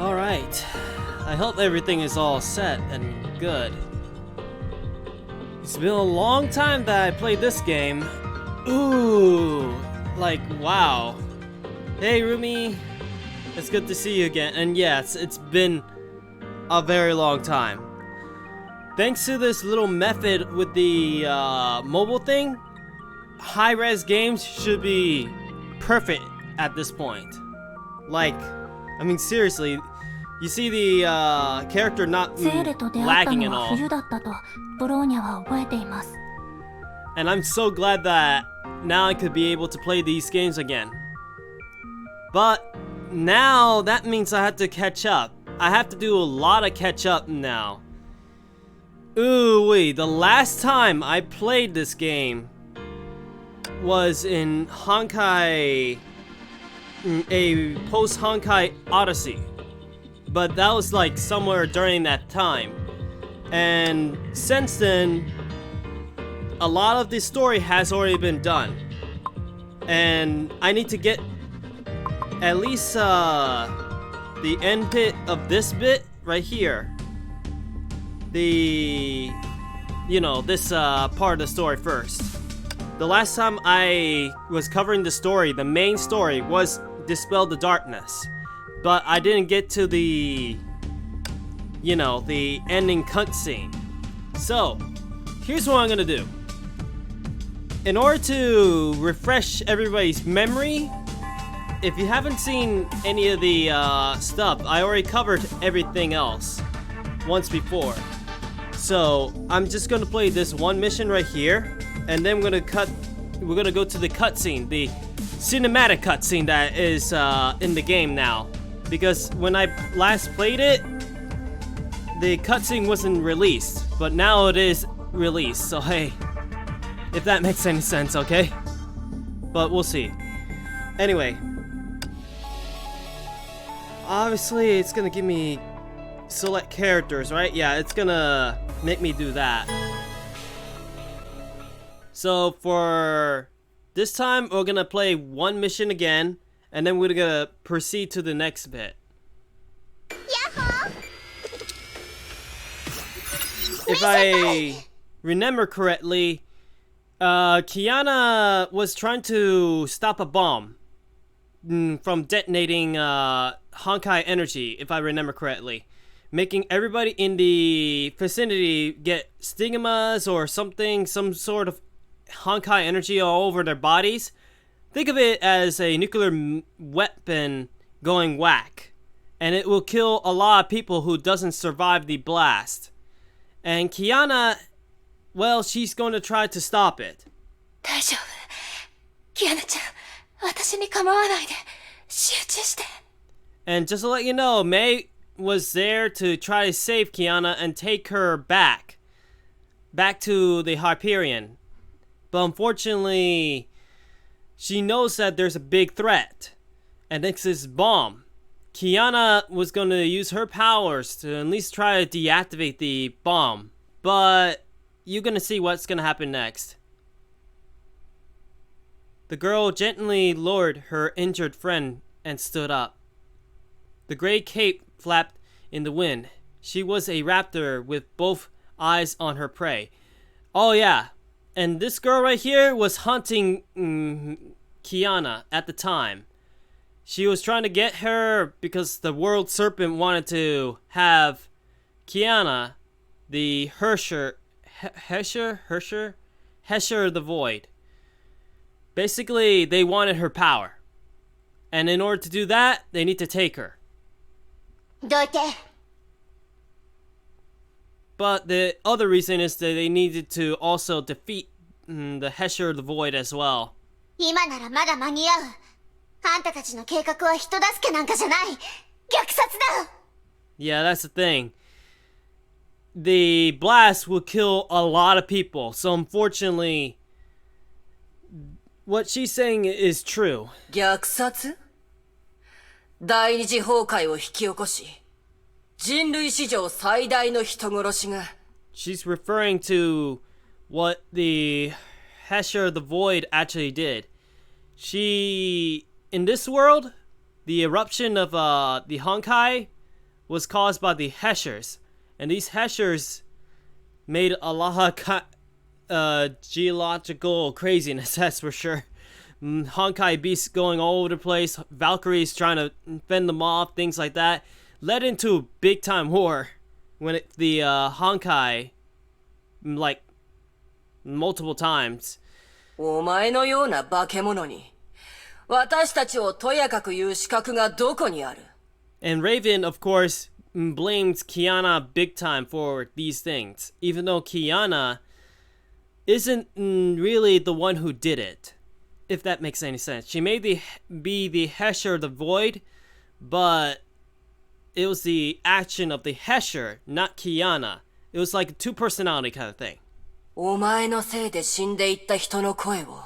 Alright, I hope everything is all set and good. It's been a long time that I played this game. Ooh, like wow. Hey Rumi, it's good to see you again. And yes, it's been a very long time. Thanks to this little method with the mobile thing, high-res games should be perfect at this point. Like, I mean seriously, you see the character not lagging and all. And I'm so glad that now I could be able to play these games again. But now that means I have to catch up. I have to do a lot of catch up now. Ooh wee, the last time I played this game was in Honkai, a post-Honkai Odyssey. But that was like somewhere during that time. And since then, a lot of the story has already been done. And I need to get at least the end bit of this bit right here. This part of the story first. The last time I was covering the story, the main story was Dispel the Darkness. But I didn't get to the ending cutscene. So, here's what I'm gonna do. In order to refresh everybody's memory, if you haven't seen any of the stuff, I already covered everything else once before. So, I'm just gonna play this one mission right here, and then we're gonna go to the cutscene, the cinematic cutscene that is in the game now. Because when I last played it, the cutscene wasn't released, but now it is released, so hey, if that makes any sense, okay? But we'll see. Anyway, obviously it's gonna give me select characters, right? Yeah, it's gonna make me do that. So for this time, we're gonna play one mission again, and then we're gonna proceed to the next bit. Yahoo! If I remember correctly, Kiana was trying to stop a bomb from detonating Honkai energy, if I remember correctly. Making everybody in the vicinity get stigmas or something, some sort of Honkai energy all over their bodies. Think of it as a nuclear weapon going whack, and it will kill a lot of people who doesn't survive the blast. And Kiana, well, she's going to try to stop it. And just to let you know, Mei was there to try to save Kiana and take her back to the Hyperion. But unfortunately, she knows that there's a big threat, and it's this bomb. Kiana was going to use her powers to at least try to deactivate the bomb, but you're going to see what's going to happen next. The girl gently lowered her injured friend and stood up. The gray cape flapped in the wind. She was a raptor with both eyes on her prey. Oh yeah. And this girl right here was hunting Kiana at the time. She was trying to get her because the world serpent wanted to have Kiana, the Hesher the Void. Basically, they wanted her power. And in order to do that, they need to take her. But the other reason is that they needed to also defeat the Hesher the Void as well. Yeah, that's the thing. The blast will kill a lot of people, so unfortunately, what she's saying is true. 虐殺？第二次崩壊を引き起こし、人類史上最大の人殺しが。She's referring to what the Hesher the Void actually did. She, in this world, the eruption of the Honkai was caused by the Heshers. And these Heshers made a lot of geological craziness, that's for sure. Honkai beasts going all over the place, Valkyries trying to fend them off, things like that. Led into a big time war when the Honkai, like, multiple times. お前のような化け物に、私たちをとやかく言う資格がどこにある? And Raven, of course, blames Kiana big time for these things, even though Kiana isn't really the one who did it, if that makes any sense. She may be the Hesher, the Void, but it was the action of the Hesher, not Kiana. It was like a two-personality kind of thing. お前のせいで死んでいった人の声を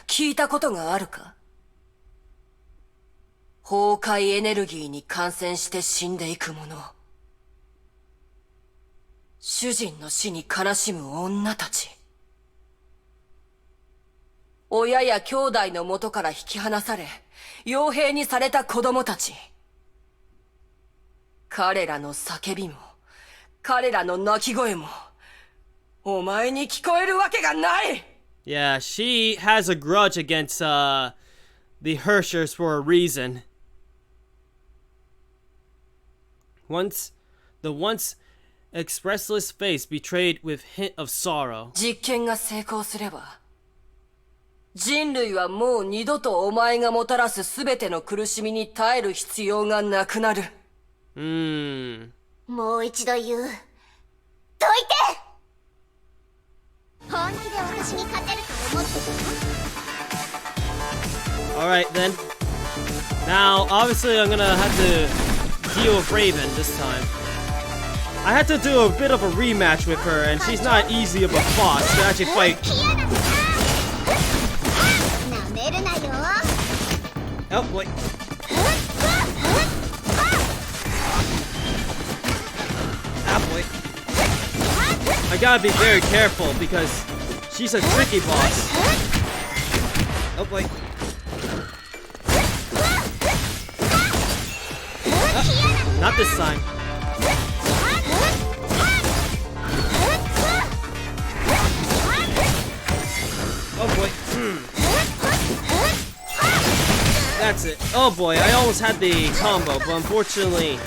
聞いたことがあるか? 崩壊エネルギーに感染して死んでいく者。主人の死に悲しむ女たち。親や兄弟の元から引き離され、傭兵にされた子供たち。彼らの叫びも、彼らの泣き声も、お前に聞こえるわけがない! Yeah, she has a grudge against the Hershers for a reason. Once expressless face betrayed with hint of sorrow. 実験が成功すれば、人類はもう二度とお前がもたらすすべての苦しみに耐える必要がなくなる。もう一度言う。どいて！本気で私に勝てると思ってた？ Alright then. Now, obviously I'm gonna have to deal with Raven this time. I had to do a bit of a rematch with her, and she's not easy of a boss to actually fight. Oh boy. Ah boy. I gotta be very careful because she's a tricky boss. Oh boy. Not this time. Oh boy. That's it. Oh boy, I almost had the combo, but unfortunately...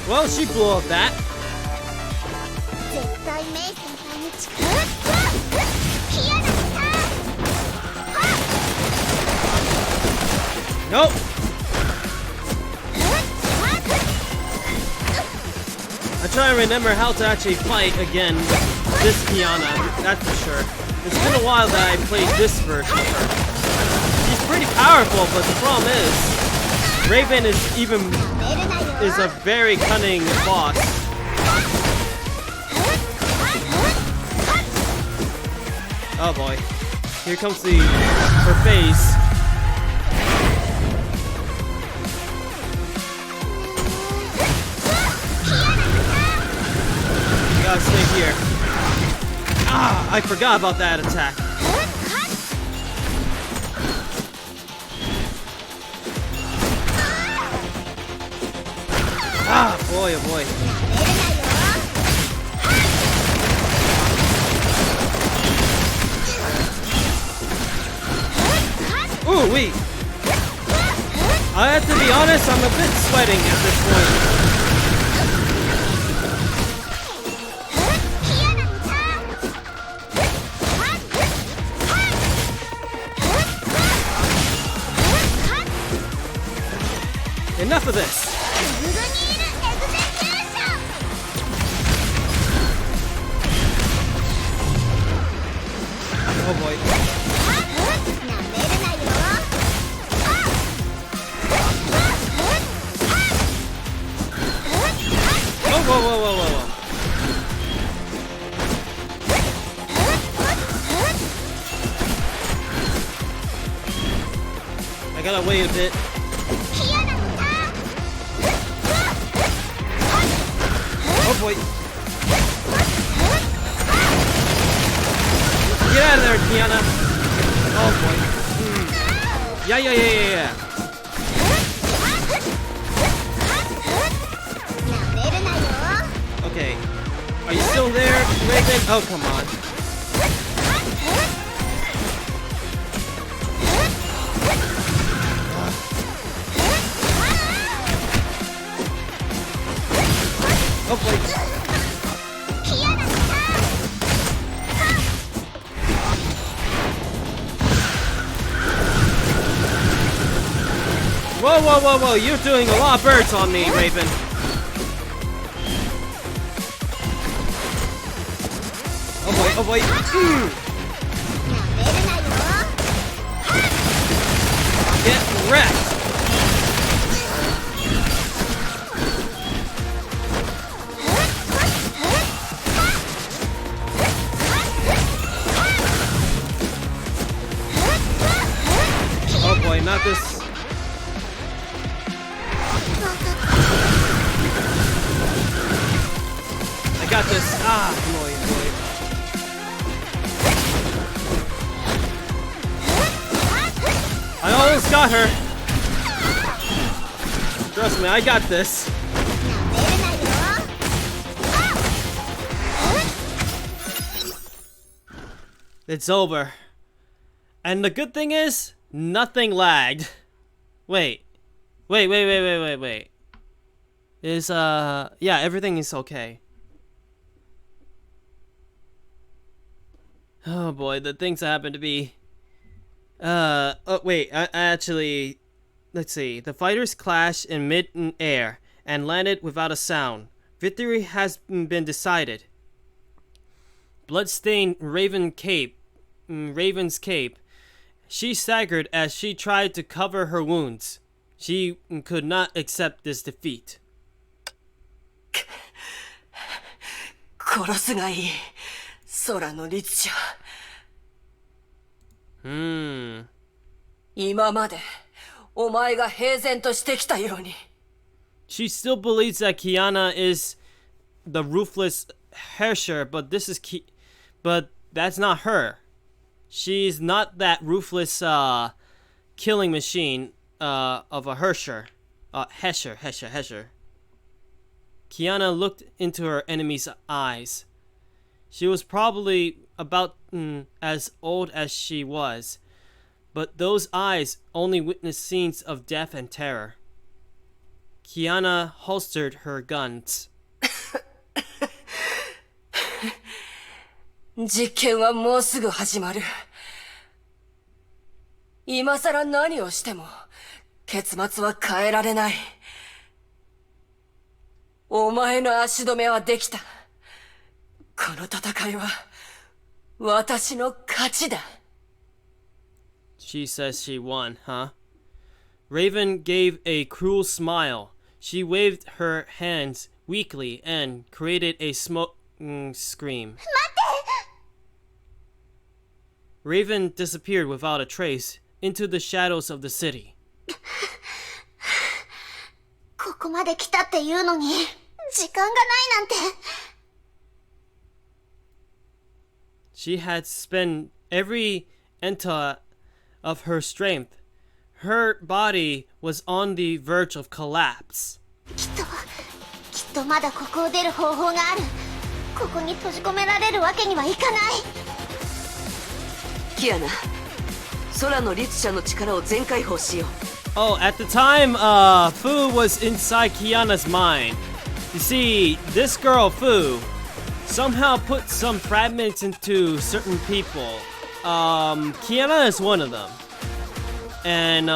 Well, she blew up that. Nope. I try to remember how to actually fight again with this Kiana, that's for sure. It's been a while that I played this version of her. She's pretty powerful, but the problem is, Raven is a very cunning boss. Oh boy. Here comes her face. Gotta stay here. Ah, I forgot about that attack. Ah, boy, oh boy. Ooh, wait. I have to be honest, I'm a bit sweating at this point. Enough of this. Oh boy. Oh, whoa, whoa, whoa, whoa, whoa. I gotta wait a bit. Oh boy. boy. Get out of there, Kiana. Oh boy. Yeah. Okay. Are you still there, Raven? Oh, come on. Oh boy. Whoa. You're doing a lot of birds on me, Raven. Oh boy. Get wrecked. Oh boy, not this. I got this. Ah, boy. I almost got her. Trust me, I got this. It's over. And the good thing is, nothing lagged. Wait. Is, yeah, everything is okay. Oh boy, the things that happen to be... oh wait, actually... Let's see. The fighters clashed in mid-air and landed without a sound. Victory has been decided. Bloodstained Raven's cape. She staggered as she tried to cover her wounds. She could not accept this defeat. 殺すがいい。空の律者。今までお前が平然としてきたように。She still believes that Kiana is the ruthless Herrscher, but but that's not her. She's not that ruthless killing machine of a Herrscher. Hesher. Kiana looked into her enemy's eyes. She was probably about as old as she was, but those eyes only witnessed scenes of death and terror. Kiana holstered her guns. 実験はもうすぐ始まる。今さら何をしても結末は変えられない。お前の足止めはできた。この戦いは私の勝ちだ。She says she won, huh? Raven gave a cruel smile. She waved her hands weakly and created a smoke scream. Raven disappeared without a trace into the shadows of the city. ここまで来たっていうのに時間がないなんて。She had spent every enta of her strength. Her body was on the verge of collapse. きっとまだここを出る方法がある。ここに閉じ込められるわけにはいかない。キアナ、空の律者の力を全開放しよう。Oh, at the time, Fu was inside Kiana's mind. You see, this girl, Fu, somehow put some fragments into certain people. Kiana is one of them. And,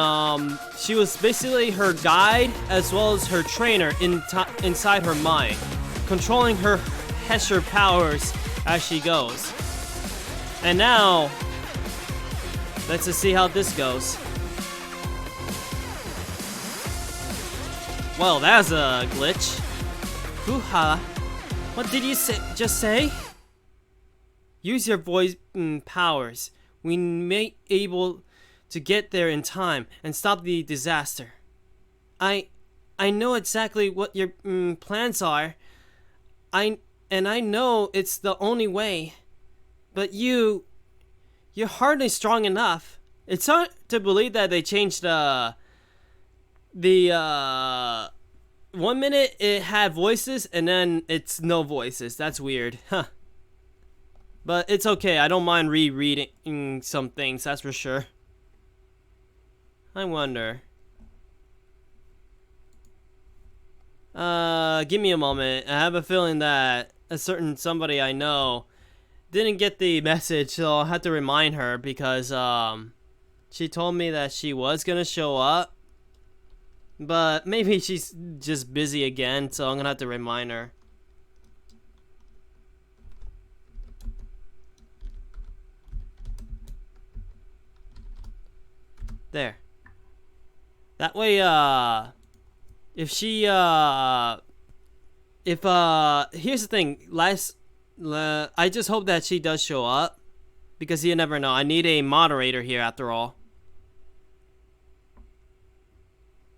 she was basically her guide as well as her trainer inside her mind, controlling her Hesher powers as she goes. And now, let's just see how this goes. Well, that's a glitch. Hoo-ha. What did you just say? Use your voice powers. We may able to get there in time and stop the disaster. I know exactly what your plans are. I know it's the only way. But you're hardly strong enough. It's hard to believe that they changed the 1 minute it had voices and then it's no voices. That's weird. Huh. But it's okay. I don't mind rereading some things, that's for sure. I wonder. Give me a moment. I have a feeling that a certain somebody I know didn't get the message, so I'll have to remind her because she told me that she was gonna show up, but maybe she's just busy again, so I'm gonna have to remind her. There. That way, if she, here's the thing, I just hope that she does show up, because you never know. I need a moderator here after all.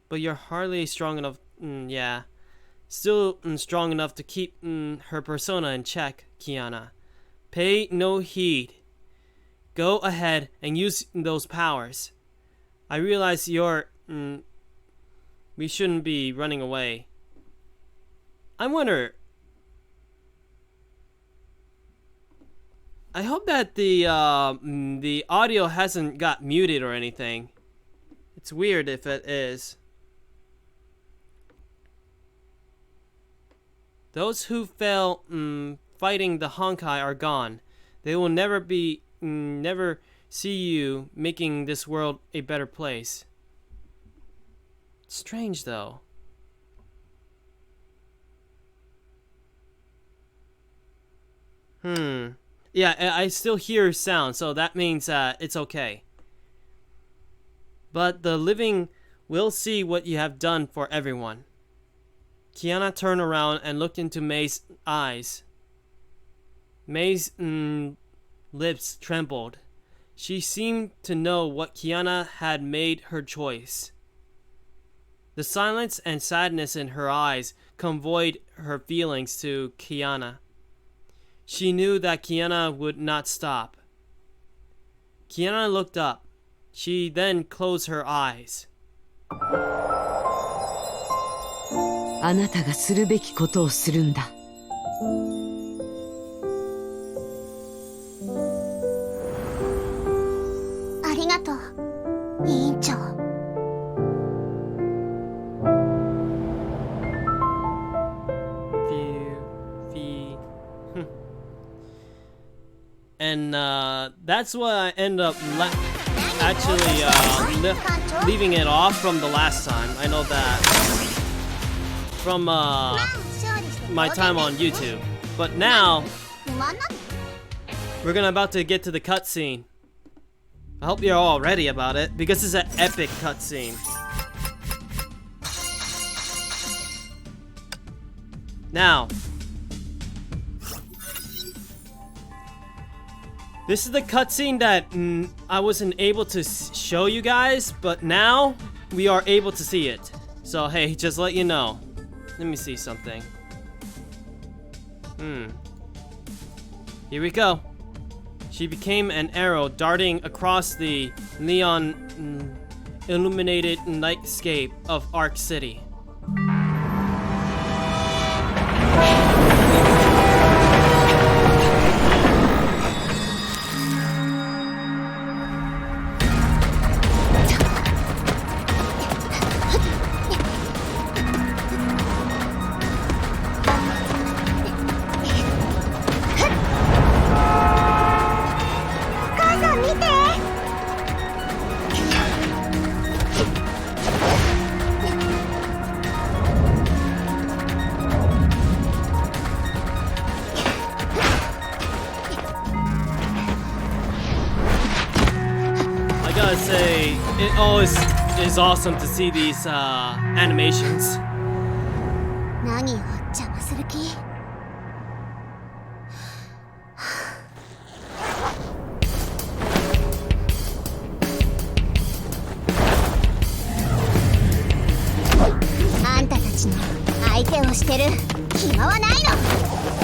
But you're hardly strong enough, yeah. Still strong enough to keep her persona in check, Kiana. Pay no heed. Go ahead and use those powers. I realize we shouldn't be running away. I wonder... I hope that the audio hasn't got muted or anything. It's weird if it is. Those who fell fighting the Honkai are gone. They will never see you making this world a better place. Strange though. Yeah, I still hear sound, so that means it's okay. But the living will see what you have done for everyone. Kiana turned around and looked into May's eyes. May's lips trembled. She seemed to know what Kiana had made her choice. The silence and sadness in her eyes conveyed her feelings to Kiana. She knew that Kiana would not stop. Kiana looked up. She then closed her eyes. あなたがするべきことをするんだ。ありがとう、委員長。And that's what I end up leaving it off from the last time. I know that from my time on YouTube. But now we're about to get to the cutscene. I hope you're all ready about it because it's an epic cutscene. Now, this is the cutscene that I wasn't able to show you guys, but now we are able to see it. So hey, just let you know. Let me see something. Here we go. She became an arrow darting across the neon illuminated nightscape of Arc City. It always is awesome to see these animations. 何を邪魔する気？あんたたちの相手をしてる暇はないの。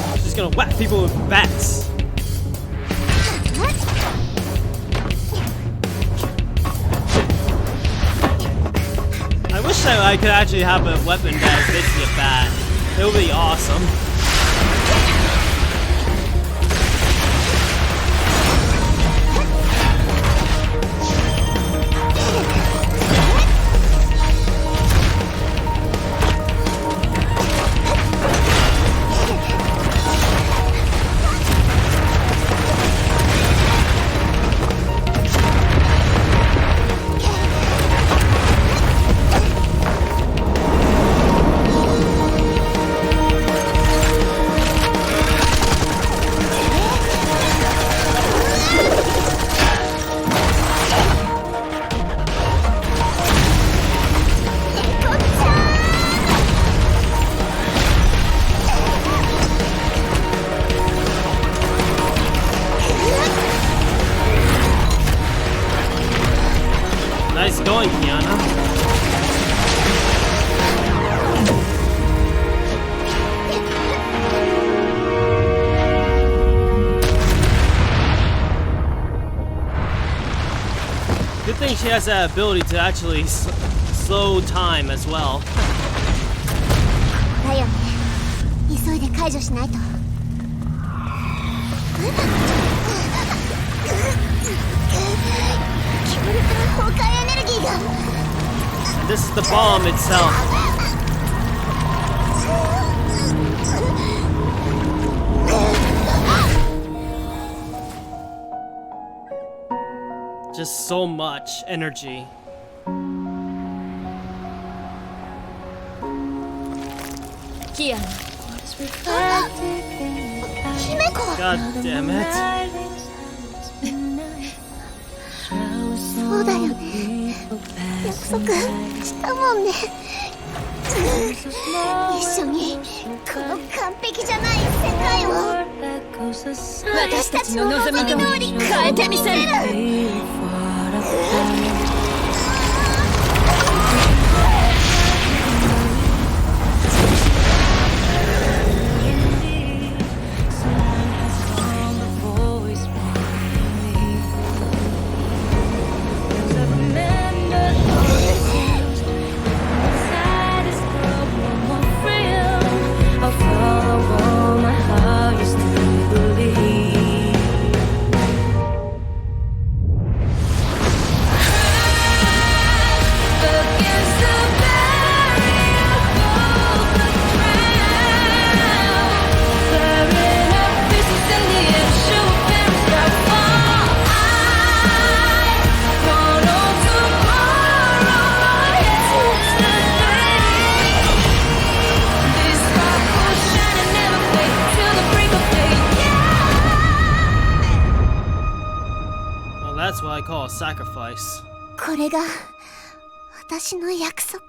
gonna whack people with bats. I wish that I could actually have a weapon that is basically a bat. It would be awesome. Nice going, Kiana. Good thing she has that ability to actually slow time as well. だよね。急いで解除しないと。強烈な崩壊エネルギーが。And this is the bomb itself. Just so much energy. Kiana. 姫子。 God damn it. そうだよね。約束したもんね。一緒にこの完璧じゃない世界を私たちの望み通り変えてみせる。That's what I call a sacrifice. これが私の約束。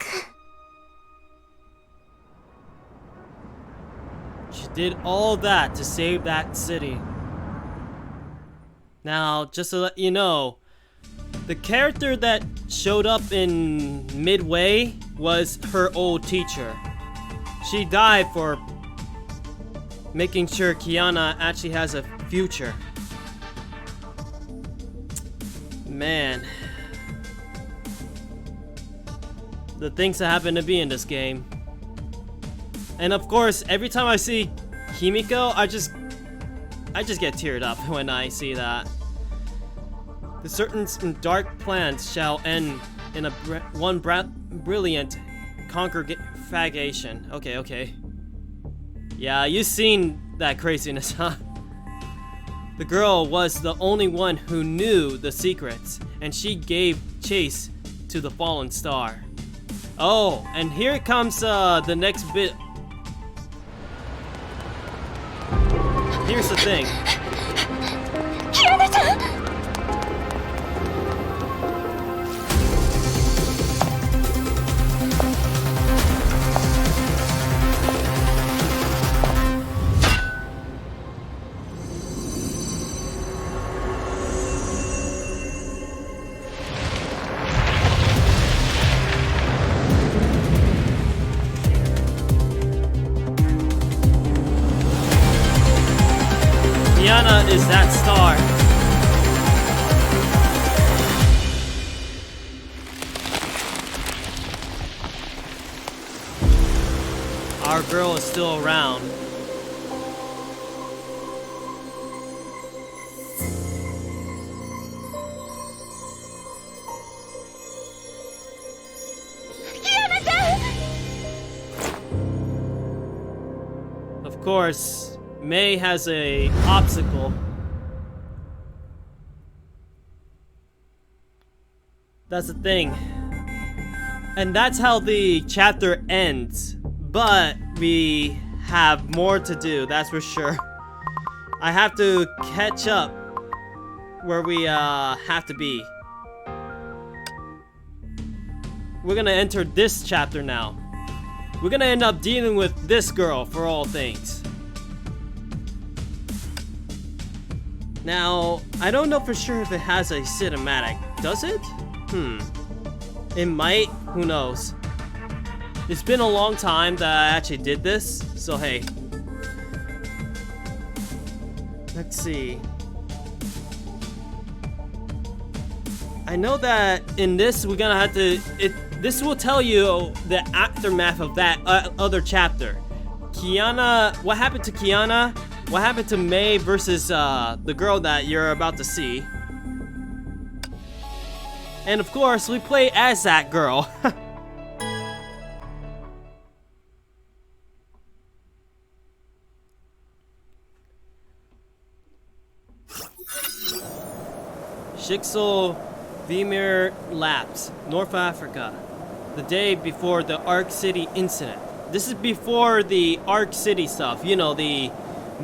She did all that to save that city. Now, just to let you know, the character that showed up in Midway was her old teacher. She died for making sure Kiana actually has a future. Man, the things that happen to be in this game. And of course, every time I see Himiko, I just get teared up when I see that. The certain dark plans shall end in one brilliant congregation. Okay. Yeah, you've seen that craziness, huh? The girl was the only one who knew the secrets, and she gave chase to the fallen star. Oh, and here comes the next bit. Here's the thing. Kiana-chan! that star. Our girl is still around. Of course, May has a obstacle. That's the thing. And that's how the chapter ends. But we have more to do, that's for sure. I have to catch up where we have to be. We're gonna enter this chapter now. We're gonna end up dealing with this girl for all things. Now, I don't know for sure if it has a cinematic. Does it? It might. Who knows? It's been a long time that I actually did this, so hey. Let's see. I know that in this we're gonna have to. This will tell you the aftermath of that other chapter. Kiana, what happened to Kiana? What happened to May versus the girl that you're about to see? And of course, we play as that girl. Shixel Vimir Labs, North Africa. The day before the Ark City incident. This is before the Ark City stuff. You know, the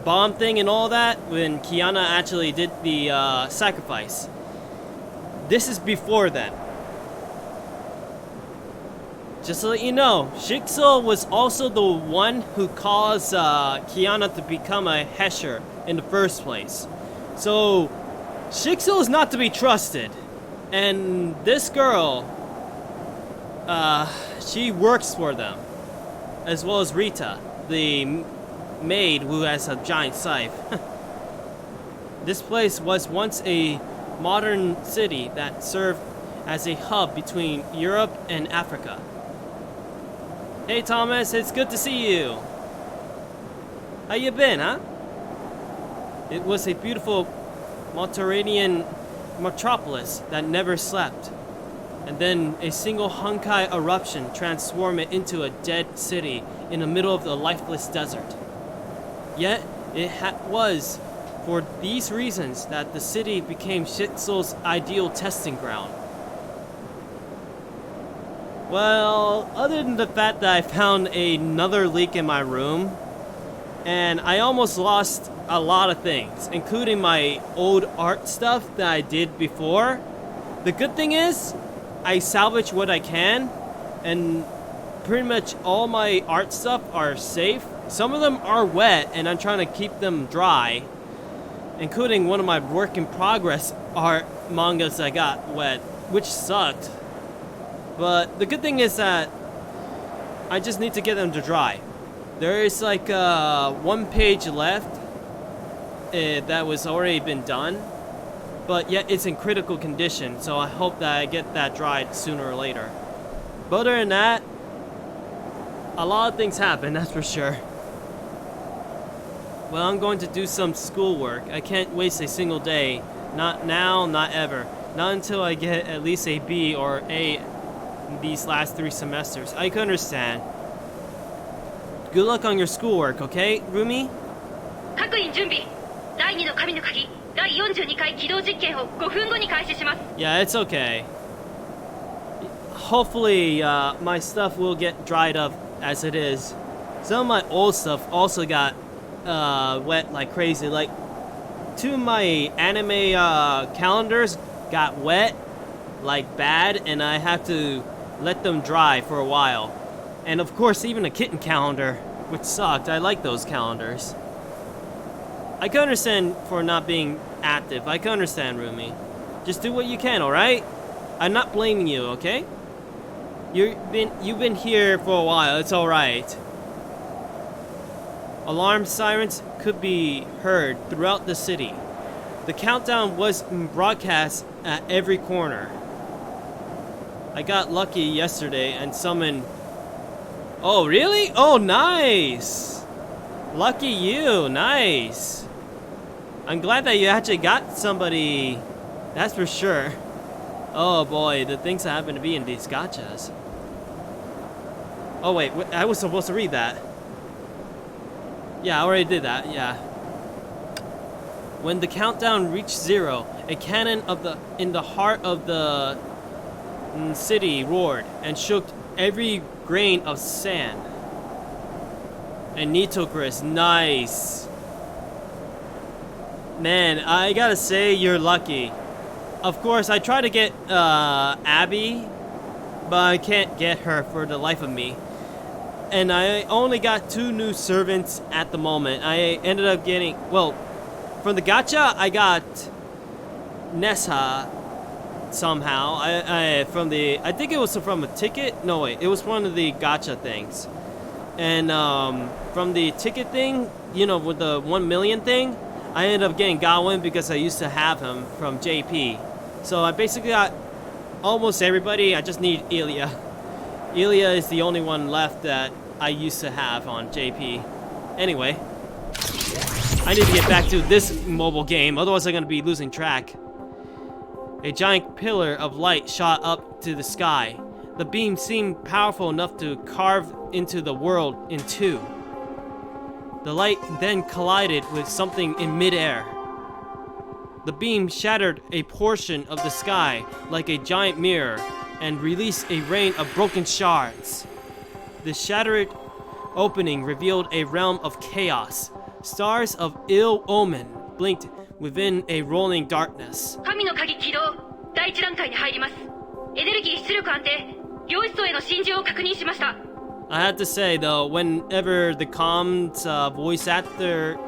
bomb thing and all that. When Kiana actually did the sacrifice. This is before then. Just to let you know, Shixel was also the one who caused Kiana to become a Hesher in the first place. So, Shixel is not to be trusted. And this girl, she works for them. As well as Rita, the maid who has a giant scythe. This place was once a modern city that served as a hub between Europe and Africa. Hey Thomas, it's good to see you. How you been, huh? It was a beautiful Mediterranean metropolis that never slept. And then a single Honkai eruption transformed it into a dead city in the middle of the lifeless desert. Yet, it was for these reasons that the city became Shixel's ideal testing ground. Well, other than the fact that I found another leak in my room, and I almost lost a lot of things, including my old art stuff that I did before. The good thing is, I salvage what I can, and pretty much all my art stuff are safe. Some of them are wet, and I'm trying to keep them dry, including one of my work in progress art mangas that got wet, which sucked. But the good thing is that I just need to get them to dry. There is like one page left that was already been done, but yet it's in critical condition, so I hope that I get that dried sooner or later. But other than that, a lot of things happen, that's for sure. Well, I'm going to do some schoolwork. I can't waste a single day. Not now, not ever. Not until I get at least a B or A in these last 3 semesters. I can understand. Good luck on your schoolwork, okay, Rumi? 各員準備。第2の神の鍵、第42回起動実験を5分後に開始します。 Yeah, it's okay. Hopefully, my stuff will get dried up as it is. Some of my old stuff also got wet like crazy. Like, 2 of my anime calendars got wet like bad, and I have to let them dry for a while. And of course, even a kitten calendar, which sucked. I like those calendars. I can understand for not being active. I can understand, Rumi. Just do what you can, alright? I'm not blaming you, okay? You've been here for a while, it's alright. Alarm sirens could be heard throughout the city. The countdown was broadcast at every corner. I got lucky yesterday and summoned... Oh, really? Oh, nice! Lucky you, nice. I'm glad that you actually got somebody, that's for sure. Oh boy, the things that happen to be in these gachas. Oh wait, I was supposed to read that. Yeah, I already did that, yeah. When the countdown reached 0, a cannon in the heart of the city roared and shook every grain of sand. And Nitocris, nice. Man, I gotta say, you're lucky. Of course, I tried to get Abby, but I can't get her for the life of me. And I only got 2 new servants at the moment. I ended up getting, well, from the gacha, I got Nessa somehow. I think it was from a ticket. No wait, it was one of the gacha things. And from the ticket thing, you know, with the 1 million thing, I ended up getting Gawain because I used to have him from JP. So I basically got almost everybody. I just need Ilya. Ilya is the only one left that I used to have on JP. Anyway, I need to get back to this mobile game, otherwise I'm going to be losing track. A giant pillar of light shot up to the sky. The beam seemed powerful enough to carve into the world in 2. The light then collided with something in midair. The beam shattered a portion of the sky like a giant mirror and released a rain of broken shards. The shattered opening revealed a realm of chaos. Stars of ill omen blinked within a rolling darkness. 神の鍵起動第1段階に入ります。エネルギー出力安定領域層への侵入を確認しました。 I have to say though, whenever the comms voice actor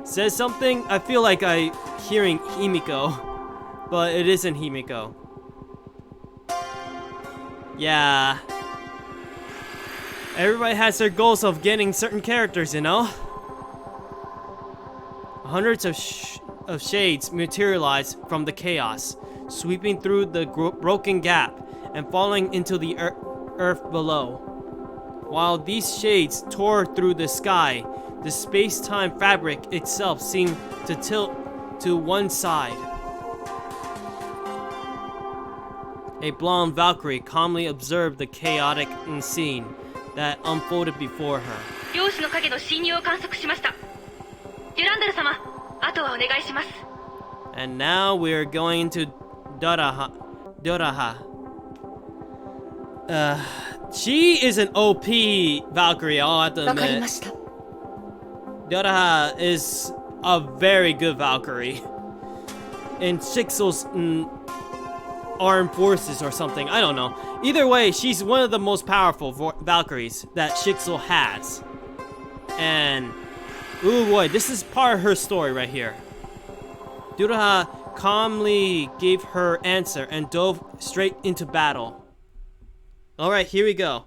says something, I feel like I'm hearing Himiko, but it isn't Himiko. Yeah. Everybody has their goals of getting certain characters, you know? Hundreds of shades materialized from the chaos, sweeping through the broken gap and falling into the earth below. While these shades tore through the sky, the space-time fabric itself seemed to tilt to one side. A blonde Valkyrie calmly observed the chaotic scene that unfolded before her. 領主の影の侵入を観測しました。デュランダル様、あとはお願いします。 And now we're going to Doraha. She is an OP Valkyrie, I'll have to わかり admit. ました。 Doraha is a very good Valkyrie. In Shixel's armed forces or something, I don't know. Either way, she's one of the most powerful Valkyries that Shixel has. And, ooh boy, this is part of her story right here. Doraha calmly gave her answer and dove straight into battle. Alright, here we go.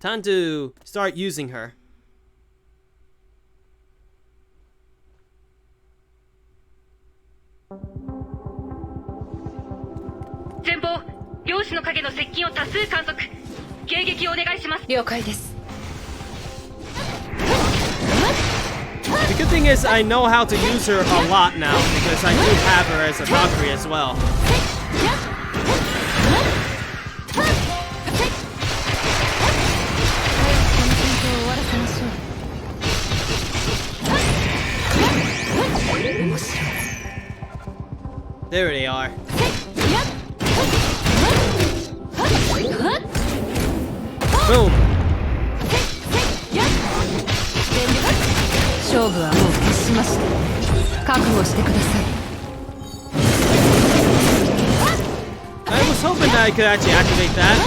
Time to start using her. 前方、領主の影の接近を多数観測。迎撃をお願いします。了解です。 The good thing is I know how to use her a lot now because I do have her as a Valkyrie as well. There they are. Boom. 勝負はもう決しました。覚悟してください。 I was hoping that I could actually activate that.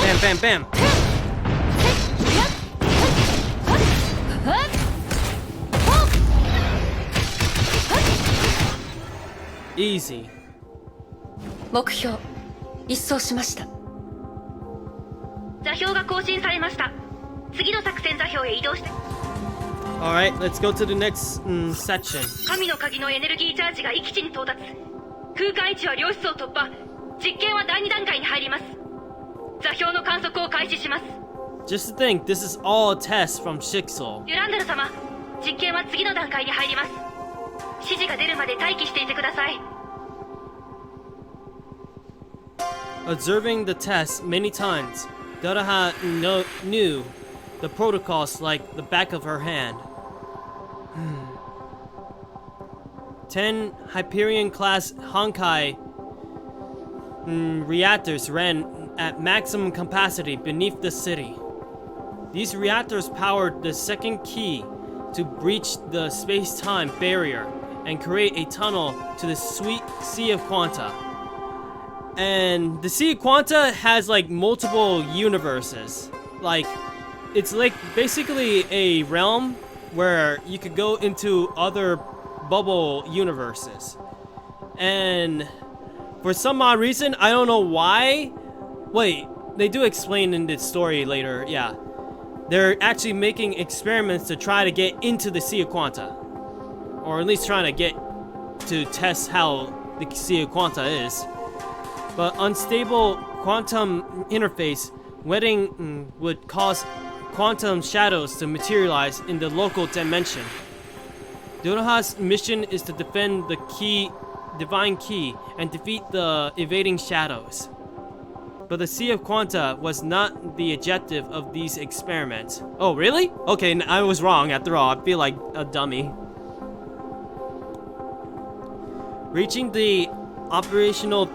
Bam, bam, bam. Easy. 目標一掃しました。座標が更新されました。次の作戦座標へ移動して。Alright, let's go to the next section. 神の鍵のエネルギーチャージが域地に到達。空間位置は両室を突破。実験は第2段階に入ります。座標の観測を開始します。Just to think, this is all a test from Shixel. ユランダル様、実験は次の段階に入ります。指示が出るまで待機していてください。Observing the test many times, Doraha knew the protocols like the back of her hand. 10 Hyperion-class Honkai reactors ran at maximum capacity beneath the city. These reactors powered the second key to breach the space-time barrier and create a tunnel to the sweet Sea of Quanta. And the Sea of Quanta has like multiple universes. Like, it's like basically a realm where you could go into other bubble universes. And for some odd reason, I don't know why. Wait, they do explain in the story later, yeah. They're actually making experiments to try to get into the Sea of Quanta. Or at least trying to get to test how the Sea of Quanta is. But unstable quantum interface wedding would cause quantum shadows to materialize in the local dimension. Doraha's mission is to defend the divine key and defeat the evading shadows. But the Sea of Quanta was not the objective of these experiments. Oh, really? Okay, I was wrong after all. I feel like a dummy. Reaching the operational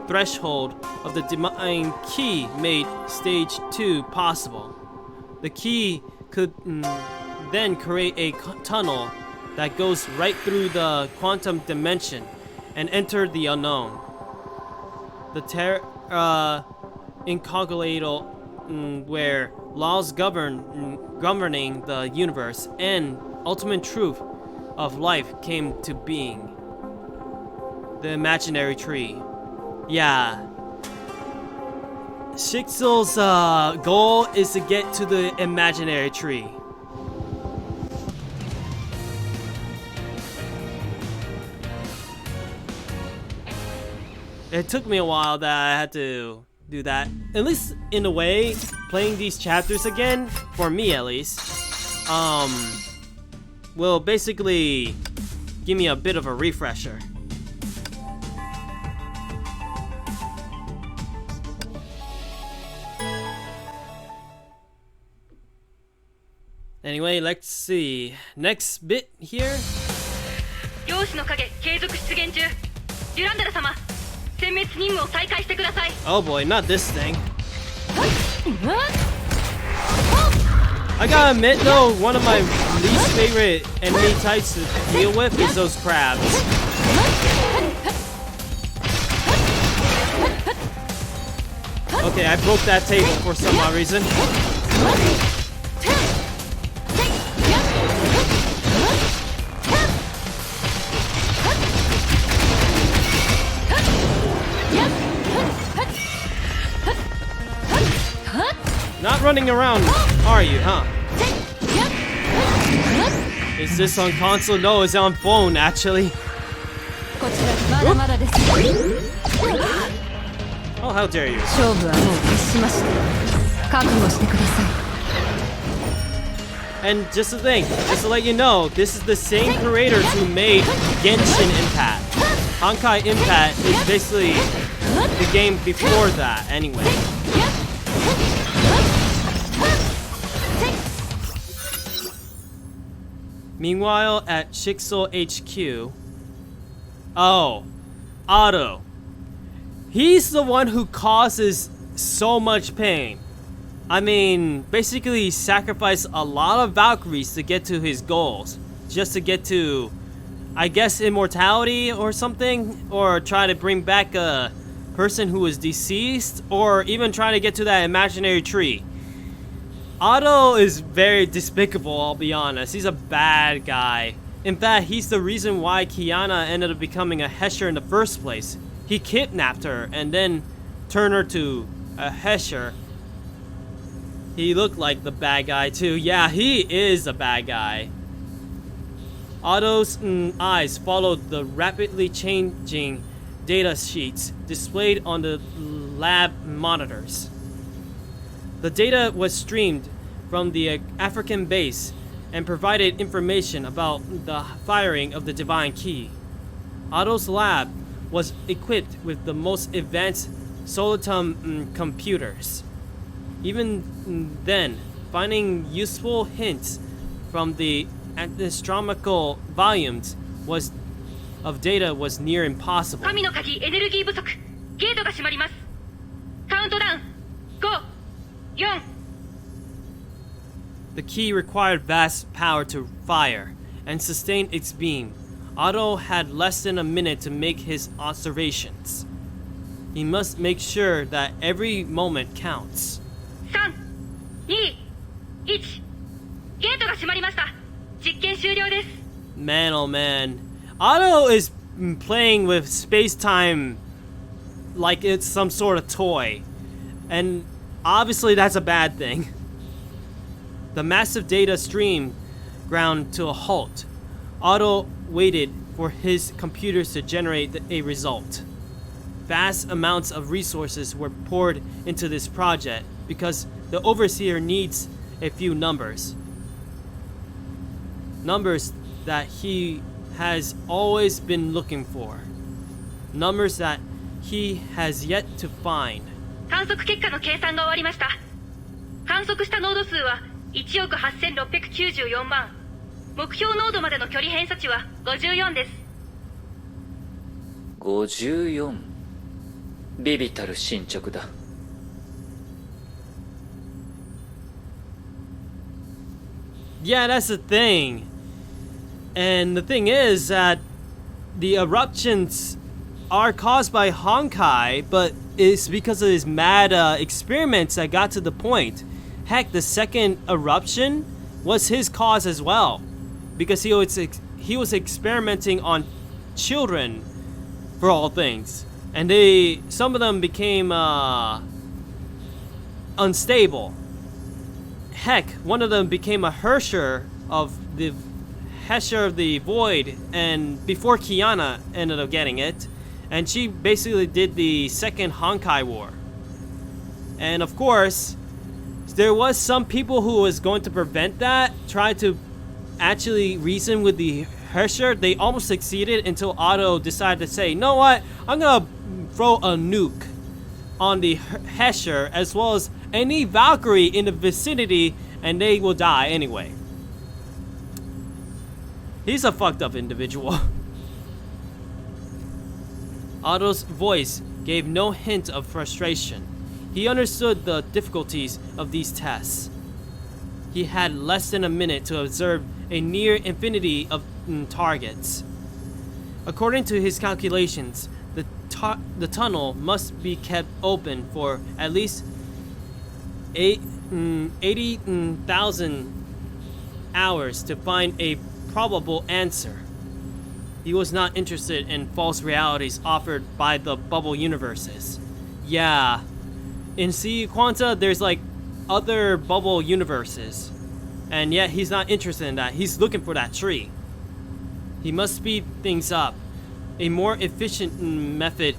threshold of the divine key made stage 2 possible. The key could then create a tunnel that goes right through the quantum dimension and enter the unknown. The incognito where laws governing the universe and ultimate truth of life came to being. The imaginary tree. Yeah. Shixel's goal is to get to the imaginary tree. It took me a while that I had to do that. At least in a way, playing these chapters again, for me at least, will basically give me a bit of a refresher. Anyway, let's see. Next bit here. 陽子の影継続出現中。デュランダル様、殲滅任務を再開してください。 Oh boy, not this thing. I gotta admit though, one of my least favorite enemy types to deal with is those crabs. Okay, I broke that table for some odd reason. Not running around, are you, huh? Is this on console? No, it's on phone, actually. Oh, how dare you. And just to think, just to let you know, this is the same creators who made Genshin Impact. Honkai Impact is basically the game before that, anyway. Meanwhile, at Shixel HQ... Oh, Otto. He's the one who causes so much pain. I mean, basically he sacrificed a lot of Valkyries to get to his goals. Just to get to, I guess, immortality or something? Or try to bring back a person who was deceased? Or even try to get to that imaginary tree. Otto is very despicable, I'll be honest. He's a bad guy. In fact, he's the reason why Kiana ended up becoming a Hesher in the first place. He kidnapped her and then turned her to a Hesher. He looked like the bad guy too. Yeah, he is a bad guy. Otto's eyes followed the rapidly changing data sheets displayed on the lab monitors. The data was streamed from the African base and provided information about the firing of the Divine Key. Otto's lab was equipped with the most advanced Solitum computers. Even then, finding useful hints from the astronomical volumes of data was near impossible. 神の鍵エネルギー不足。ゲートが閉まります。カウントダウン。5、4。The key required vast power to fire and sustain its beam. Otto had less than a minute to make his observations. He must make sure that every moment counts. 3、2、1。ゲートが閉まりました。実験終了です。 Man, oh man. Otto is playing with space-time like it's some sort of toy. And obviously that's a bad thing. The massive data stream ground to a halt. Otto waited for his computers to generate a result. Vast amounts of resources were poured into this project because the overseer needs a few numbers. Numbers that he has always been looking for. Numbers that he has yet to find. 観測結果の計算が終わりました。観測した濃度数は1億8694万。目標濃度までの距離偏差値は54です。54。微々たる進捗だ。Yeah, that's the thing. And the thing is that the eruptions are caused by Honkai, but it's because of his mad experiments that got to the point. Heck, the second eruption was his cause as well, because he was experimenting on children for all things, and some of them became unstable. Heck, one of them became a Hesher of the Void, and before Kiana ended up getting it, and she basically did the second Honkai War. And of course, there was some people who was going to prevent that, tried to actually reason with the Hesher. They almost succeeded until Otto decided to say, you know what, I'm gonna throw a nuke on the Hesher as well as any Valkyrie in the vicinity, and they will die anyway. He's a fucked up individual. Otto's voice gave no hint of frustration. He understood the difficulties of these tests. He had less than a minute to observe a near infinity of targets. According to his calculations, the tunnel must be kept open for at least 80,000 hours to find a probable answer. He was not interested in false realities offered by the bubble universes. Yeah, in C Quanta there's like other bubble universes, and yet he's not interested in that. He's looking for that tree. He must speed things up. A more efficient method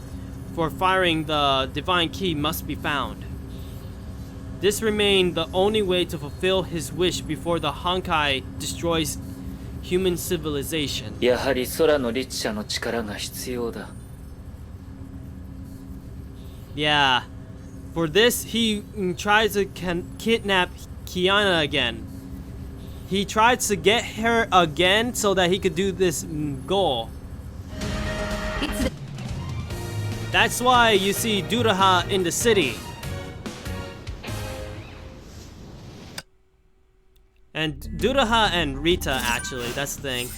for firing the Divine Key must be found. This remained the only way to fulfill his wish before the Honkai destroys human civilization. やはり空の律者の力が必要だ。Yeah. For this, he tries to kidnap Kiana again. He tries to get her again so that he could do this goal. That's why you see Duraha in the city. And Duraha and Rita, actually, that's the thing.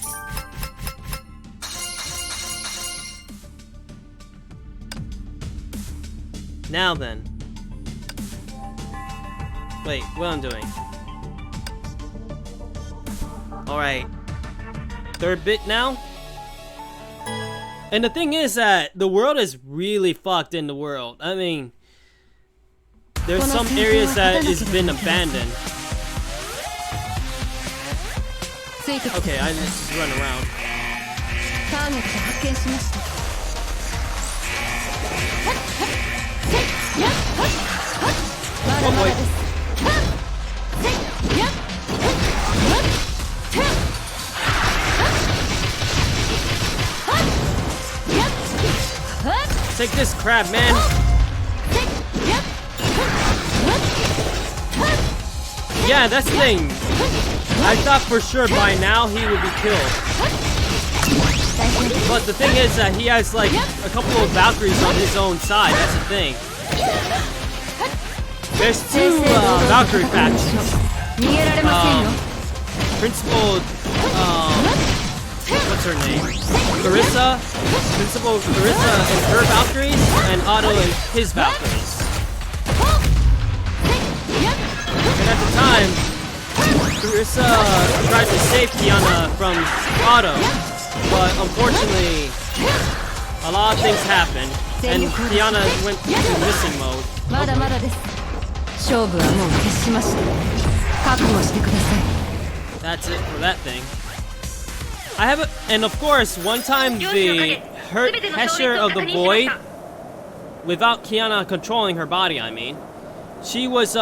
Now then. Wait, what I'm doing? Alright. Third bit now? And the thing is that the world is really fucked in the world. I mean, there's some areas that has been abandoned. Okay, I just run around. Oh boy. Take this crab, man. Yeah, that's the thing. I thought for sure by now he would be killed. But the thing is that he has like a couple of Valkyries on his own side. That's the thing. There's two Valkyrie factions. Principal, what's her name? Clarissa, Principal Clarissa and her Valkyries, and Otto and his Valkyries. And at the time, Clarissa tried to save Kiana from Otto, but unfortunately, a lot of things happened, and Kiana went into missing mode. That's it for that thing. I have a, and of course, one time the hurt Hesher of the Void, without Kiana controlling her body, I mean, she was,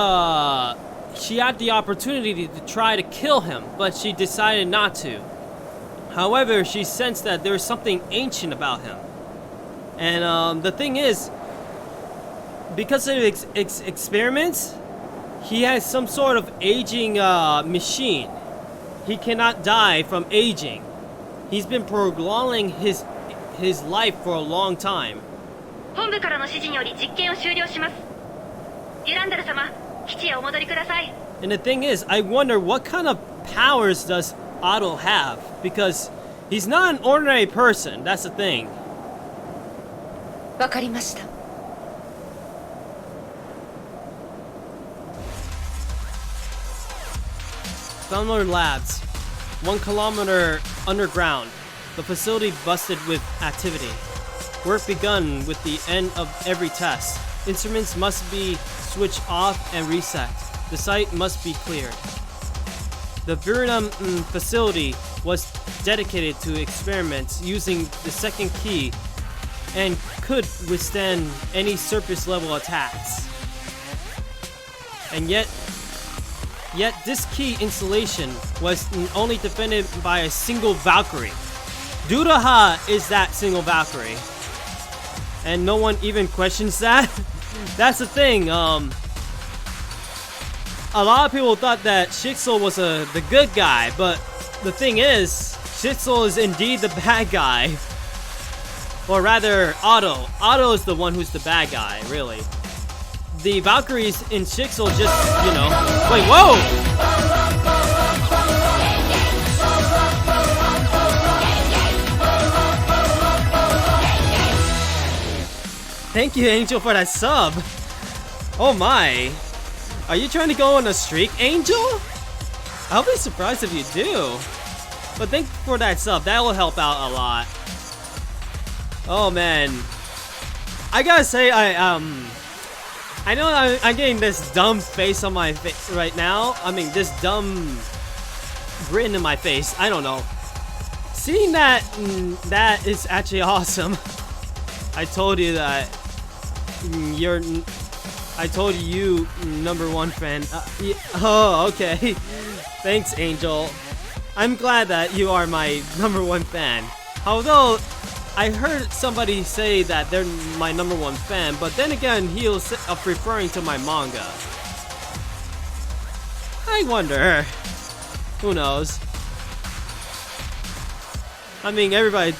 she had the opportunity to try to kill him, but she decided not to. However, she sensed that there was something ancient about him. And the thing is, because of experiments, he has some sort of aging machine. He cannot die from aging. He's been prolonging his life for a long time. 本部からの指示により実験を終了します。デュランダル様、基地へお戻りください。 And the thing is, I wonder what kind of powers does Otto have? Because he's not an ordinary person, that's the thing. わかりました。 Thunder Labs, 1 kilometer underground. The facility busted with activity. Work begun with the end of every test. Instruments must be switched off and reset. The site must be cleared. The Virinum facility was dedicated to experiments using the second key and could withstand any surface level attacks. And yet this key installation was only defended by a single Valkyrie. Dudaha is that single Valkyrie. And no one even questions that. That's the thing, a lot of people thought that Shixel was the good guy, but the thing is, Shixel is indeed the bad guy. Or rather, Otto. Otto is the one who's the bad guy, really. The Valkyries in Shixel just, you know... Wait, whoa! Thank you, Angel, for that sub. Oh my. Are you trying to go on a streak, Angel? I'll be surprised if you do. But thank you for that sub. That will help out a lot. Oh man. I gotta say, I know I'm getting this dumb face on my face right now. I mean, this dumb grin in my face. I don't know. Seeing that, that is actually awesome. I told you that I told you #1 fan. Oh, okay. Thanks, Angel. I'm glad that you are my #1 fan. Although, I heard somebody say that they're my #1 fan, but then again, he was referring to my manga. I wonder. Who knows? I mean, everybody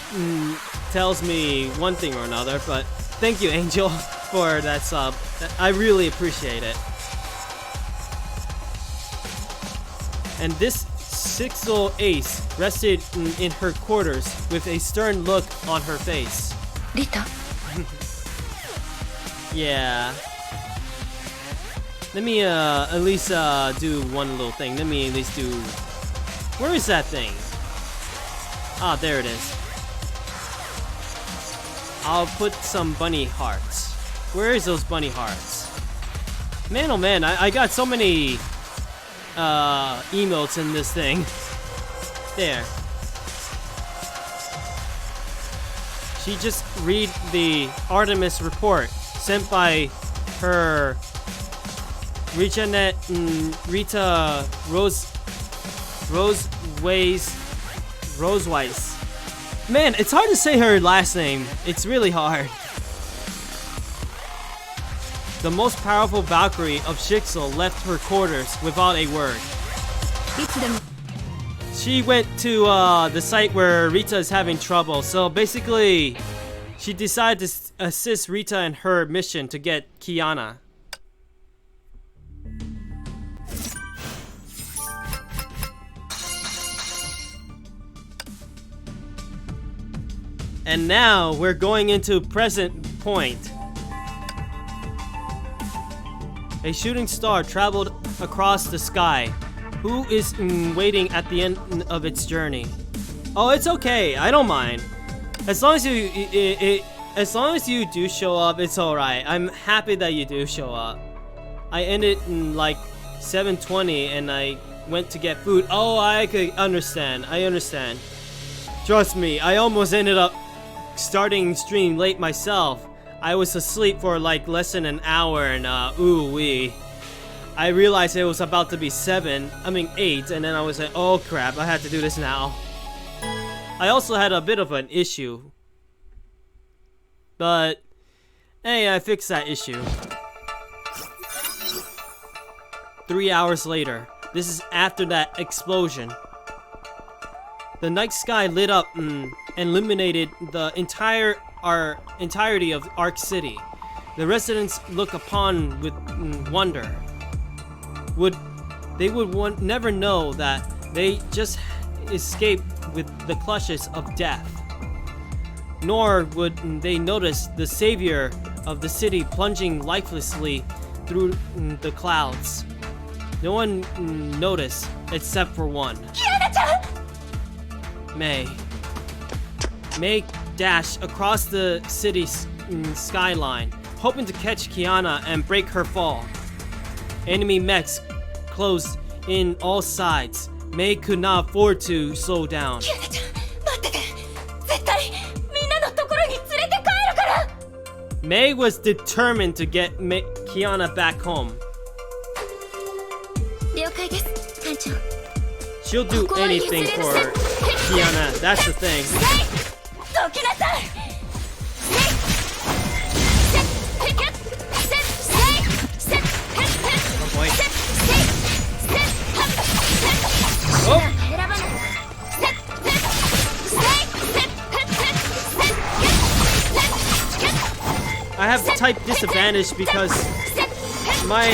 tells me one thing or another, but thank you, Angel, for that sub. I really appreciate it. And this Sixel Ace rested in her quarters with a stern look on her face. Rita? Yeah. Let me at least do one little thing. Let me at least do... Where is that thing? Ah, there it is. I'll put some bunny hearts. Where is those bunny hearts? Man, oh man, I got so many emotes in this thing. There. She just read the Artemis report sent by her Rejanet Rita Roseweiss. Man, it's hard to say her last name. It's really hard. The most powerful Valkyrie of Shixel left her quarters without a word. She went to the site where Rita is having trouble, so basically she decided to assist Rita in her mission to get Kiana. And now we're going into present point. A shooting star traveled across the sky. Who is waiting at the end of its journey? Oh, it's okay. I don't mind. As long as you do show up, it's alright. I'm happy that you do show up. I ended in like 7:20 and I went to get food. Oh, I could understand. I understand. Trust me, I almost ended up starting stream late myself. I was asleep for like less than an hour and ooh wee. I realized it was about to be 8, and then I was like, oh crap, I had to do this now. I also had a bit of an issue. But hey, I fixed that issue. 3 hours later. This is after that explosion. The night sky lit up and illuminated the entirety of Ark City. The residents look upon with wonder. They would never know that they just escaped with the clutches of death. Nor would they notice the savior of the city plunging lifelessly through the clouds. No one noticed except for one. May dashed across the city's skyline, hoping to catch Kiana and break her fall. Enemy mechs closed in all sides. May could not afford to slow down. May was determined to get Kiana back home. She'll do anything for Kiana, that's the thing. Oh boy. Oh! I have type disadvantage because my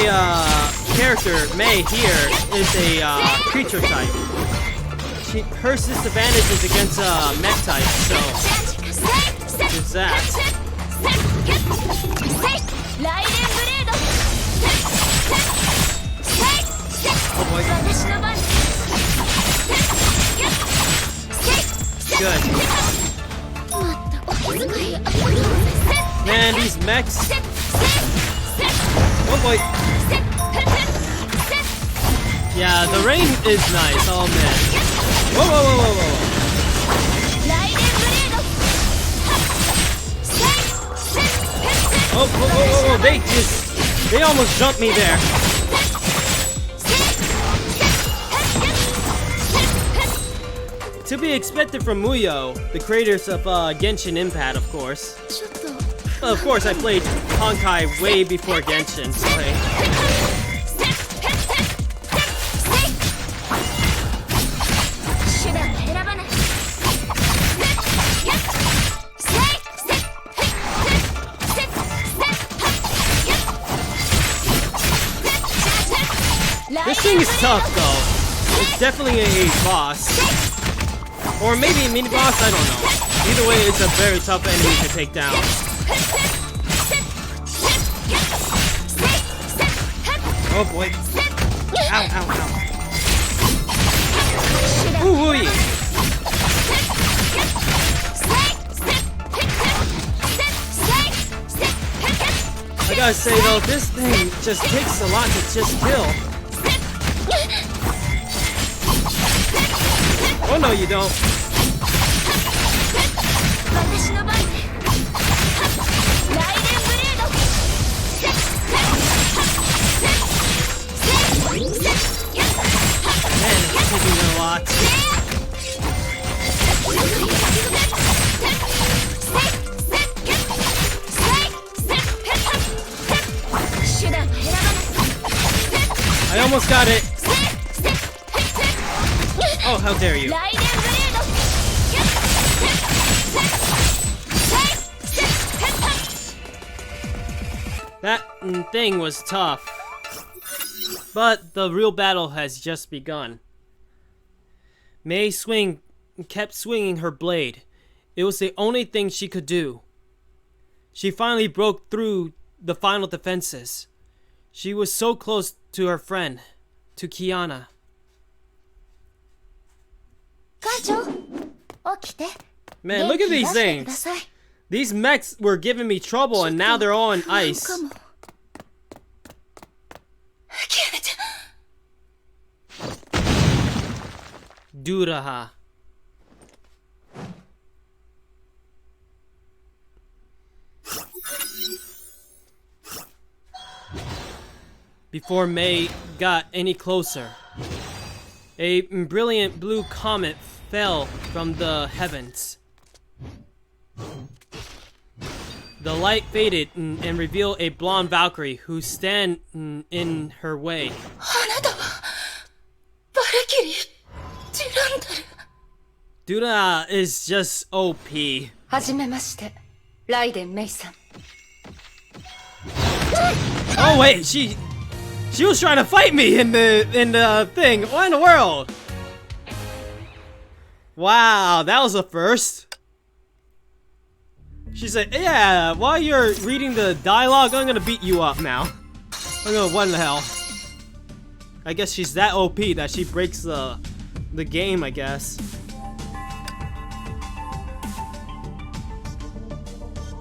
character, May, here is a creature type. Her disadvantage is against mech type, so there's that. Oh boy. Good. Man, these mechs. Oh boy. Yeah, the rain is nice, oh man. Whoa, whoa, whoa, whoa, whoa. Oh, whoa, whoa, whoa, whoa. They almost jumped me there. To be expected from Muyo, the creators of Genshin Impact, of course. Well, of course, I played Honkai way before Genshin, so hey. This thing is tough, though. It's definitely a boss. Or maybe a mini-boss, I don't know. Either way, it's a very tough enemy to take down. Oh boy. Ow, ow, ow. Ooh, wooey. I gotta say though, this thing just takes a lot to just kill. Oh no, you don't. Man, it's taking a lot. I almost got it. Oh, how dare you. That thing was tough. But the real battle has just begun. Mei kept swinging her blade. It was the only thing she could do. She finally broke through the final defenses. She was so close to her friend, to Kiana. Man, look at these things. These mechs were giving me trouble and now they're all in ice. Duraha. Before Mei got any closer, a brilliant blue comet fell from the heavens. The light faded and revealed a blonde Valkyrie who stand in her way. Dura is just OP. Oh wait, she was trying to fight me in the thing. What in the world? Wow, that was a first. She said, yeah, while you're reading the dialogue, I'm gonna beat you up now. What in the hell? I guess she's that OP that she breaks the game, I guess.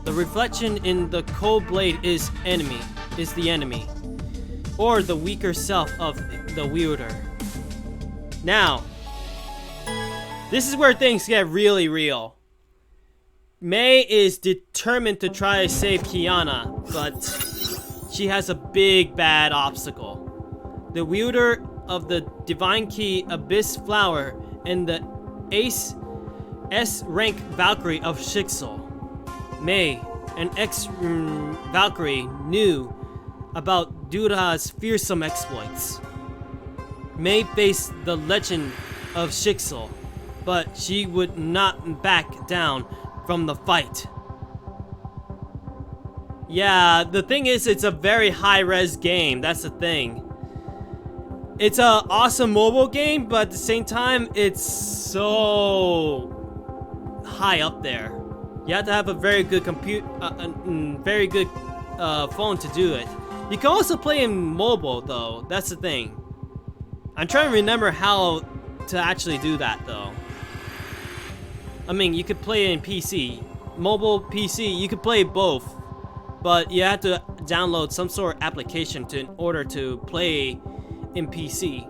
The reflection in the cold blade is the enemy. Or the weaker self of the wielder. Now, this is where things get really real. Mei is determined to try to save Kiana, but she has a big bad obstacle. The wielder of the Divine Key Abyss Flower and the S-rank Valkyrie of Shixel. Mei, an ex-Valkyrie, knew about Dura's fearsome exploits. Mei faced the legend of Shixel, but she would not back down from the fight. Yeah, the thing is, it's a very high-res game, that's the thing. It's an awesome mobile game, but at the same time, it's so high up there. You have to have a very good phone to do it. You can also play in mobile, though. That's the thing. I'm trying to remember how to actually do that, though. I mean, you could play in PC. Mobile, PC, you could play both. But you have to download some sort of application in order to play in PC.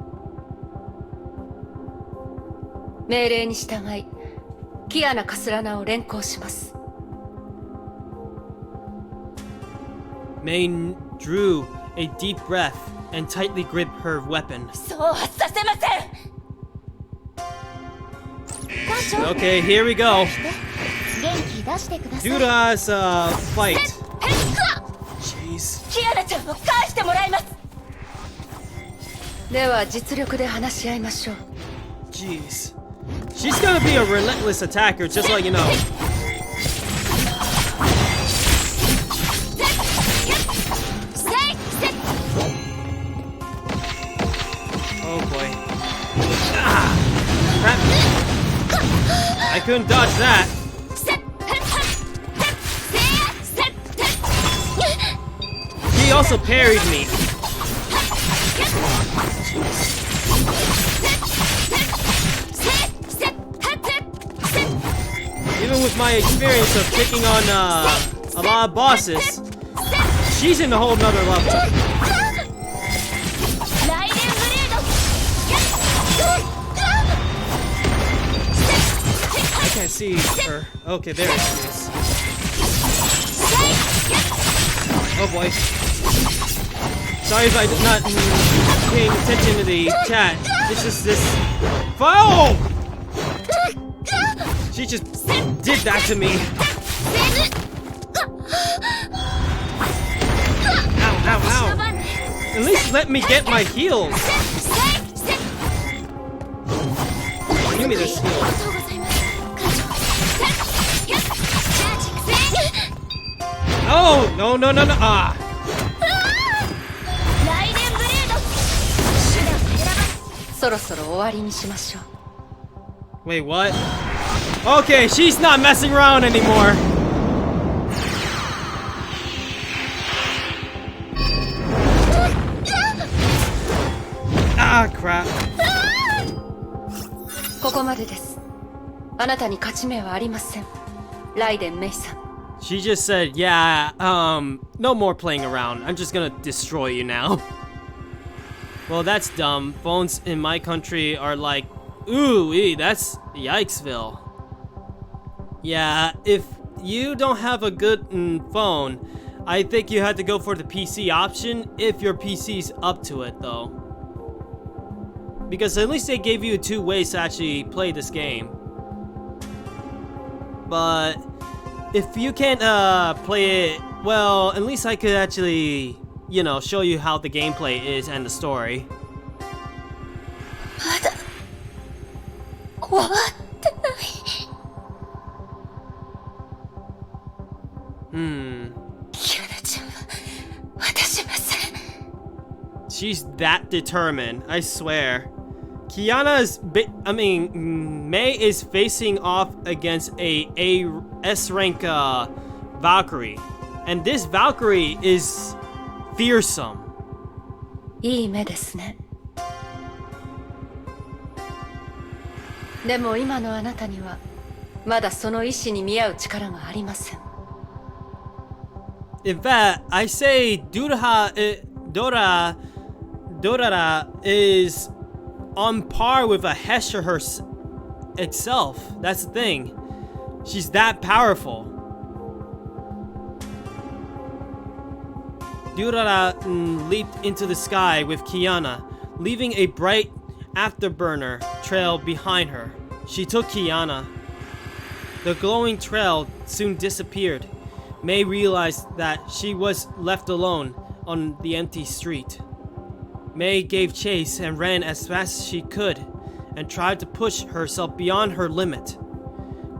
命令に従い、キアナ・カスラナを連行します。 Mei drew a deep breath and tightly gripped her weapon. そうはさせません。 Okay, here we go. 元気出してください。 Dura's fight. Jeez. キアナちゃんを返してもらいます。では実力で話し合いましょう。 Jeez. She's gonna be a relentless attacker, just like you know. Oh boy. Ah! Crap. I couldn't dodge that. He also parried me. Even with my experience of taking on a lot of bosses, she's in a whole nother level. I can't see her. Okay, there she is. Oh boy. Sorry if I did not paying attention to the chat. It's just this. Oh! She just did that to me. Ow, ow, ow. At least let me get my heals. Give me this heal. Oh, no, no, no, no. Ah. Wait, what? Okay, she's not messing around anymore. Ah, crap. ここまでです。あなたに勝ち目はありません。ライデン・メイさん。 She just said, yeah, no more playing around. I'm just gonna destroy you now. Well, that's dumb. Phones in my country are like, ooh, that's yikesville. Yeah, if you don't have a good phone, I think you have to go for the PC option if your PC's up to it, though. Because at least they gave you 2 ways to actually play this game. But if you can't play it, well, at least I could actually, you know, show you how the gameplay is and the story. She's that determined, I swear. Kiana's Mei is facing off against a S rank Valkyrie, and this Valkyrie is fearsome. いい目ですね。でも今のあなたにはまだその意志に見合う力がありません。In fact, I say Dorara is on par with a Hesher itself. That's the thing. She's that powerful. Dorara leaped into the sky with Kiana, leaving a bright afterburner trail behind her. She took Kiana. The glowing trail soon disappeared. Mei realized that she was left alone on the empty street. Mei gave chase and ran as fast as she could and tried to push herself beyond her limit.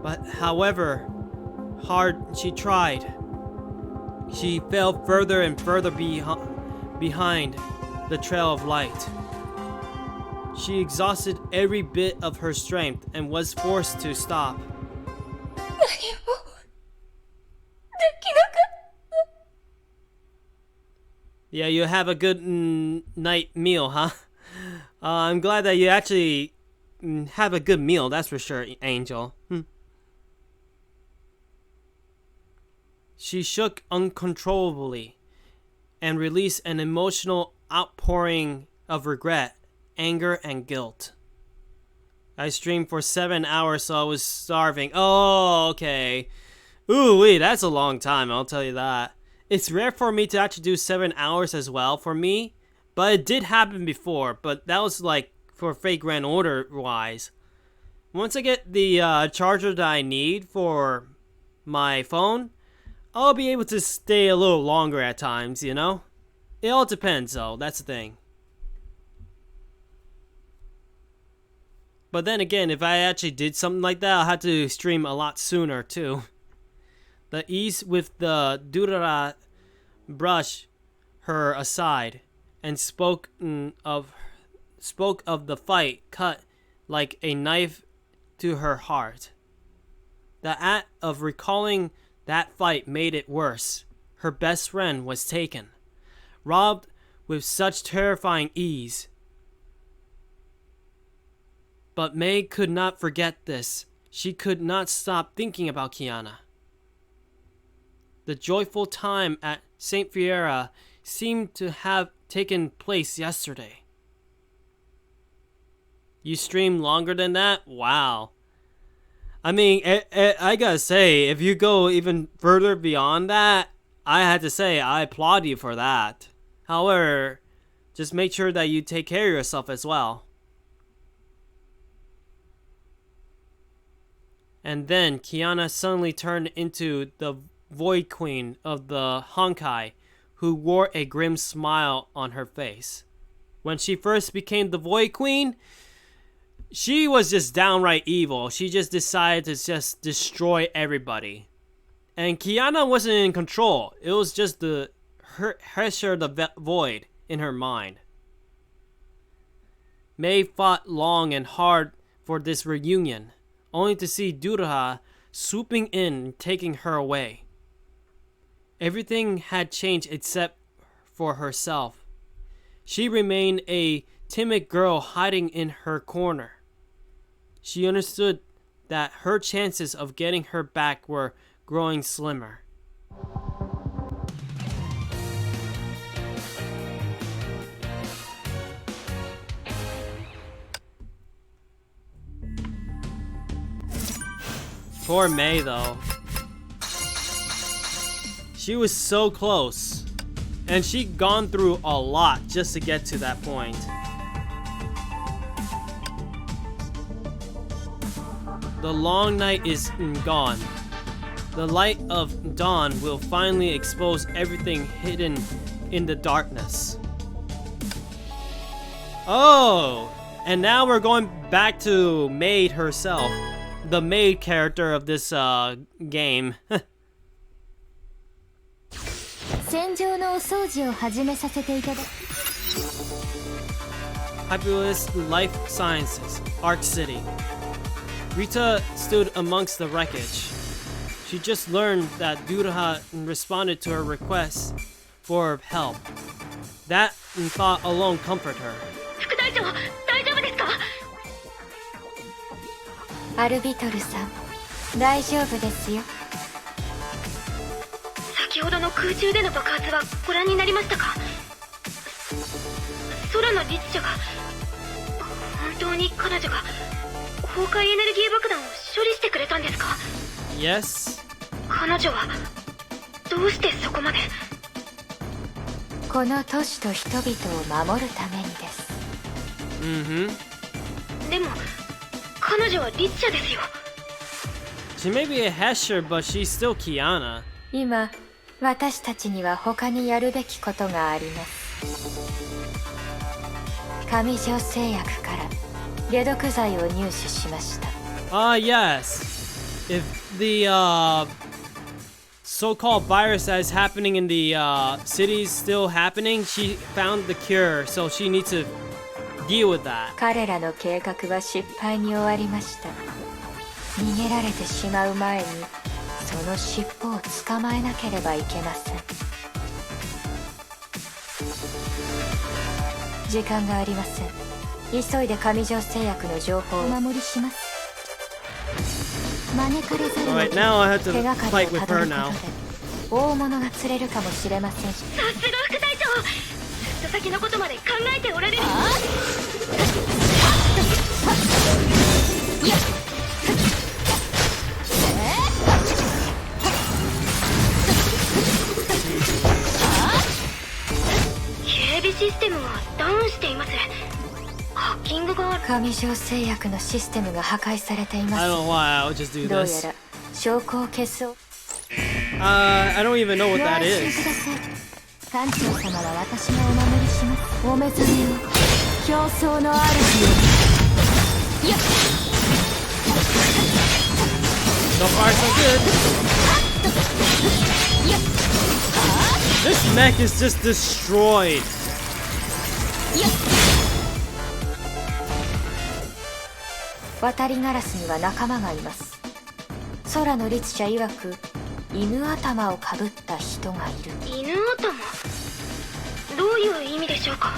But however hard she tried, she fell further and further behind the trail of light. She exhausted every bit of her strength and was forced to stop. Yeah, you have a good night meal, huh? I'm glad that you actually have a good meal, that's for sure, Angel. She shook uncontrollably and released an emotional outpouring of regret, anger, and guilt. I streamed for 7 hours, so I was starving. Oh, okay. Ooh, wait, that's a long time, I'll tell you that. It's rare for me to actually do 7 hours as well for me, but it did happen before, but that was like for Fate Grand Order wise. Once I get the charger that I need for my phone, I'll be able to stay a little longer at times, you know? It all depends though, that's the thing. But then again, if I actually did something like that, I'll have to stream a lot sooner too. The ease with the Durara brushed her aside and spoke of the fight cut like a knife to her heart. The act of recalling that fight made it worse. Her best friend was taken, robbed with such terrifying ease. But Mei could not forget this. She could not stop thinking about Kiana. The joyful time at St. Fiera seemed to have taken place yesterday. You stream longer than that? Wow. I mean, I gotta say, if you go even further beyond that, I had to say, I applaud you for that. However, just make sure that you take care of yourself as well. And then Kiana suddenly turned into the Void Queen of the Honkai, who wore a grim smile on her face. When she first became the Void Queen, she was just downright evil. She just decided to just destroy everybody. And Kiana wasn't in control. It was just the Hesher the Void in her mind. Mei fought long and hard for this reunion, only to see Duruha swooping in and taking her away. Everything had changed except for herself. She remained a timid girl hiding in her corner. She understood that her chances of getting her back were growing slimmer. Poor Mei, though. She was so close. And she'd gone through a lot just to get to that point. The long night is gone. The light of dawn will finally expose everything hidden in the darkness. Oh! And now we're going back to Maid herself. The maid character of this game. 戦場のお掃除を始めさせていただ Populous Life Sciences, Arc City. Rita stood amongst the wreckage. She just learned that Duruha responded to her request for help. That thought alone comforted her. 副隊長、大丈夫ですか？アルビトルさん、大丈夫ですよ。先ほどの空中での爆発はご覧になりましたか？空の律者が本当に彼女が崩壊エネルギー爆弾を処理してくれたんですか？ Yes. 彼女はどうしてそこまで？この都市と人々を守るためにです。でも彼女は律者ですよ。 She may be a Hesher, but she's still Kiana. 今、私たちには他にやるべきことがあります。上条製薬から解毒剤を入手しました。Yes. If the so-called virus that is happening in the city is still happening, she found the cure, so she needs to deal with that. 彼らの計画は失敗に終わりました。逃げられてしまう前にその尻尾を捕まえなければいけません。時間がありません。急いで上条製薬の情報をお守りします。招かれざるを Alright, now I have to 手がか fight りを with たど her ること now. で大物が釣れるかもしれませんし。さすが副隊長、ずっと先のことまで考えておられる。警備システムがダウンしています。ハッキングがある。上条製薬のシステムが破壊されていま I す。 don't know why, I'll just do どうや this. ら証拠を消そう。 I don't even know what ご that 安心 is. ください。艦長様は私がお守りします。お目覚めの競争の主よ。やっ So far, so good. This mech is just destroyed. 渡りガラスには仲間がいます。空の律者曰く犬頭をかぶった人がいる。犬頭？どういう意味でしょうか？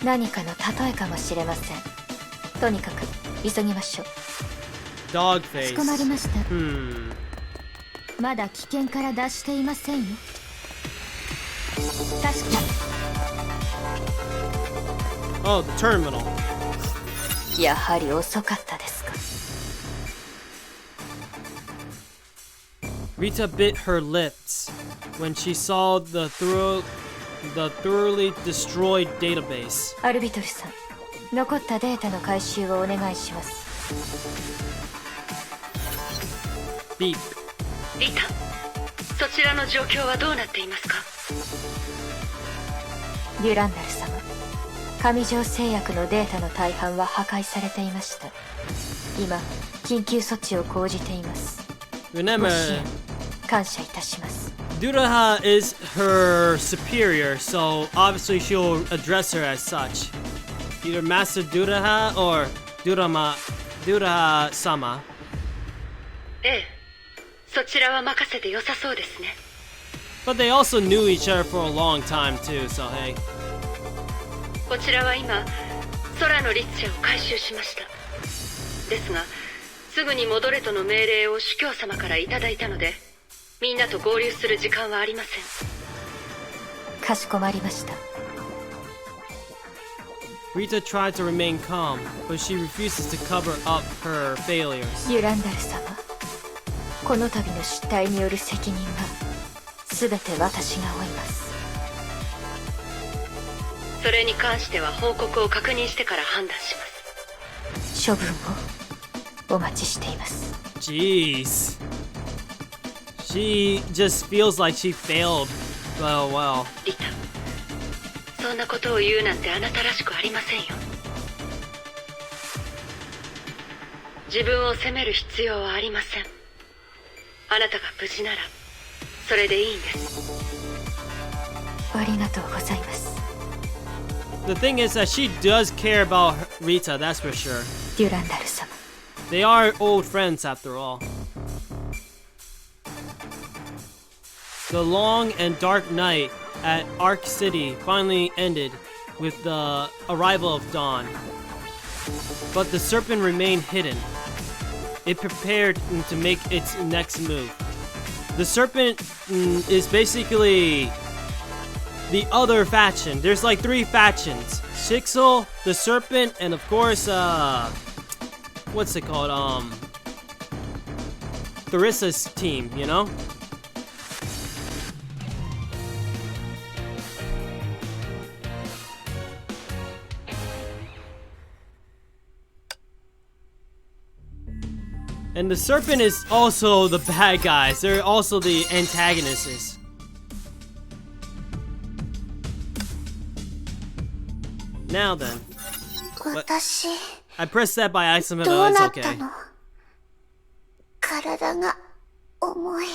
何かの例えかもしれません。とにかく急ぎましょう。 Dog か face. しこまりました。まだ危険から脱していませんよ。確か Oh, the terminal. やはり遅かったですか。Rita bit her lips when she saw the thoroughly destroyed database. アルビトルさん、残ったデータの回収をお願いします。 Beep. リタ、そちらの状況はどうなっていますか？デュランダル様、上条製薬のデータの大半は破壊されていました。今、緊急措置を講じています。 Remember, ご支援感謝いたします。 Duraha is her superior, so obviously she'll address her as such. Either Master Duraha or Duraha-sama. ええ、そちらは任せて良さそうですね。 But they also knew each other for a long time too, so hey. こちらは今、空の律者を回収しました。ですが、すぐに戻れとの命令を主教様からいただいたので、みんなと合流する時間はありません。かしこまりました。 Rita tried to remain calm, but she refuses to cover up her failures. デュランダル様、この度の失態による責任は全て私が負います。それに関しては報告を確認してから判断します。処分をお待ちしています。 Jeez. She just feels like she failed. Well. リタ、そんなことを言うなんてあなたらしくありませんよ。自分を責める必要はありません。あなたが無事ならそれでいいんです。ありがとうございます。 The thing is that she does care about Rita, that's for sure. デュランダル様、 They are old friends after all. The long and dark night at Ark City finally ended with the arrival of dawn. But the serpent remained hidden. It prepared to make its next move. The serpent is basically the other faction. There's like 3 factions. Shixel, the serpent, and of course, what's it called? Therissa's team, you know? And the serpent is also the bad guys. They're also the antagonists. Now then. What? 私 I pressed that by accident, ど but う it's なった okay. の？体が重い。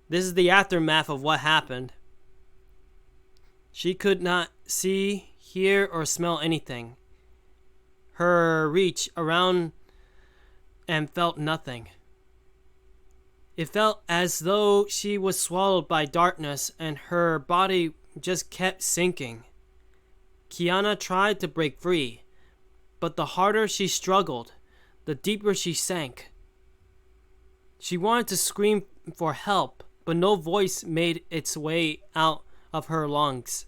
This is the aftermath of what happened. She could not see, hear, or smell anything. Her reach around and felt nothing. It felt as though she was swallowed by darkness and her body just kept sinking. Kiana tried to break free, but the harder she struggled, the deeper she sank. She wanted to scream for help, but no voice made its way out of her lungs.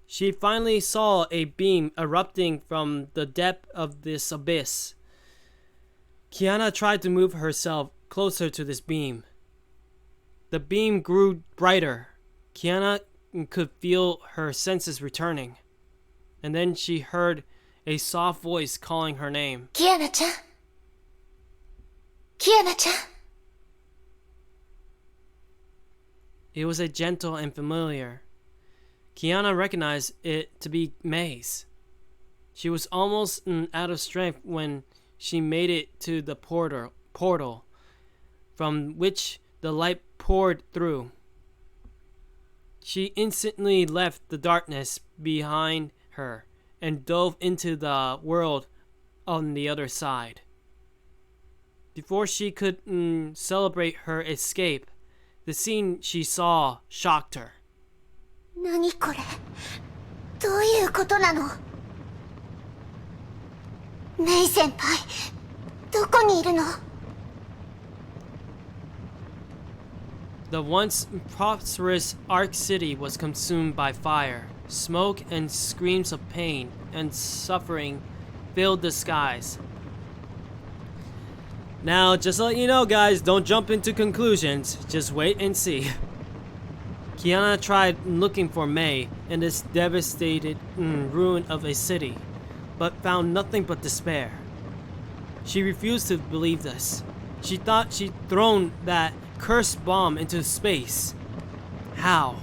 She finally saw a beam erupting from the depth of this abyss. Kiana tried to move herself closer to this beam. The beam grew brighter. Kiana could feel her senses returning. And then she heard a soft voice calling her name. キアナちゃん、キアナちゃん。 It was a gentle and familiar. Kiana recognized it to be May's. She was almost out of strength when she made it to the portal from which the light poured through. She instantly left the darkness behind her and dove into the world on the other side. Before she could celebrate her escape, the scene she saw shocked her. 何これ？どういうことなの？メイ先輩、どこにいるの？ The once prosperous Ark City was consumed by fire. Smoke and screams of pain and suffering filled the skies. Now, just to let you know, guys, don't jump into conclusions. Just wait and see. Kiana tried looking for Mei in this devastated ruin of a city, but found nothing but despair. She refused to believe this. She thought she'd thrown that cursed bomb into space. How?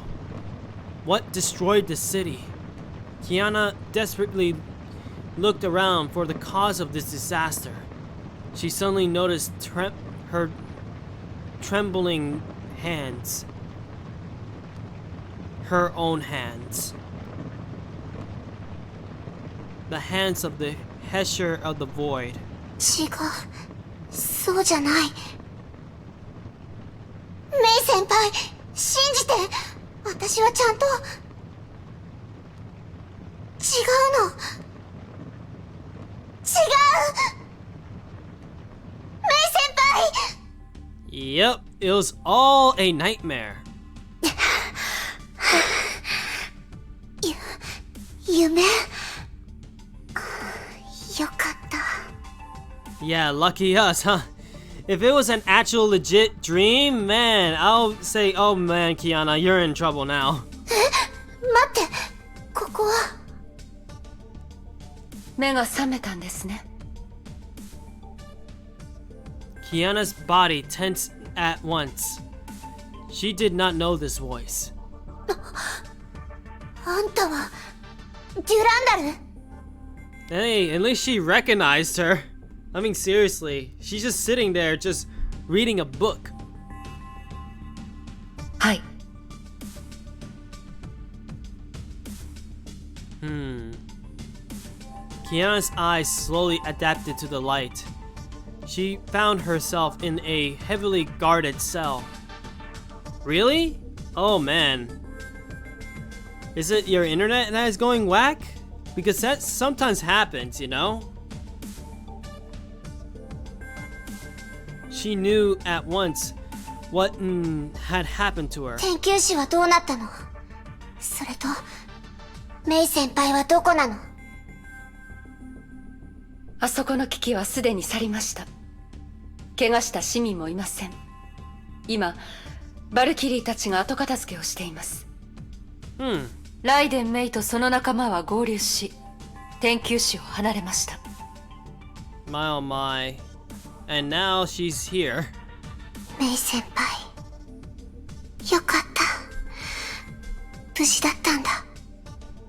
What destroyed the city? Kiana desperately looked around for the cause of this disaster. She suddenly noticed her trembling hands. Her own hands. The hands of the Hesher of the Void. 違う、そうじゃない。メイ先輩、信じて。私はちゃんと。違うの。違う。メイ先輩。Yep, it was all a nightmare. 夢。よかった。 Yeah, lucky us, huh? If it was an actual legit dream, man, I'll say, oh man, Kiana, you're in trouble now. 待って、ここは。目が覚めたんですね。Kiana's body tensed at once. She did not know this voice. あんたはデュランダル。 Hey, at least she recognized her. I mean, seriously, she's just sitting there, just reading a book. はい。Kiana's eyes slowly adapted to the light. She found herself in a heavily guarded cell. Really? Oh man. Is it your internet that is going whack? Because that sometimes happens, you know? She knew at once what had happened to her. 研究士はどうなったの？それと、メイ先輩はどこなの？あそこの危機はすでに去りました。怪我した市民もいません。今、バルキリーたちが後片付けをしています。ライデン・メイとその仲間は合流し、研究士を離れました。My oh my. And now she's here. メイ先輩。よかった。無事だったんだ。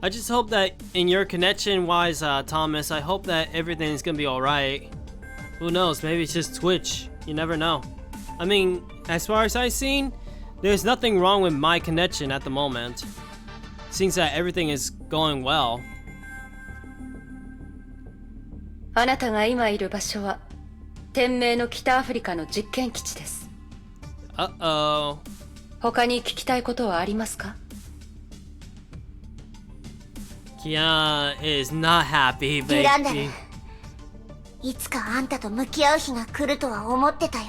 I just hope that in your connection wise, Thomas, I hope that everything's gonna be alright. Who knows, maybe it's just Twitch. You never know. I mean, as far as I've seen, there's nothing wrong with my connection at the moment. Seems that everything is going well. あなたが今いる場所は、天命の北アフリカの実験基地です。Uh-oh. 他に聞きたいことはありますか？ Kiana is not happy, デュランダル。 baby. いつかあんたと向き合う日が来るとは思ってたよ。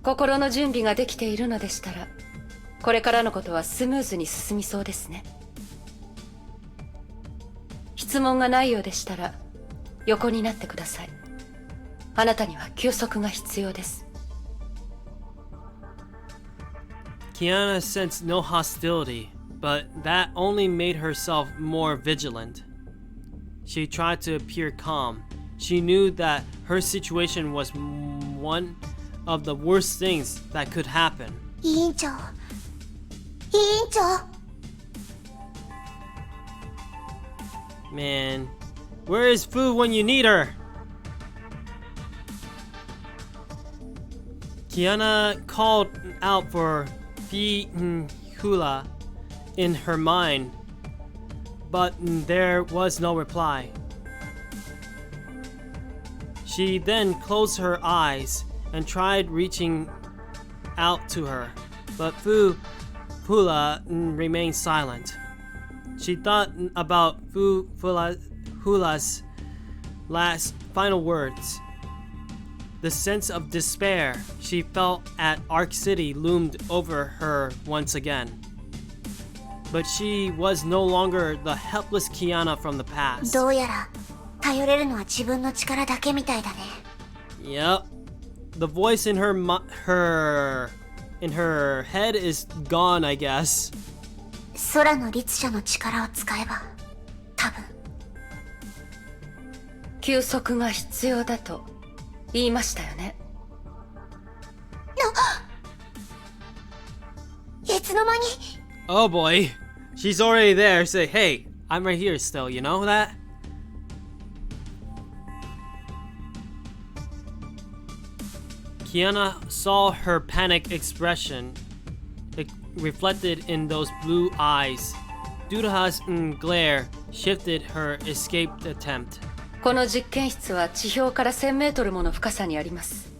心の準備ができているのでしたら、これからのことはスムーズに進みそうですね。質問がないようでしたら、横になってください。あなたには休息が必要です。Kiana sensed no hostility, but that only made herself more vigilant. She tried to appear calm. She knew that her situation was one of the worst things that could happen. 委員長。委員長。Man, where is food when you need her? Kiana called out for Hula in her mind, but there was no reply. She then closed her eyes and tried reaching out to her, but Hula remained silent. She thought about Hula's last final words. The sense of despair she felt at Arc City loomed over her once again. But she was no longer the helpless Kiana from the past. どうやら頼れるのは自分の力だけみたいだね。 Yep. The voice in her head is gone, I guess. 空の律者の力を使えば多分。休息が必要だと言いましたよね。いつの間に。 Oh boy. She's already there. Say, hey, I'm right here still, you know that? Kiana saw her panic expression reflected in those blue eyes. Duraha's glare shifted her escape attempt. この実験室は地表から1000メートルもの深さにあります。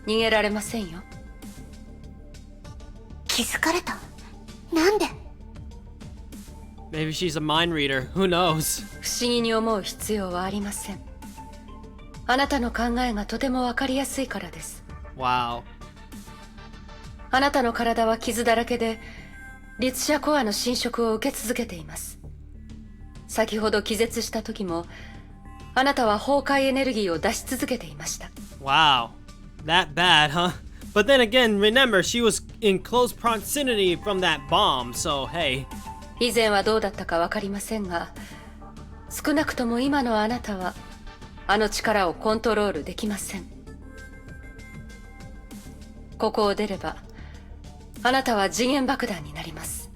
逃げられませんよ。気づかれた？なんで？ Maybe she's a mind reader. Who knows? 不思議に思う必要はありません。あなたの考えがとてもわかりやすいからです。Wow. あなたの体は傷だらけで、律者コアの侵食を受け続けています。先ほど気絶した時も、あなたは崩壊エネルギーを出し続けていました。Wow. That bad, huh? But then again, remember, she was in close proximity from that bomb, so hey. 以前はどうだったかわかりませんが、少なくとも今のあなたは、あの力をコントロールできません。ここを出れば、あなたは次元爆弾になります。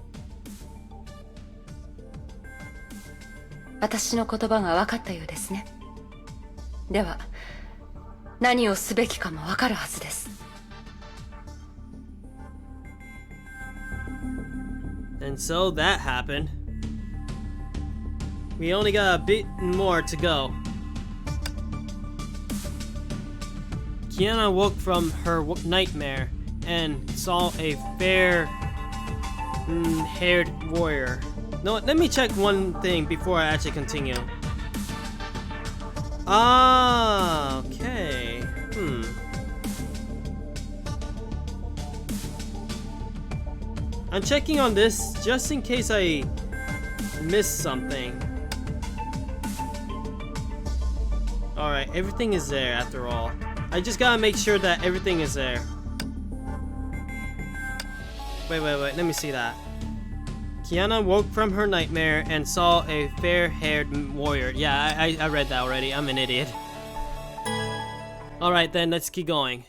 私の言葉が分かったようですね。では、何をすべきかも分かるはずです。And so that happened. We only got a bit more to go. Kiana woke from her nightmare and saw a fair-haired warrior. No, let me check one thing before I actually continue. Ah, okay. I'm checking on this just in case I missed something. Alright, everything is there after all. I just gotta make sure that everything is there. Wait, let me see that. Kiana woke from her nightmare and saw a fair-haired warrior. Yeah, I read that already. I'm an idiot. Alright then, let's keep going.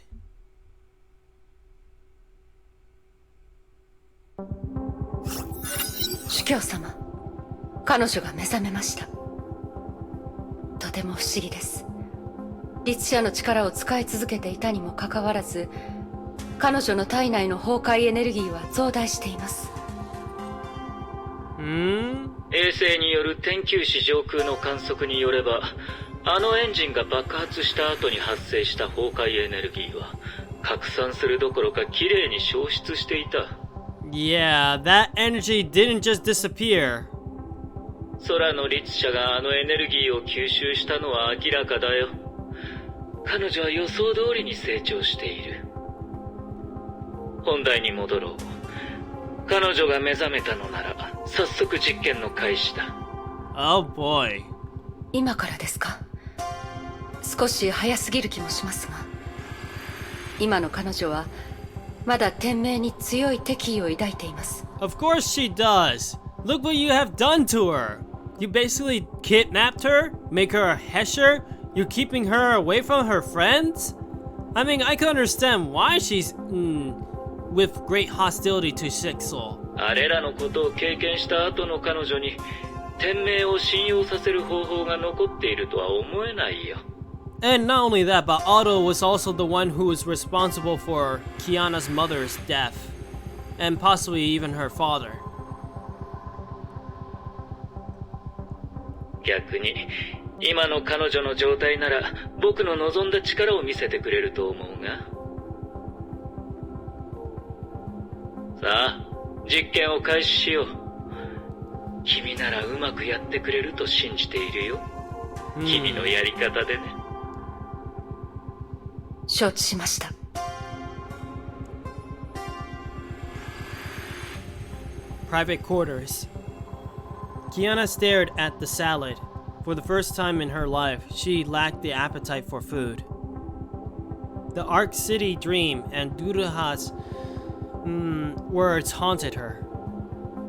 主教様、彼女が目覚めました。とても不思議です。律者の力を使い続けていたにもかかわらず、彼女の体内の崩壊エネルギーは増大しています。衛星による天球子上空の観測によれば、あのエンジンが爆発した後に発生した崩壊エネルギーは拡散するどころかきれいに消失していた。Yeah, that energy didn't just disappear. 空の律者があのエネルギーを吸収したのは明らかだよ。彼女は予想通りに成長している。本題に戻ろう。彼女が目覚めたのなら早速実験の開始だ。Oh boy. 今からですか？少し早すぎる気もしますが、今の彼女はまだ天命に強い敵意を抱いています。Of course she does. Look what you have done to her. You basically kidnapped her, make her a hesher. You're keeping her away from her friends? I mean, I can understand why she's with great hostility to Sixel. あれらのことを経験した後の彼女に天命を信用させる方法が残っているとは思えないよ。And not only that, but Otto was also the one who was responsible for Kiana's mother's death. And possibly even her father. 逆に今の彼女の状態なら僕の望んだ力を見せてくれると思うが。さあ、実験を開始しよう。君ならうまくやってくれると信じているよ。君のやり方でね。承知しました。Private quarters. Kiana stared at the salad. For the first time in her life, she lacked the appetite for food. The Ark City dream and Duruha's words haunted her.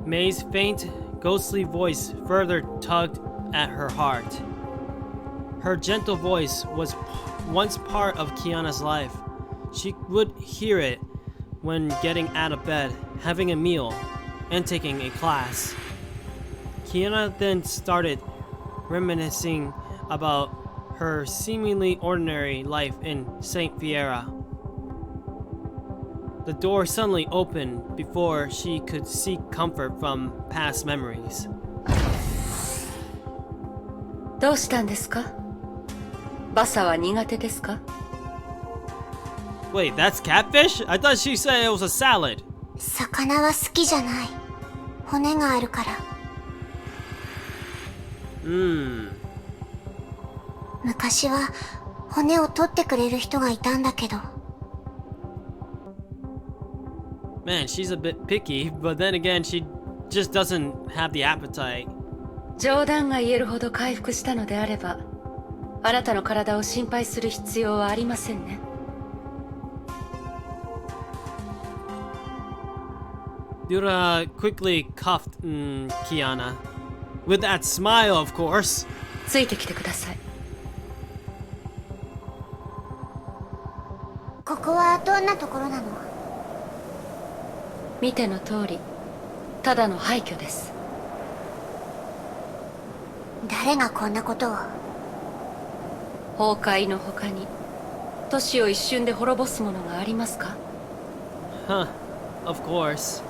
May's faint, ghostly voice further tugged at her heart. Her gentle voice was once part of Kiana's life. She would hear it when getting out of bed, having a meal, and taking a class. Kiana then started reminiscing about her seemingly ordinary life in Saint Fiera. The door suddenly opened before she could seek comfort from past memories. どうしたんですか？バサは苦手ですか？ Wait, that's catfish? I thought she said it was a salad. 魚は好きじゃない。骨があるから。昔は骨を取ってくれる人がいたんだけど。Man, she's a bit picky, but then again, she just doesn't have the appetite. 冗談が言えるほど回復したのであれば、あなたの体を心配する必要はありませんね。Dura quickly cuffed Kiana. With that smile, of course. ついてきてください。ここはどんなところなの？見ての通り、ただの廃墟です。誰がこんなことを？崩壊の他に、都市を一瞬で滅ぼすものがありますか？ Huh, of course.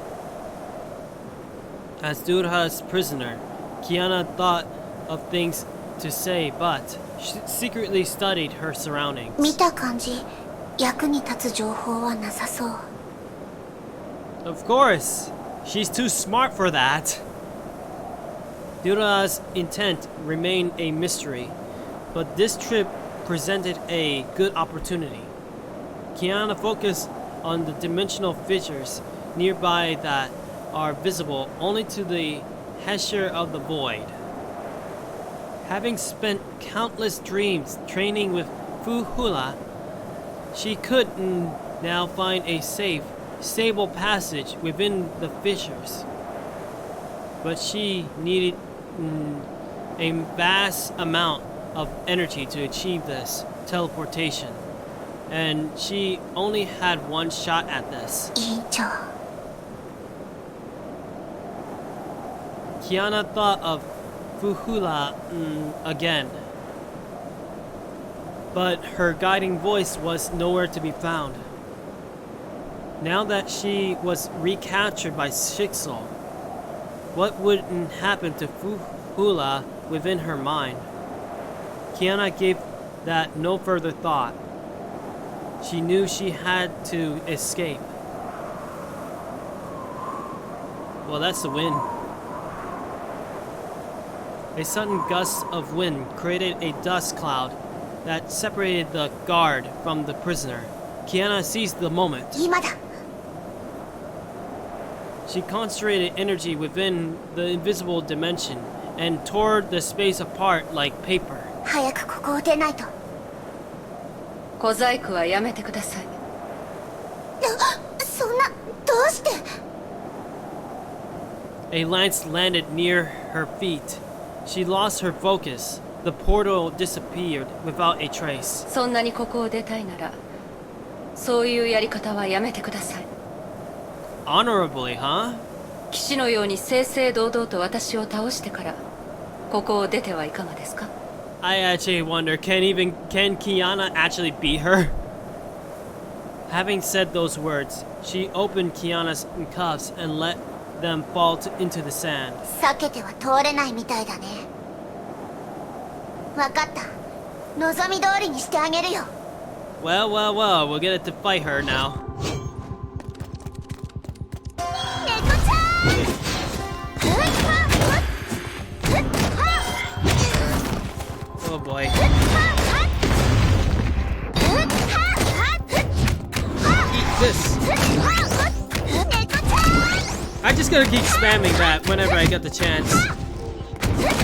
As Durha's prisoner, Kiana thought of things to say, but she secretly studied her surroundings. 見た感じ、役に立つ情報はなさそう。Of course! She's too smart for that! Dura's intent remained a mystery, but this trip presented a good opportunity. Kiana focused on the dimensional fissures nearby that are visible only to the Hesher of the Void. Having spent countless dreams training with Fuhula, she could now find a safe, stable passage within the fissures. But she needed a vast amount of energy to achieve this teleportation, and she only had one shot at this. 委員長。Kiana thought of Fuhula again, but her guiding voice was nowhere to be found. Now that she was recaptured by Shixel, what would happen to Fuhula within her mind? Kiana gave that no further thought. She knew she had to escape. Well, that's the wind. A sudden gust of wind created a dust cloud that separated the guard from the prisoner. Kiana seized the moment. 今だ。 She concentrated energy within the invisible dimension and tore the space apart like paper. 早くここを出ないと。小細工はやめてください。そんな、どうして？ A lance landed near her feet. She lost her focus. The portal disappeared without a trace. そんなにここを出たいなら、そういうやり方はやめてください。 Honorably, huh? 騎士のように正々堂々と私を倒してから、ここを出てはいかがですか？ I actually wonder, can Kiana actually beat her? Having said those words, she opened Kiana's cuffs and let them fall into the sand. 避けては通れないみたいだね。わかった。望み通りにしてあげるよ。Well, well, well, we'll get it to fight her now. 猫ちゃん！ Oh boy. just gonna keep spamming that whenever I get the chance.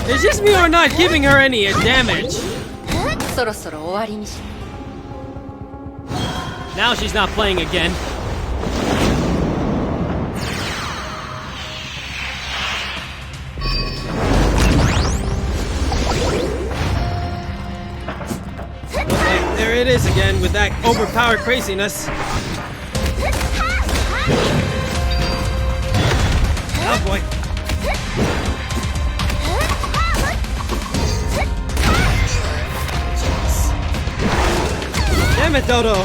It's just me or not giving her any damage. そろそろ終わりにし Now she's not playing again. Okay, there it is again with that overpowered craziness. Oh boy. Damn it, Dodo.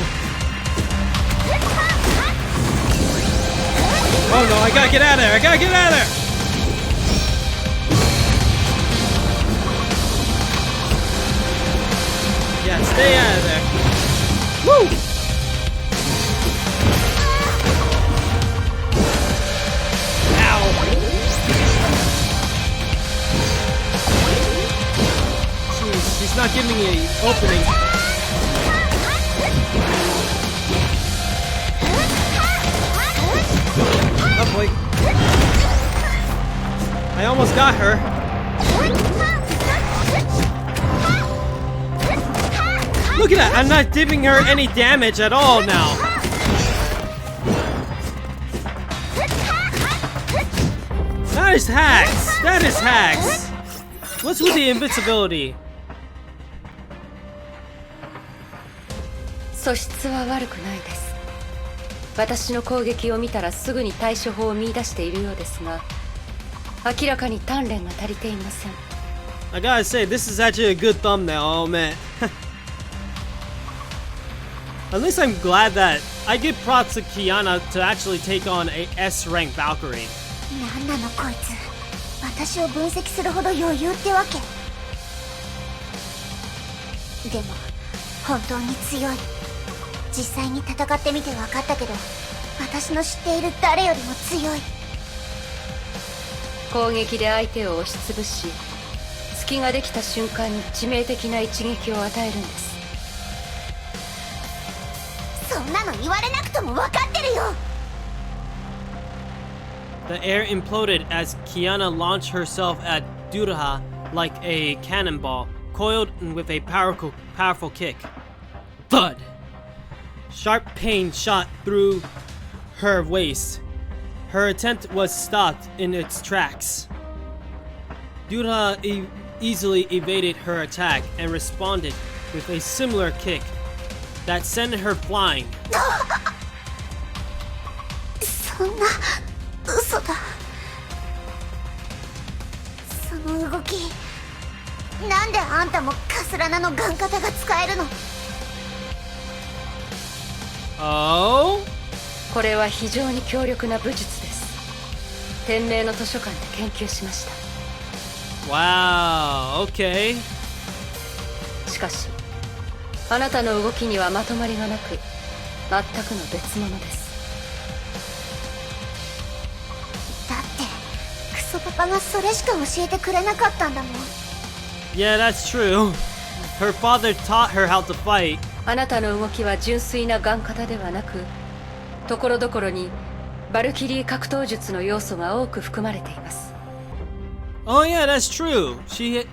Oh no, I gotta get out of there. I gotta get out of there. Yeah, stay out of there. Woo! Ow. Jeez, she's not giving me an opening. Oh boy. I almost got her. Look at that! I'm not giving her any damage at all now. That is hacks! That is hacks! What's with the invincibility? 素質は悪くないです。私の攻撃を見たらすぐに対処法を見出しているようですが、明らかに鍛錬が足りていません。I gotta say, this is actually a good thumbnail, oh man. At least I'm glad that I give props to Kiana to actually take on a S-rank Valkyrie. なんなのこいつ。私を分析するほど余裕ってわけ。でも本当に強い。実際に戦ってみて分かったけど、私の知っている誰よりも強い。攻撃で相手を押しつぶし、隙ができた瞬間に致命的な一撃を与えるんです。そんなの言われなくとも分かってるよ。The air imploded as Kiana launched herself at Duraha like a cannonball, coiled with a powerful kick. Thud! Sharp pain shot through her waist. Her attempt was stopped in its tracks. Duraha easily evaded her attack and responded with a similar kick that sent her flying. そんな嘘だ。その動き、なんであんたもカスラナのガン型が使えるの？ Oh? これは非常に強力な武術です。天明の図書館で研究しました。 Wow, okay. しかしあなたの動きにはまとまりがなく、全くの別物です。だってクソパパがそれしか教えてくれなかったんだもん。 Yeah, that's true. Her father taught her how to fight. あなたの動きは純粋なガン型ではなく、ところどころにバルキリー格闘術の要素が多く含まれています。 Oh yeah, that's true. She'd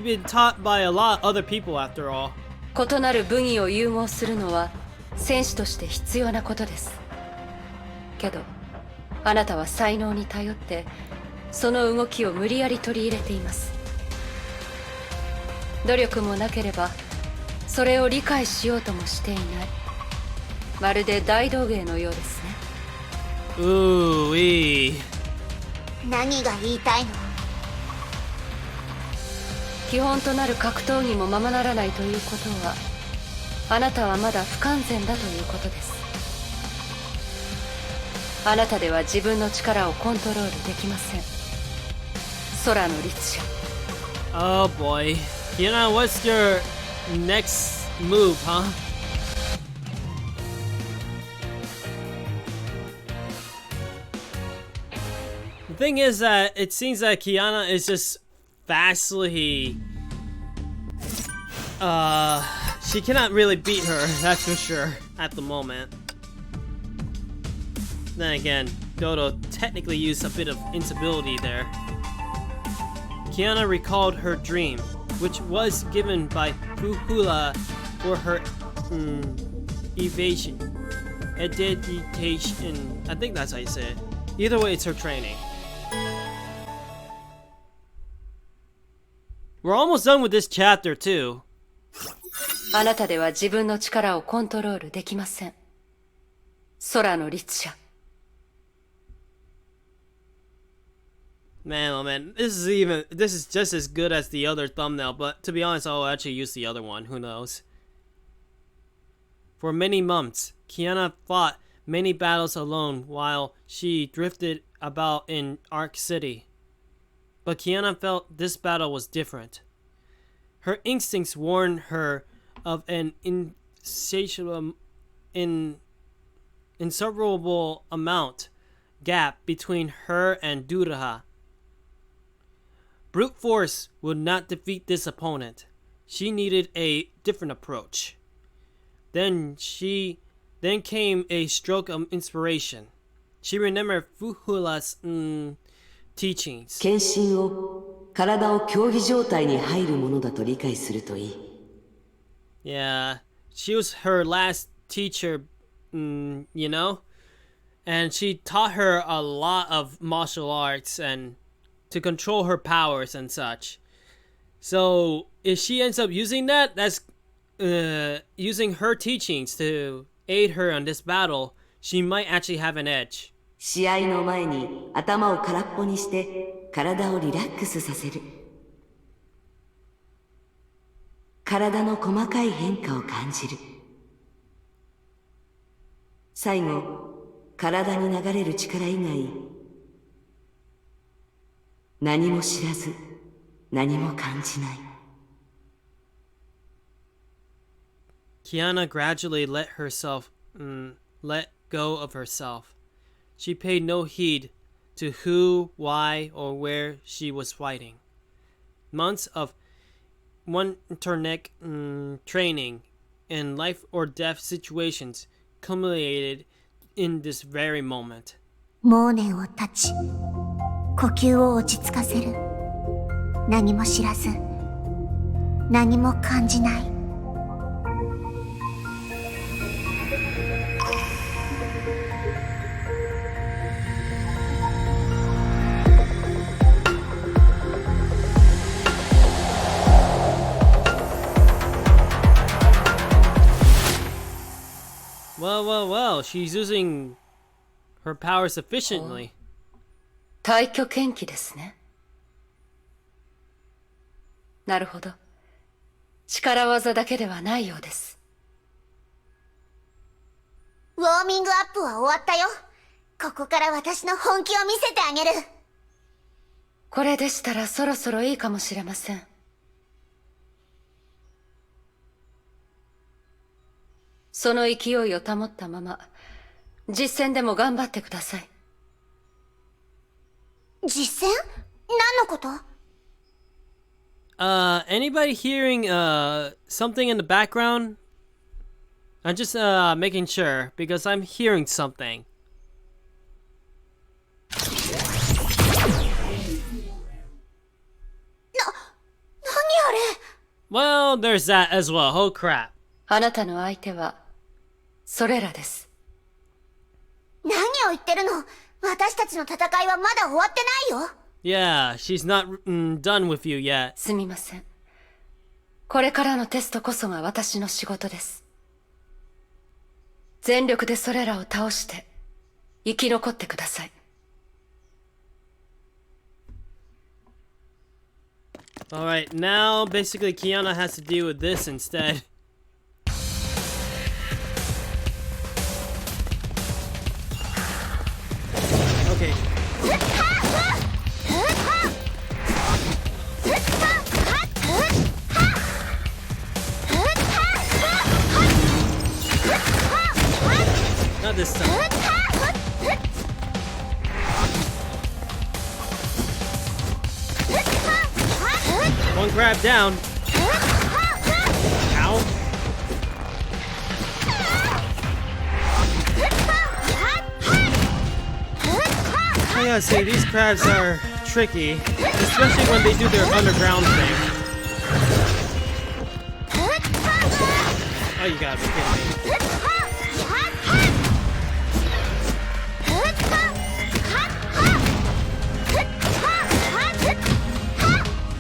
been taught by a lot of other people after all. 異なる武技を融合するのは戦士として必要なことです。けどあなたは才能に頼ってその動きを無理やり取り入れています。努力もなければそれを理解しようともしていない。まるで大道芸のようですね。Ooh-wee. 何が言いたいの？基本となる格闘技もままならないということは、あなたはまだ不完全だということです。あなたでは自分の力をコントロールできません。空の律者。 Oh boy. Kiana, what's your next move, huh? The thing is that it seems that Kiana is just vastly... she cannot really beat her, that's for sure, at the moment. Then again, Dodo technically used a bit of instability there. Kiana recalled her dream, which was given by Fuhula for her evasion. Editation. I think that's how you say it. Either way, it's her training. We're almost done with this chapter too. あなたでは自分の力をコントロールできません。空の律者。Man, oh man, this is just as good as the other thumbnail, but to be honest, I'll actually use the other one, who knows. For many months, Kiana fought many battles alone while she drifted about in Ark City. But Kiana felt this battle was different. Her instincts warned her of an inseparable gap between her and Duraha. Brute force would not defeat this opponent. She needed a different approach. Then came a stroke of inspiration. She remembered Fuhula's teachings. 献身を体を競技状態に入るものだと理解するといい。Yeah, she was her last teacher, you know? And she taught her a lot of martial arts and to control her powers and such. So if she ends up using that, that's using her teachings to aid her on this battle, she might actually have an edge. 試合の前に頭を空っぽにして体をリラックスさせる。体の細かい変化を感じる。最後、体に流れる力以外、何も知らず、何も感じない。Kiana gradually let go of herself. She paid no heed to who, why, or where she was fighting. Months of one-turnic training in life or death situations culminated in this very moment. モーネンを断ち、呼吸を落ち着かせる。何も知らず、何も感じない。Well, she's using her power sufficiently. 太虚剣気ですね。なるほど。力技だけではないようです。ウォーミングアップは終わったよ。ここから私の本気を見せてあげる。これでしたらそろそろいいかもしれません。その勢いを保ったまま、実戦でも頑張ってください。実戦？何のこと？ Anybody hearing something in the background? I'm just making sure because I'm hearing something. Well, there's that as well. Oh crap. あなたの相手はそれらです。何を言ってるの？私たちの戦いはまだ終わってないよ。Yeah, she's not done with you yet. すみません。これからのテストこそが私の仕事です。全力でそれらを倒して生き残ってください。Alright, now basically Kiana has to deal with this instead. Okay. Not this time. One grab down. Ow. gotta say, these crabs are tricky, especially when they do their underground thing. Oh, you gotta be kidding me.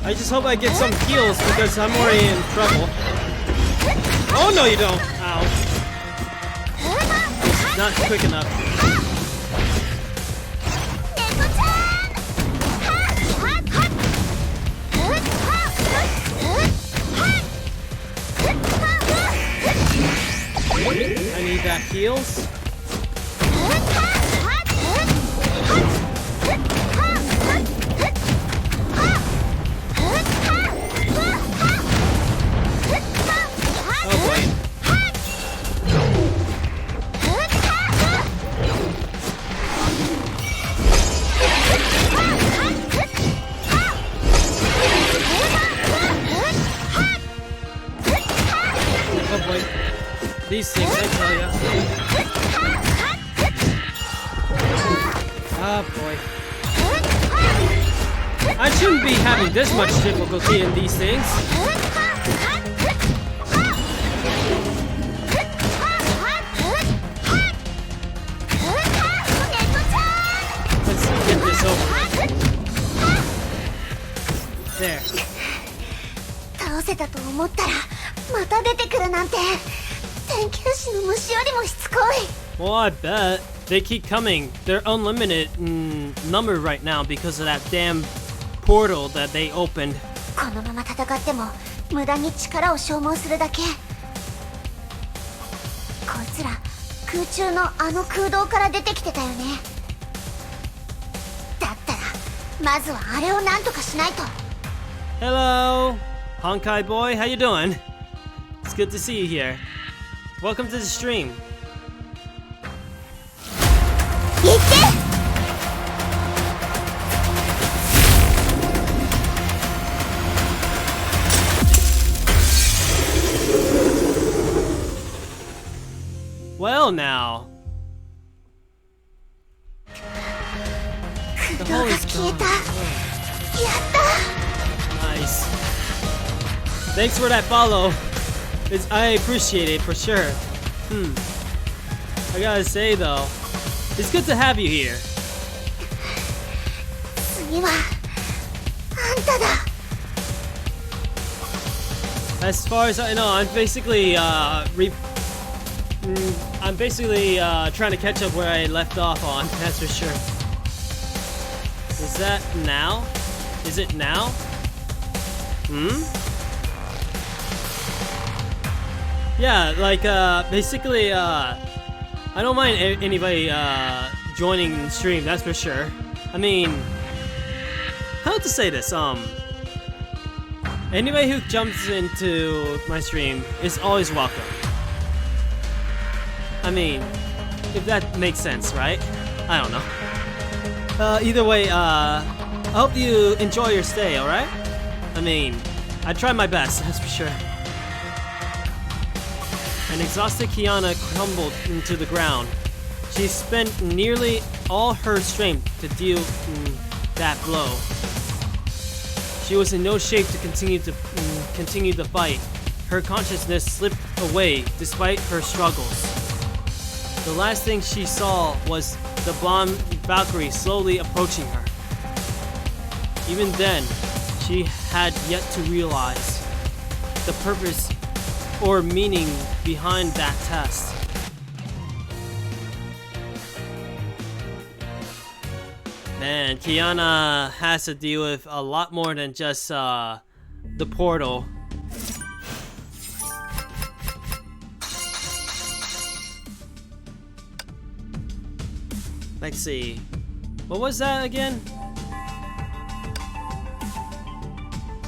I just hope I get some heals because I'm already in trouble. Oh no, you don't! Ow. Not quick enough. I need that heals. Oh boy. Oh boy. These things, I tell ya. Oh boy. I shouldn't be having this much difficulty in these things. Let's get this over with. There. 倒せたと思ったらまた出てくるなんて鍼灸師の虫よりもしつこい Well, I bet. They keep coming. They're unlimited in number right now because of that damn portal that they opened. このまま戦っても無駄に力を消耗するだけこいつら空中のあの空洞から出てきてたよねだったらまずはあれをなんとかしないと Hello, Honkai boy. How you doing? It's good to see you here. Welcome to the stream. 行って Well now. The 空洞 hole が is 消え gone. たやった Nice. Thanks for that follow. I appreciate it for sure. I gotta say though, it's good to have you here. 次はあんただ As far as I know, I'm basically trying to catch up where I left off on. That's for sure. Is that now? Is it now? Yeah, like basically I don't mind anybody joining the stream, that's for sure. I mean, how to say this? Anybody who jumps into my stream is always welcome. I mean, if that makes sense, right? I don't know. Either way, I hope you enjoy your stay, alright? I mean, I tried my best, that's for sure. An exhausted Kiana crumbled into the ground. She spent nearly all her strength to deal that blow. She was in no shape to continue the fight. Her consciousness slipped away despite her struggles. The last thing she saw was the blonde Valkyrie slowly approaching her. Even then, she had yet to realize the purpose or meaning behind that test. Man, Kiana has to deal with a lot more than just the portal. Let's see. What was that again?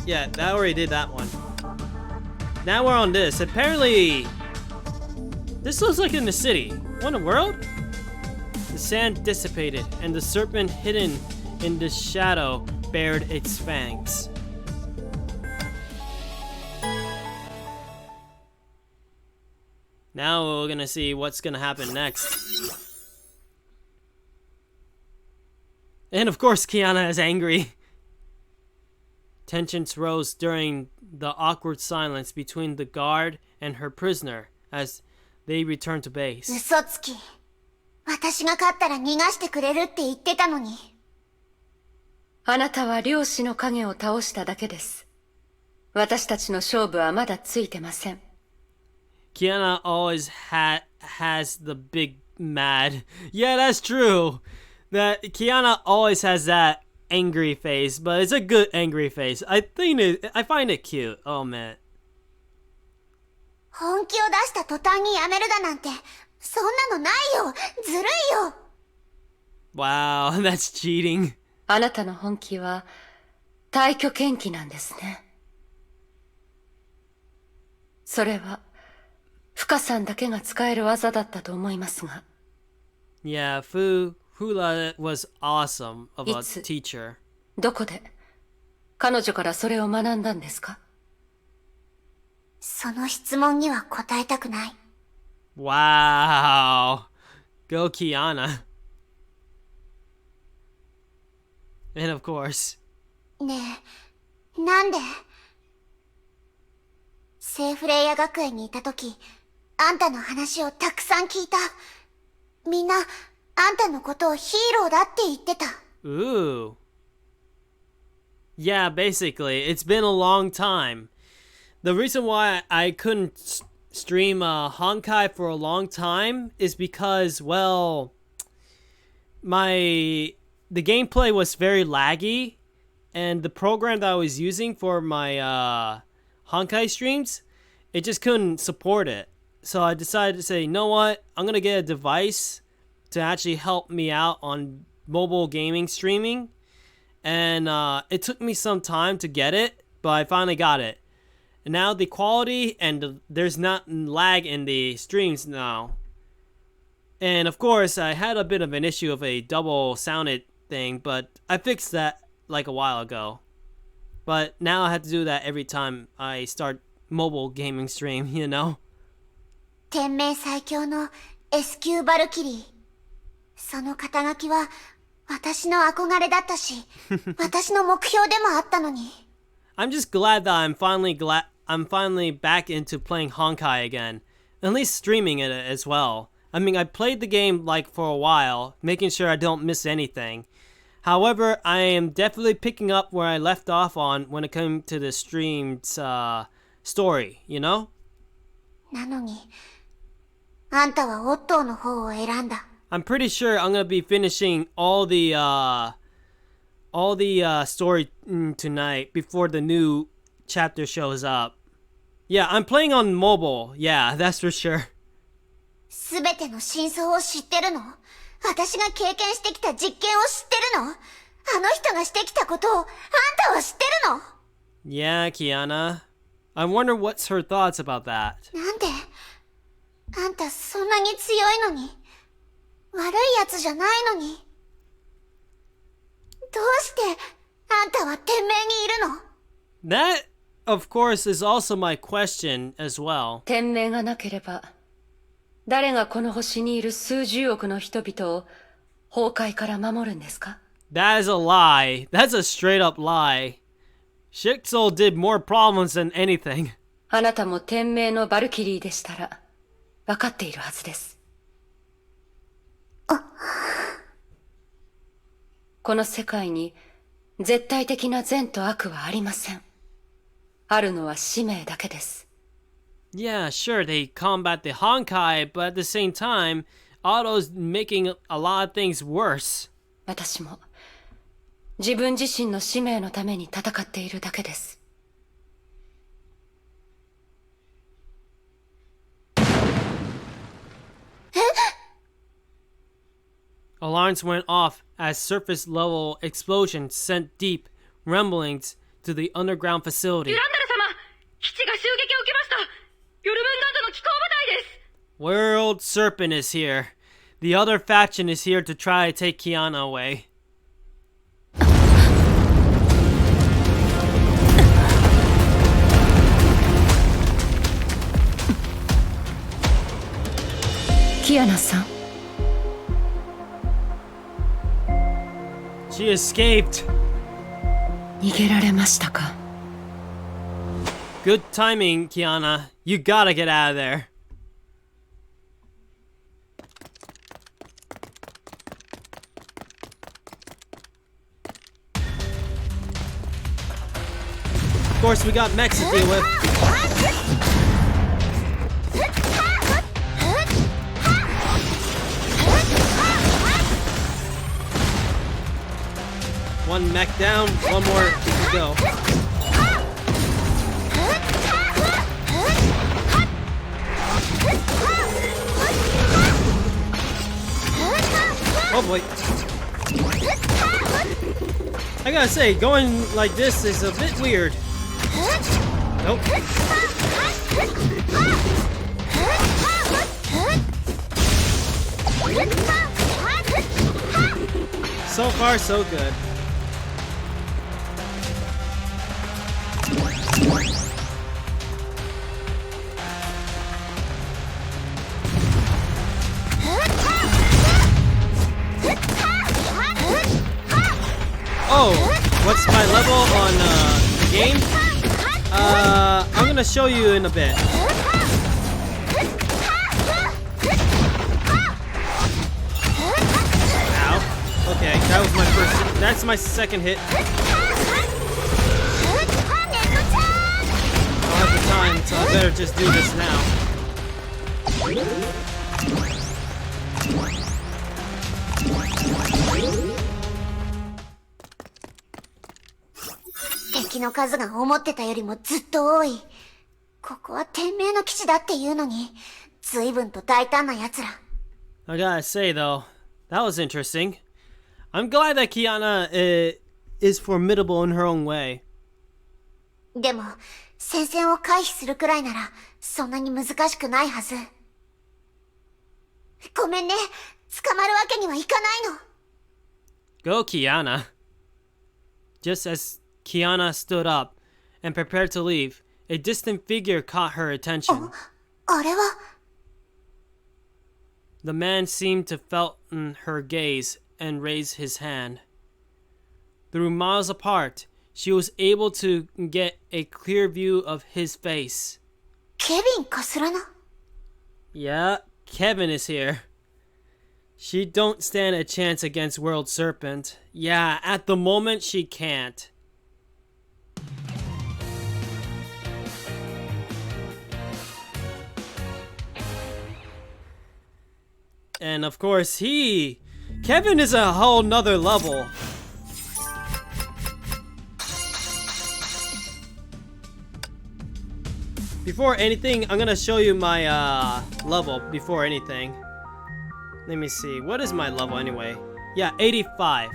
Yeah, I already did that one. Now we're on this. Apparently, this looks like in the city. What in the world? The sand dissipated, and the serpent hidden in the shadow bared its fangs. Now we're gonna see what's gonna happen next. And of course, Kiana is angry. Tensions rose during the awkward silence between the guard and her prisoner as they returned to base. 嘘つき。私が勝ったら逃がしてくれるって言ってたのに。あなたは漁師の影を倒しただけです。私たちの勝負はまだついてません。Kiana always has the big mad. Yeah, that's true. That Kiana always has that angry face, but it's a good angry face. I find it cute. Oh man. 本気を出した途端にやめるだなんて、そんなのないよ。ずるいよ。Wow, that's cheating. あなたの本気は退去剣気なんですね。それは深さんだけが使える技だったと思いますが。Yeah, Fula was awesome of a teacher. どこで彼女からそれを学んだんですか？その質問には答えたくない。Wow. Go Kiana. And of course. ねえ、なんで？セーフレイヤ学園にいたとき、あんたの話をたくさん聞いた。みんな、あんたのことをヒーローだって言ってた。Ooh. Yeah, basically, it's been a long time. The reason why I couldn't stream Honkai for a long time is because, well, the gameplay was very laggy, and the program that I was using for my Honkai streams, it just couldn't support it. So I decided to say, you know what, I'm gonna get a device to actually help me out on mobile gaming streaming. And it took me some time to get it, but I finally got it. And now the quality and there's not lag in the streams now. And of course, I had a bit of an issue of a double sounded thing, but I fixed that like a while ago. But now I have to do that every time I start mobile gaming stream, you know? 天命最強の S 級バルキリー。その肩書きは私の憧れだったし、私の目標でもあったのに。I'm just glad that I'm finally back into playing Honkai again. At least streaming it as well. I mean, I played the game like for a while, making sure I don't miss anything. However, I am definitely picking up where I left off on when it came to the streamed story, you know? なのに、あんたはオットーの方を選んだ。I'm pretty sure I'm gonna be finishing all the story tonight before the new chapter shows up. Yeah, I'm playing on mobile. Yeah, that's for sure. すべての真相を知ってるの？私が経験してきた実験を知ってるの？あの人がしてきたことをあんたは知ってるの？ Yeah, Kiana. I wonder what's her thoughts about that. なんで？あんたそんなに強いのに。悪いやつじゃないのに。どうしてあんたは天命にいるの？ That, of course, is also my question as well. 天命がなければ、誰がこの星にいる数十億の人々を崩壊から守るんですか？ That is a lie. That's a straight up lie. Shixel did more problems than anything. あなたも天命のバルキリーでしたら、分かっているはずです。この世界に絶対的な善と悪はありません。あるのは使命だけです。Yeah, sure, they combat the Honkai, but at the same time, Otto's making a lot of things worse. 私も自分自身の使命のために戦っているだけです。Alarms went off as surface-level explosions sent deep rumblings to the underground facility. デュランダル様、基地が襲撃を受けました。ヨルムンガンドの機構部隊です。World Serpent is here. The other faction is here to try to take Kiana away. Kiana-san. She escaped. 逃げられましたか。 Good timing, Kiana. You gotta get out of there. Of course, we got mechs to deal with. One mech down, one more to go. Oh boy. I gotta say, going like this is a bit weird. Nope. So far, so good. Oh, what's my level on the game? I'm gonna show you in a bit. Ow. Okay, that was my first. That's my second hit. I don't have the time, so I better just do this now.敵の数が思ってたよりもずっと多い。ここは天命の基地だっていうのに、随分と大胆な奴ら。I gotta say though, that was interesting. I'm glad that Kiana is formidable in her own way. でも、戦線を回避するくらいなら、そんなに難しくないはず。ごめんね、捕まるわけにはいかないの。Go, Kiana. Just as Kiana stood up and prepared to leave, a distant figure caught her attention. あれは The man seemed to felt her gaze and raise his hand. Through miles apart, she was able to get a clear view of his face. ケビンかすらな。 Yeah, Kevin is here. She don't stand a chance against World Serpent. Yeah, at the moment she can't. And of course Kevin is a whole nother level. Before anything, I'm gonna show you my level before anything. Let me see, what is my level anyway? Yeah, 85.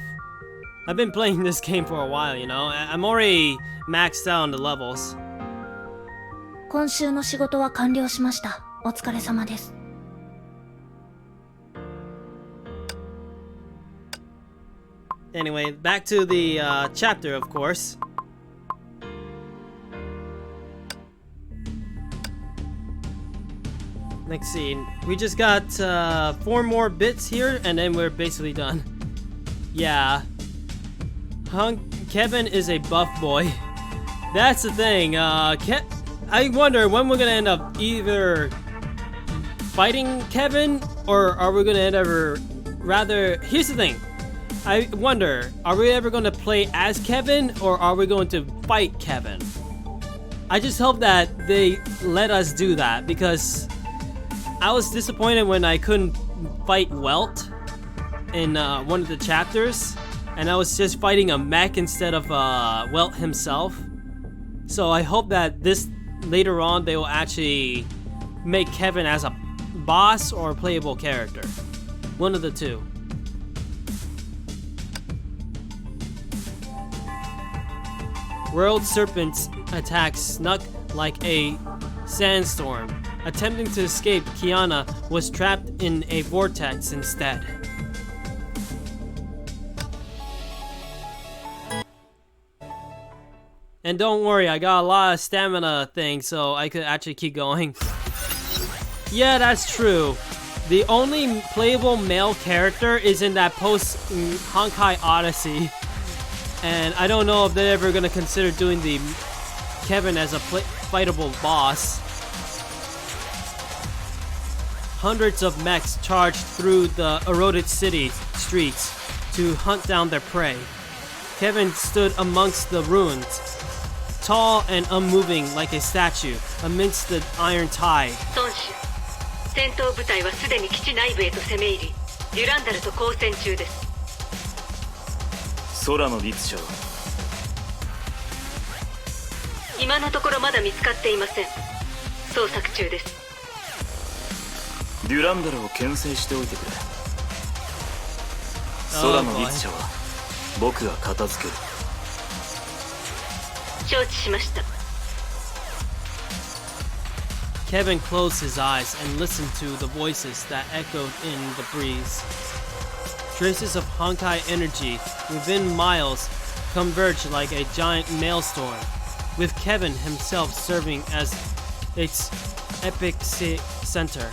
I've been playing this game for a while, you know. I'm already maxed out on the levels. 今週の仕事は完了しました。お疲れ様です。Anyway, back to the chapter, of course. Let's see, we just got 4 more bits here, and then we're basically done. Yeah. Kevin is a buff boy. That's the thing, I wonder when we're gonna end up either fighting Kevin, or are we gonna end up rather... Here's the thing. I wonder, are we ever going to play as Kevin, or are we going to fight Kevin? I just hope that they let us do that, because I was disappointed when I couldn't fight Welt in one of the chapters, and I was just fighting a mech instead of Welt himself. So I hope that this later on they will actually make Kevin as a boss or a playable character. One of the two. World Serpent's attack snuck like a sandstorm. Attempting to escape, Kiana was trapped in a vortex instead. And don't worry, I got a lot of stamina things, so I could actually keep going. Yeah, that's true. The only playable male character is in that post Honkai Odyssey. And I don't know if they're ever gonna consider doing the Kevin as a fightable boss. Hundreds of mechs charged through the eroded city streets to hunt down their prey. Kevin stood amongst the ruins, tall and unmoving like a statue amidst the iron tide. 孫主、戦闘部隊はすでに基地内部へと攻め入り、デュランダルと交戦中です。空の律者は今のところまだ見つかっていません。捜索中です。デュランダルを牽制しておいてくれ。空の律者は僕が片付ける。承知しました。 Kevin closed his eyes and listened to the voices that echoed in the breeze. Traces of Honkai energy within miles converged like a giant maelstrom, with Kevin himself serving as its epicenter,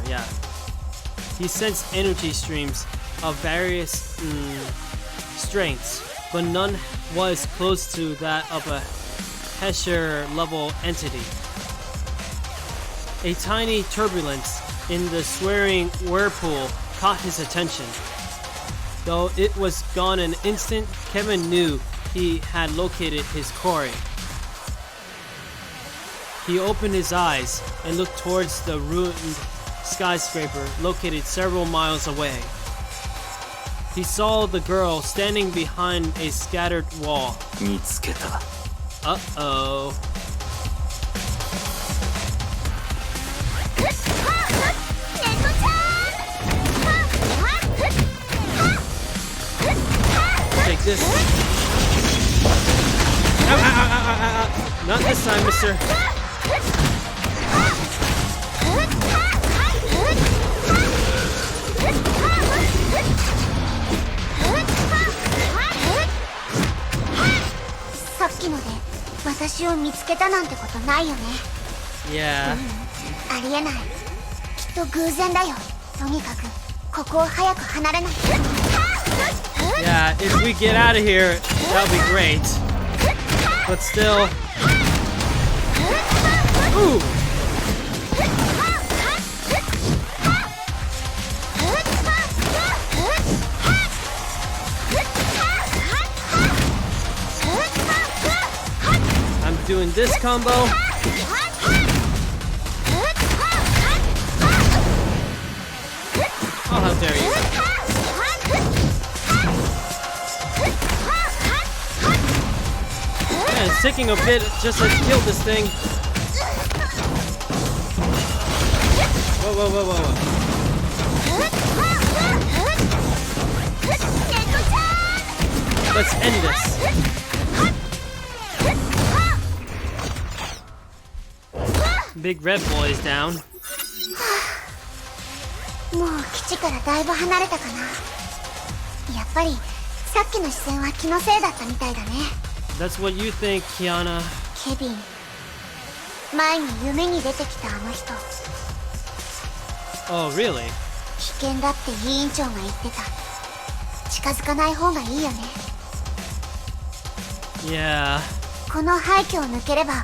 yeah. He sensed energy streams of various strengths, but none was close to that of a Hesher-level entity. A tiny turbulence in the swirling whirlpool caught his attention. Though it was gone in an instant, Kevin knew he had located his quarry. He opened his eyes and looked towards the ruined skyscraper located several miles away. He saw the girl standing behind a scattered wall. 見つけた。Uh-oh. Take this. Ow, ow, ow, ow, ow, ow. Not this time, mister. Yeah. ありえない。きっと偶然だよ。とにかくここを早く離れない。 Yeah, if we get out of here, that'll be great. But still. Ooh. I'm doing this combo. Oh, how dare you. Man, it's taking a bit just to kill this thing. Whoa, whoa, whoa, whoa, whoa. Let's end this. Big red boy is down. もう基地からだいぶ離れたかな。やっぱりさっきの視線は気のせいだったみたいだね。 That's what you think, Kiana. ケビン、前に夢に出てきたあの人。 Oh, really? 危険だって委員長が言ってた。近づかない方がいいよね。 Yeah. この廃墟を抜ければ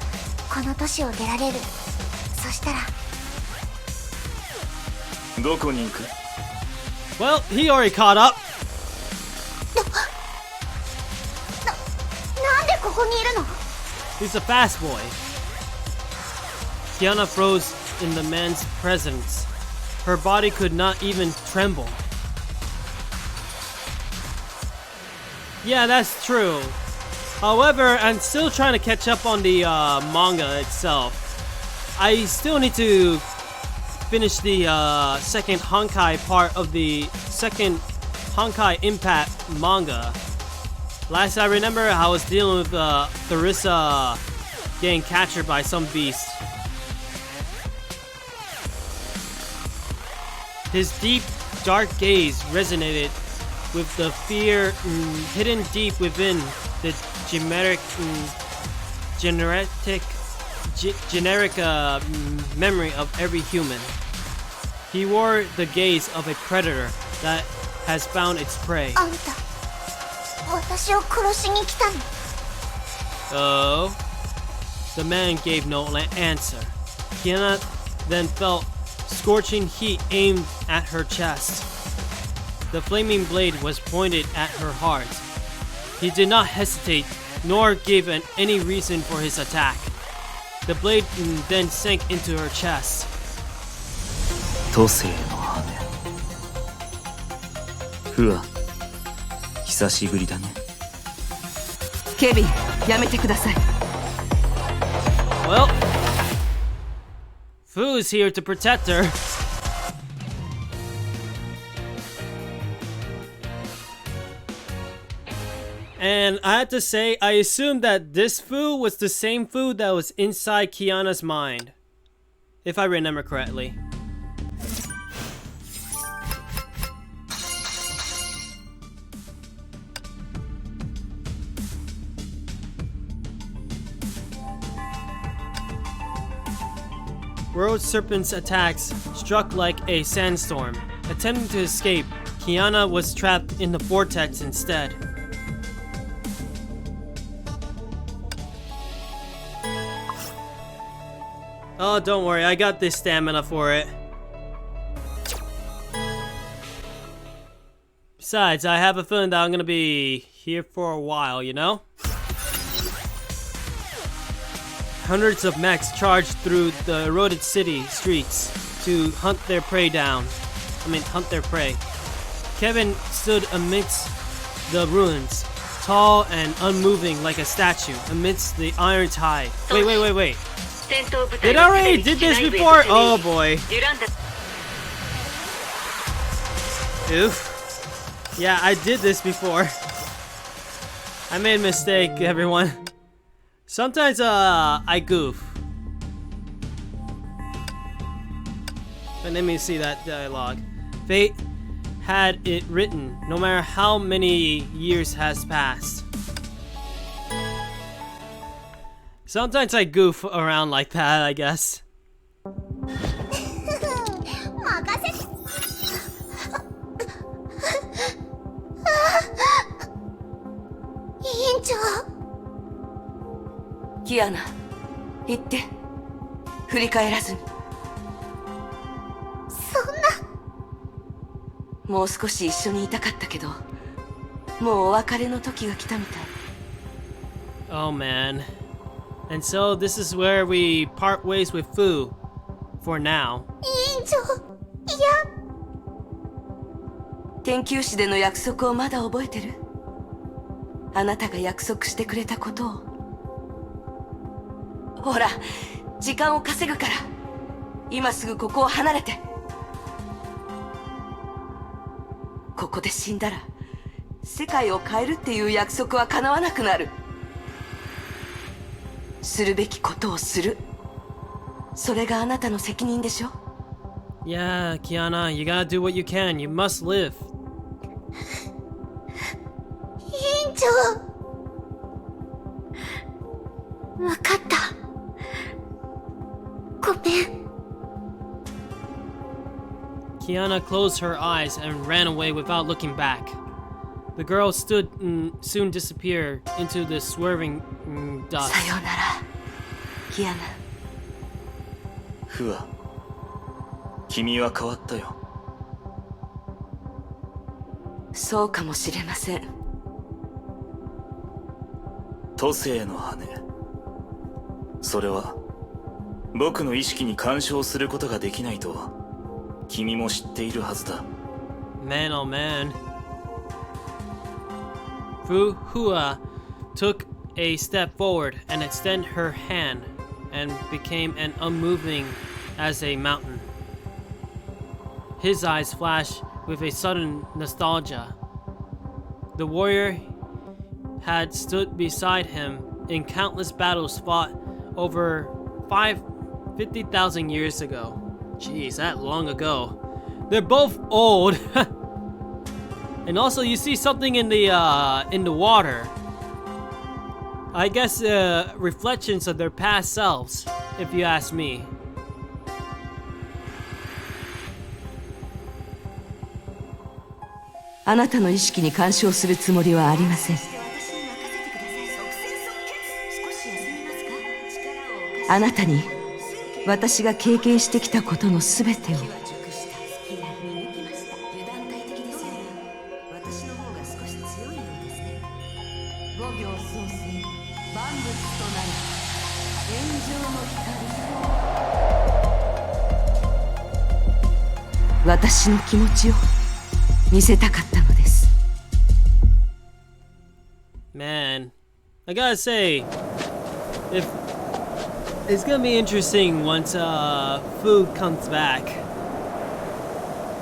この都市を出られる。そしたら。どこに行く？ Well, he already caught up. なんでここにいるの？ He's a fast boy. Kiana froze in the man's presence. Her body could not even tremble. Yeah, that's true. However, I'm still trying to catch up on the manga itself. I still need to finish the second Honkai part of the second Honkai Impact manga. Last I remember, I was dealing with Theresa getting captured by some beast. His deep, dark gaze resonated with the fear hidden deep within the generic memory of every human. He wore the gaze of a predator that has found its prey. あんた、私を殺しに来たの？ Oh? The man gave no answer. Kiana then felt scorching heat aimed at her chest. The flaming blade was pointed at her heart. He did not hesitate, nor give any reason for his attack. The blade then sank into her chest. 都政の羽。フワ、久しぶりだね。ケビン、やめてください。Well, Fu's here to protect her. And I have to say, I assume that this Fu was the same Fu that was inside Kiana's mind, if I remember correctly. World Serpent's attacks struck like a sandstorm. Attempting to escape, Kiana was trapped in the vortex instead. Oh, don't worry, I got this stamina for it. Besides, I have a feeling that I'm gonna be here for a while, you know? Hundreds of mechs charged through the eroded city streets to hunt their prey. Kevin stood amidst the ruins, tall and unmoving like a statue amidst the iron tide. Wait. Did I already did this before? Oh boy. Oof. Yeah, I did this before. I made a mistake, everyone. Sometimes, I goof. But let me see that dialogue. Fate had it written, no matter how many years has passed. Sometimes I goof around like that, I guess. キアナ、行って。振り返らずに。そんな。もう少し一緒にいたかったけど、もうお別れの時が来たみたい。Oh man. And so this is where we part ways with Fu. For now. 委員長、いや。研究室での約束をまだ覚えてる？あなたが約束してくれたことを。ほら、時間を稼ぐから。今すぐここを離れて。ここで死んだら、世界を変えるっていう約束は叶わなくなる。するべきことをする。それがあなたの責任でしょ？ Yeah, Kiana, you gotta do what you can. You must live. 委員長。わかった。ごめん。Kiana closed her eyes and ran away without looking back. The girl stood and soon disappeared into the swerving dust. さようなら、キアナ。フワ、君は変わったよ。そうかもしれません。都政の羽。それは僕の意識に干渉することができないと君も知っているはずだ。Man, oh man. Fu Hua took a step forward and extended her hand and became an unmoving as a mountain. His eyes flashed with a sudden nostalgia. The warrior had stood beside him in countless battles fought over 50,000 years ago. Jeez, that long ago. They're both old. And also you see something in the water. I guess reflections of their past selves, if you ask me. あなたの意識に干渉するつもりはありません。あなたに私が経験してきたことのすべてを。私の気持ちを見せたかったのです。 Man, I gotta say, if it's gonna be interesting once food comes back.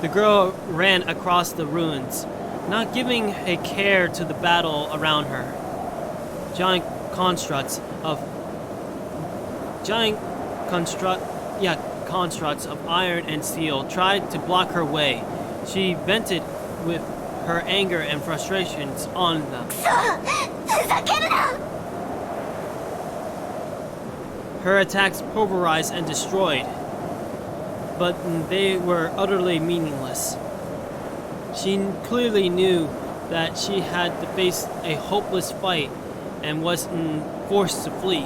The girl ran across the ruins, not giving a care to the battle around her. Giant constructs of iron and steel tried to block her way. She vented with her anger and frustrations on them. Her attacks pulverized and destroyed, but they were utterly meaningless. She clearly knew that she had to face a hopeless fight and was forced to flee.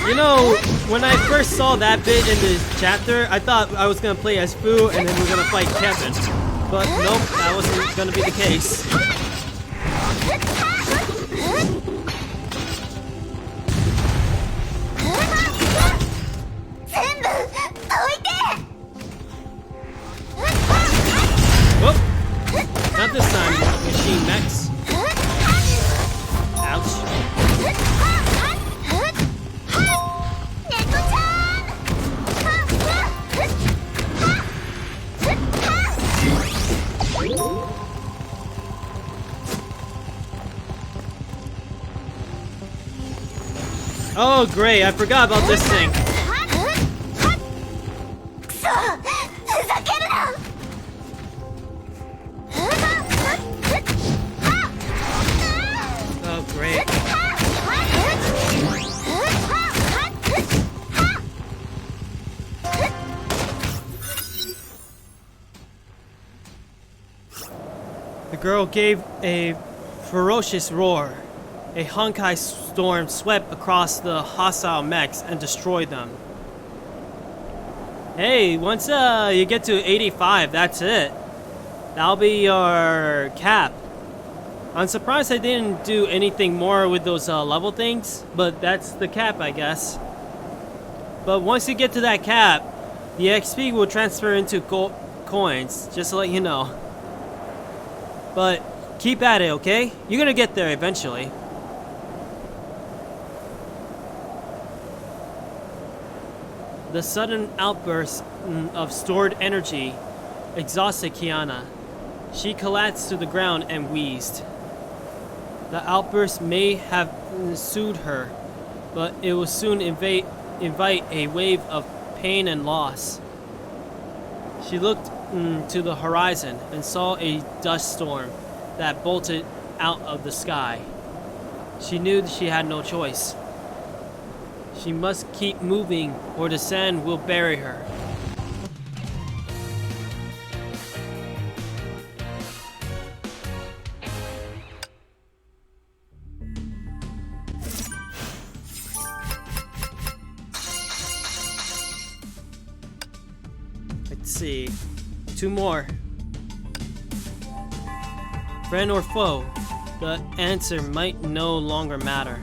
You know, when I first saw that bit in the chapter, I thought I was gonna play as Fu and then we're gonna fight Kevin. But nope, that wasn't gonna be the case. Whoop! Not this time, machine mechs. Ouch. Oh great, I forgot about this thing. Oh great. The girl gave a ferocious roar. A Honkai storm swept across the hostile mechs and destroyed them. Hey, once you get to 85, that's it. That'll be your cap. I'm surprised I didn't do anything more with those level things, but that's the cap, I guess. But once you get to that cap, the XP will transfer into coins, just to let you know. But keep at it, okay? You're gonna get there eventually. The sudden outburst of stored energy exhausted Kiana. She collapsed to the ground and wheezed. The outburst may have soothed her, but it will soon invite a wave of pain and loss. She looked to the horizon and saw a dust storm that bolted out of the sky. She knew she had no choice. She must keep moving or the sand will bury her. Let's see. 2 more. Friend or foe? The answer might no longer matter.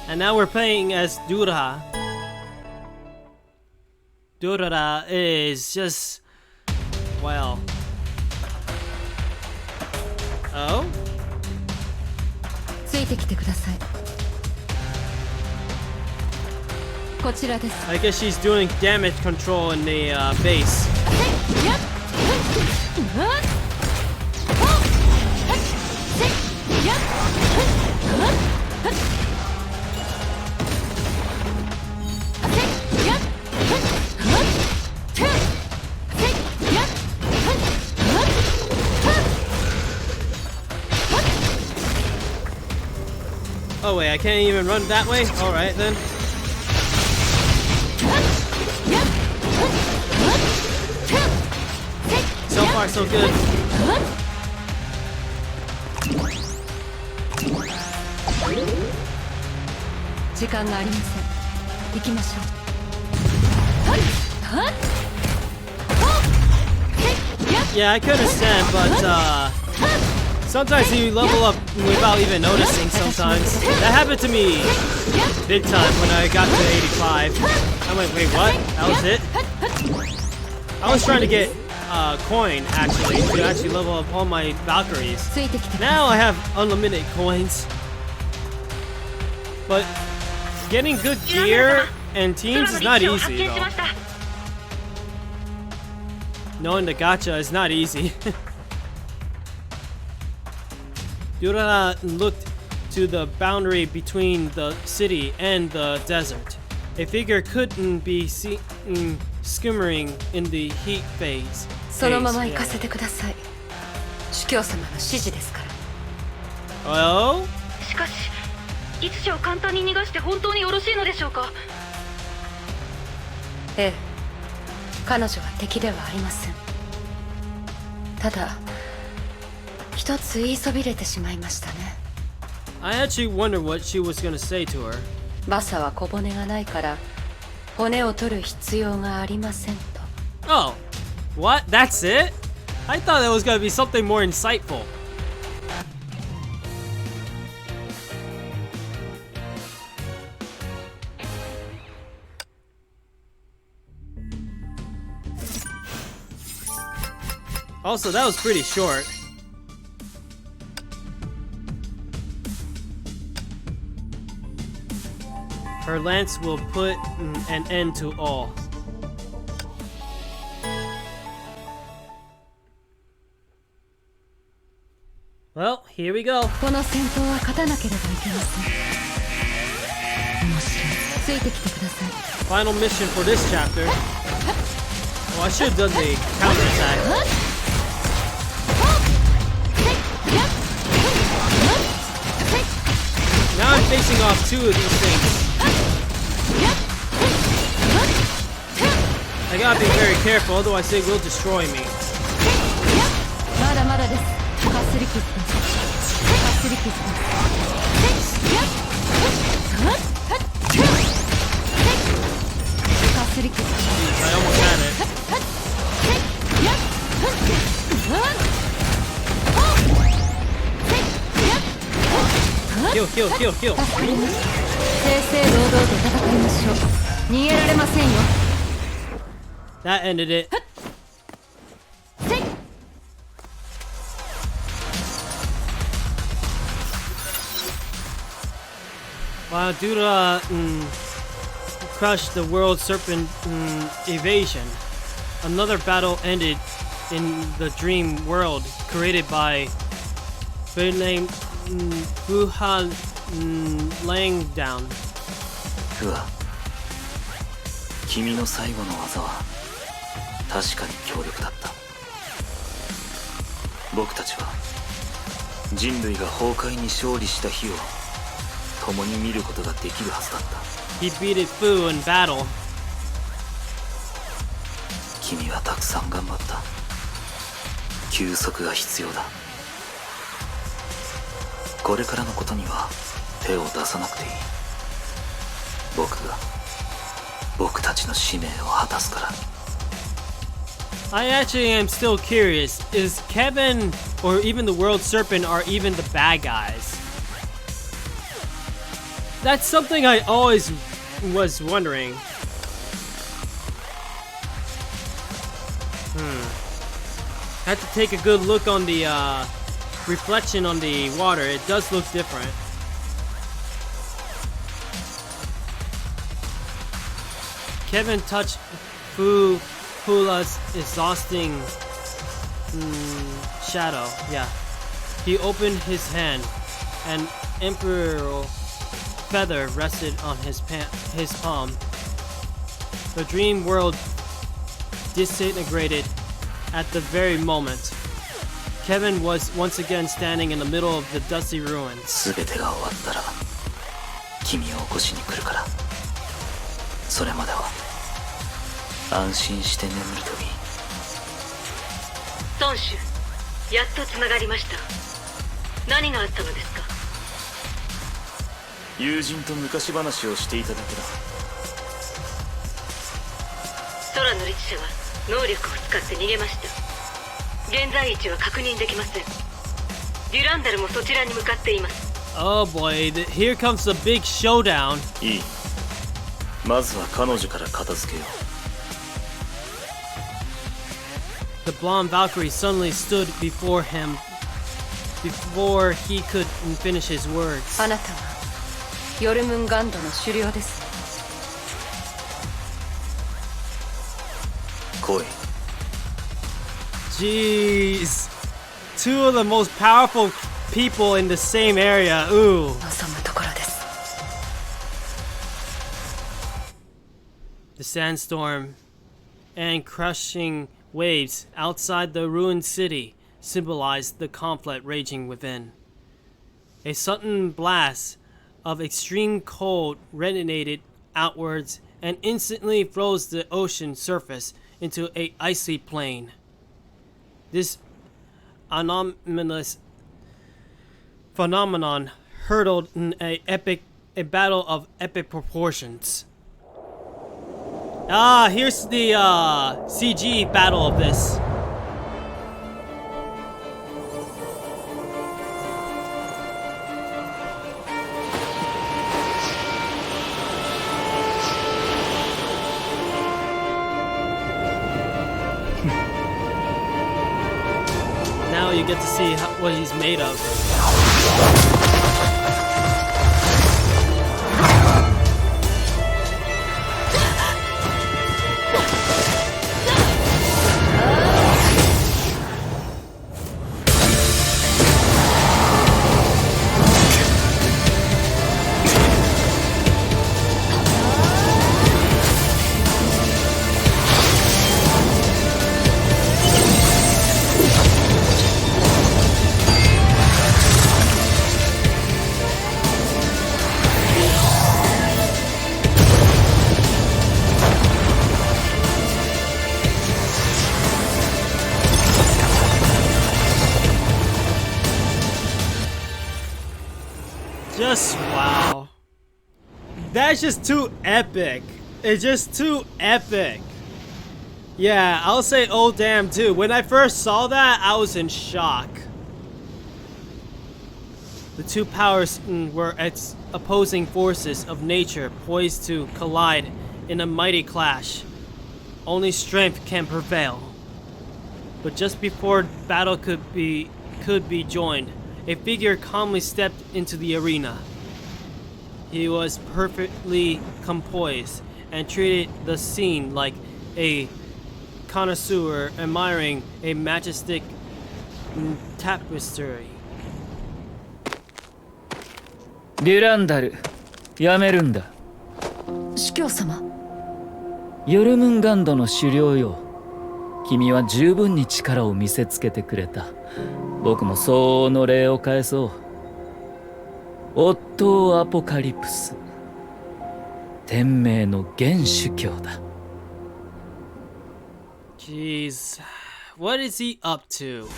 And now we're playing as Dura. Dura is just... well... oh? ついてきてください。こちらです。 I guess she's doing damage control in the base. Oh wait, I can't even run that way? Alright then. So far so good. Yeah, I could understand, but sometimes you level up without even noticing sometimes. That happened to me big time when I got to 85. I'm like, wait, what? That was it? I was trying to get coin, actually, to actually level up all my Valkyries. Now I have unlimited coins. But getting good gear and teams is not easy, though. Knowing the gacha is not easy. Durara looked to the boundary between the city and the desert. A figure couldn't be seen skimmering in the heat phase. そのまま行かせてください。主教様の指示ですから。Well? しかし、いつしを簡単に逃がして本当によろしいのでしょうか。ええ、彼女は敵ではありません。ただ、一つ言いそびれてしまいましたね。I actually wonder what she was gonna say to her. バサは小骨がないから骨を取る必要がありませんと。Oh, what? That's it? I thought there was gonna be something more insightful. Also, that was pretty short. Her lance will put an end to all. Well, here we go. この戦闘は勝たなければいけません。面白い。ついてきてください。 Final mission for this chapter. Oh, I should have done the counterattack. Now I'm facing off two of these things. I gotta be very careful, otherwise they will destroy me. まだまだです。かすり傷です。かすり傷です。かすり傷です。 I almost had it. Kill, kill, kill, kill. 正々堂々と戦いましょう。逃げられませんよ。 That ended it. While Dura crushed the world serpent evasion, another battle ended in the dream world created by bird named Fuha Langdown. フア、君の最後の技は確かに強力だった。僕たちは人類が崩壊に勝利した日を共に見ることができるはずだった。 He beat Fu in battle. 君はたくさん頑張った。休息が必要だ。これからのことには手を出さなくていい。僕が僕たちの使命を果たすから。 I actually am still curious. Is Kevin or even the World Serpent or even the bad guys? That's something I always was wondering. I have to take a good look on the reflection on the water. It does look different. Kevin touched Hula's exhausting shadow. Yeah. He opened his hand. An imperial feather rested on his palm. The dream world disintegrated at the very moment. Kevin was once again standing in the middle of the dusty ruins. 全てが終わったら君を起こしに来るから。それまでは安心して眠るといい。孫子、やっとつながりました。何があったのですか？友人と昔話をしていただけだ。空の律者は能力を使って逃げました。現在位置は確認できません。デュランダルもそちらに向かっています。Oh boy, here comes the big showdown. いい。まずは彼女から片付けよう。The blonde Valkyrie suddenly stood before him before he could finish his words. あなたはヨルムンガンドの首領です。来い。Jeez. Two of the most powerful people in the same area. Ooh. 望むところです。The sandstorm and crushing waves outside the ruined city symbolized the conflict raging within. A sudden blast of extreme cold resonated outwards and instantly froze the ocean surface into an icy plain. This anomalous phenomenon hurtled in a battle of epic proportions. Ah, here's the CG battle of this. Now you get to see what he's made of. Just wow. That's just too epic. It's just too epic. Yeah, I'll say oh damn too. When I first saw that, I was in shock. The two powers were opposing forces of nature poised to collide in a mighty clash. Only strength can prevail. But just before battle could be joined, a figure calmly stepped into the arena. He was perfectly composed and treated the scene like a connoisseur admiring a majestic tapestry. デュランダル、やめるんだ。司教様。ヨルムンガンドの首領よ。君は十分に力を見せつけてくれた。僕も相応の礼を返そう。オットー・アポカリプス、天命の元主教だ。Jeez, what is he up to?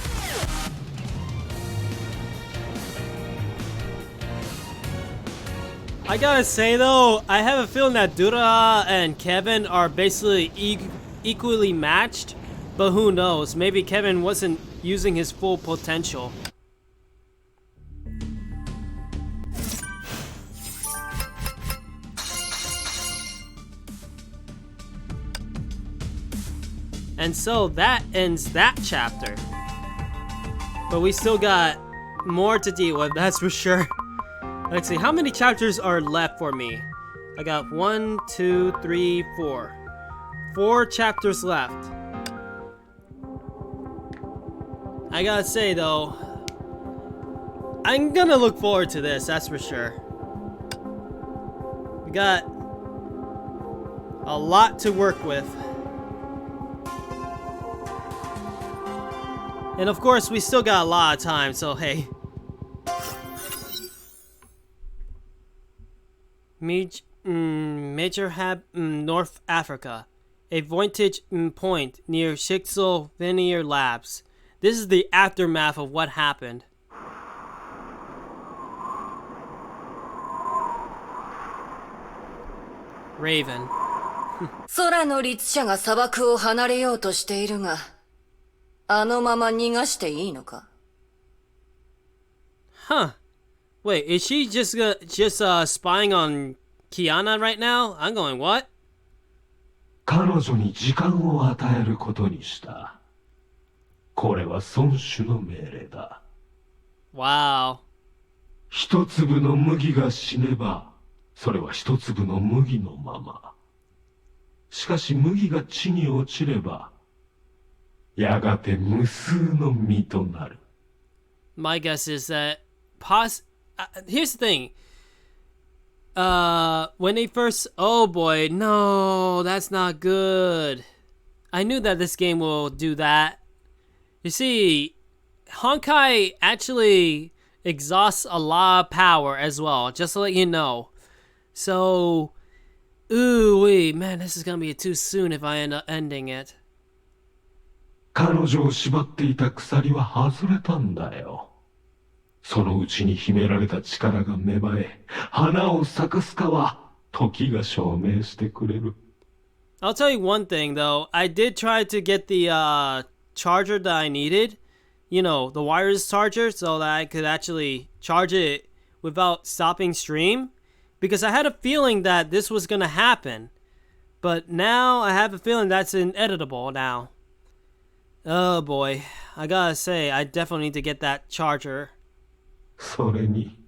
I gotta say though, I have a feeling that Dura and Kevin are basically equally matched, but who knows, maybe Kevin wasn't using his full potential. And so that ends that chapter. But we still got more to deal with, that's for sure. Let's see, how many chapters are left for me? I got 1, 2, 3, 4. 4 chapters left. I gotta say though, I'm gonna look forward to this, that's for sure. We got a lot to work with. And of course, we still got a lot of time, so hey. Major North Africa. A vantage point near Shixel Veneer Labs. This is the aftermath of what happened. Raven. 空の律者が砂漠を離れようとしているが、あのまま逃がしていいのか? Huh. Wait, is she just spying on Kiana right now? I'm going, what? 彼女に時間を与えることにした。これは孫子の命令だ。Wow. 一粒の麦が死ねば、それは一粒の麦のまま。しかし麦が地に落ちれば、やがて無数の実となる。My guess is that here's the thing. When they first, oh boy, no, that's not good. I knew that this game will do that. You see, Honkai actually exhausts a lot of power as well, just to let you know. So, ooh, man, this is gonna be too soon if I end up ending it. 彼女を縛っていた鎖は外れたんだよ。そのうちに秘められた力が芽生え、花を咲かすかは時が証明してくれる。I'll tell you one thing though, I did try to get the charger that I needed, you know, the wireless charger, so that I could actually charge it without stopping stream, because I had a feeling that this was gonna happen, but now I have a feeling that's ineditable now. Oh boy, I gotta say, I definitely need to get that charger. それに、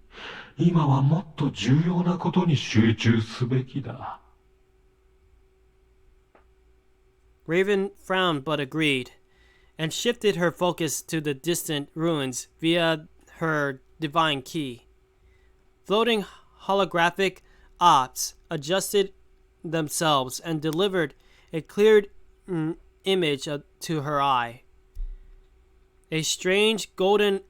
今はもっと重要なことに集中すべきだ。Raven frowned but agreed, and shifted her focus to the distant ruins via her divine key. Floating holographic ops adjusted themselves and delivered a cleared image to her eye. A strange golden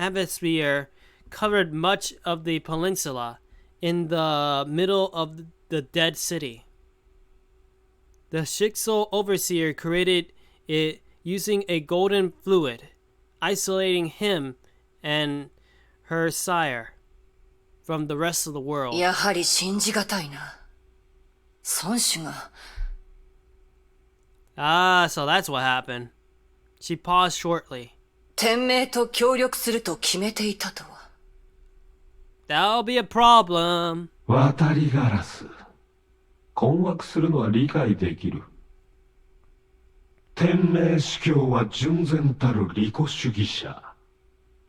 atmosphere covered much of the peninsula in the middle of the dead city. The Shixel overseer created it using a golden fluid, isolating him and her sire from the rest of the world. やはり信じがたいな。孫子が。Ah, so that's what happened. She paused shortly. 天命と協力すると決めていたとは。That'll be a problem. 渡りガラス。困惑するのは理解できる。天命司教は純然たる利己主義者。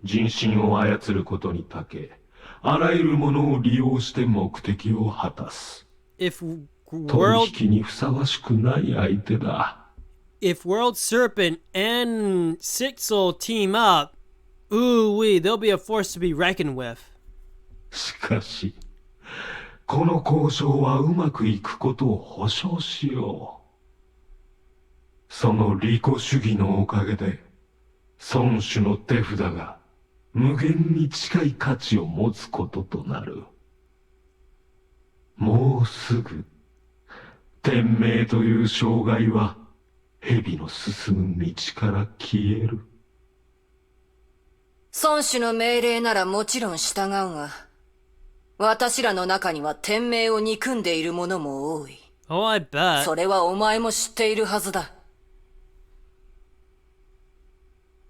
人心を操ることに長け、あらゆるものを利用して目的を果たす。If 取引にふさわしくない相手だ。If World Serpent and Sixel team up, ooh-wee, they'll be a force to be reckoned with. しかし、この交渉はうまくいくことを保証しよう。その利己主義のおかげで、孫子の手札が無限に近い価値を持つこととなる。もうすぐ、天命という障害は、蛇の進む道から消える。孫子の命令ならもちろん従うが、私らの中には天命を憎んでいる者も多い。Oh, I bet. それはお前も知っているはずだ。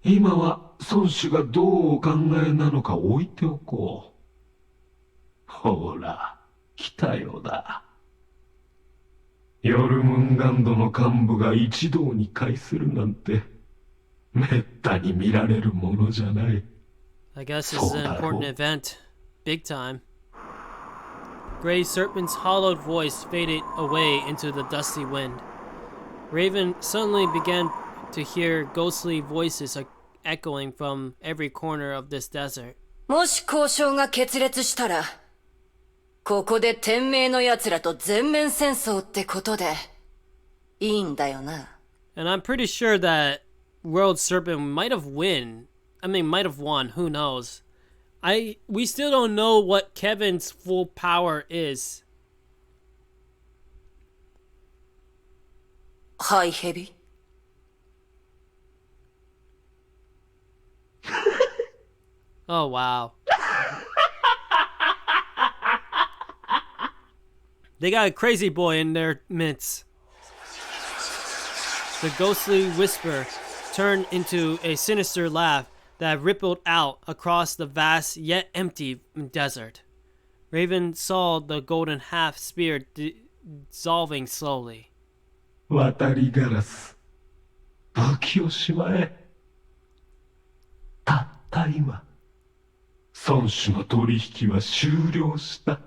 今は孫子がどうお考えなのか置いておこう。ほら、来たようだ。ヨルムンガンドの幹部が一堂に会するなんて、めったに見られるものじゃない。I guess this is an important event. Big time. Grey Serpent's hollowed voice faded away into the dusty wind. Raven suddenly began to hear ghostly voices echoing from every corner of this desert. もし交渉が決裂したら、ここで天命の奴らと全面戦争ってことで、いいんだよな。And I'm pretty sure that World Serpent might have won, who knows. We still don't know what Kevin's full power is. ハイヘビ Oh wow. They got a crazy boy in their midst. The ghostly whisper turned into a sinister laugh that rippled out across the vast yet empty desert. Raven saw the golden half spear dissolving slowly. 渡りガラス、武器をしまえ。たった今、孫子の取引は終了した。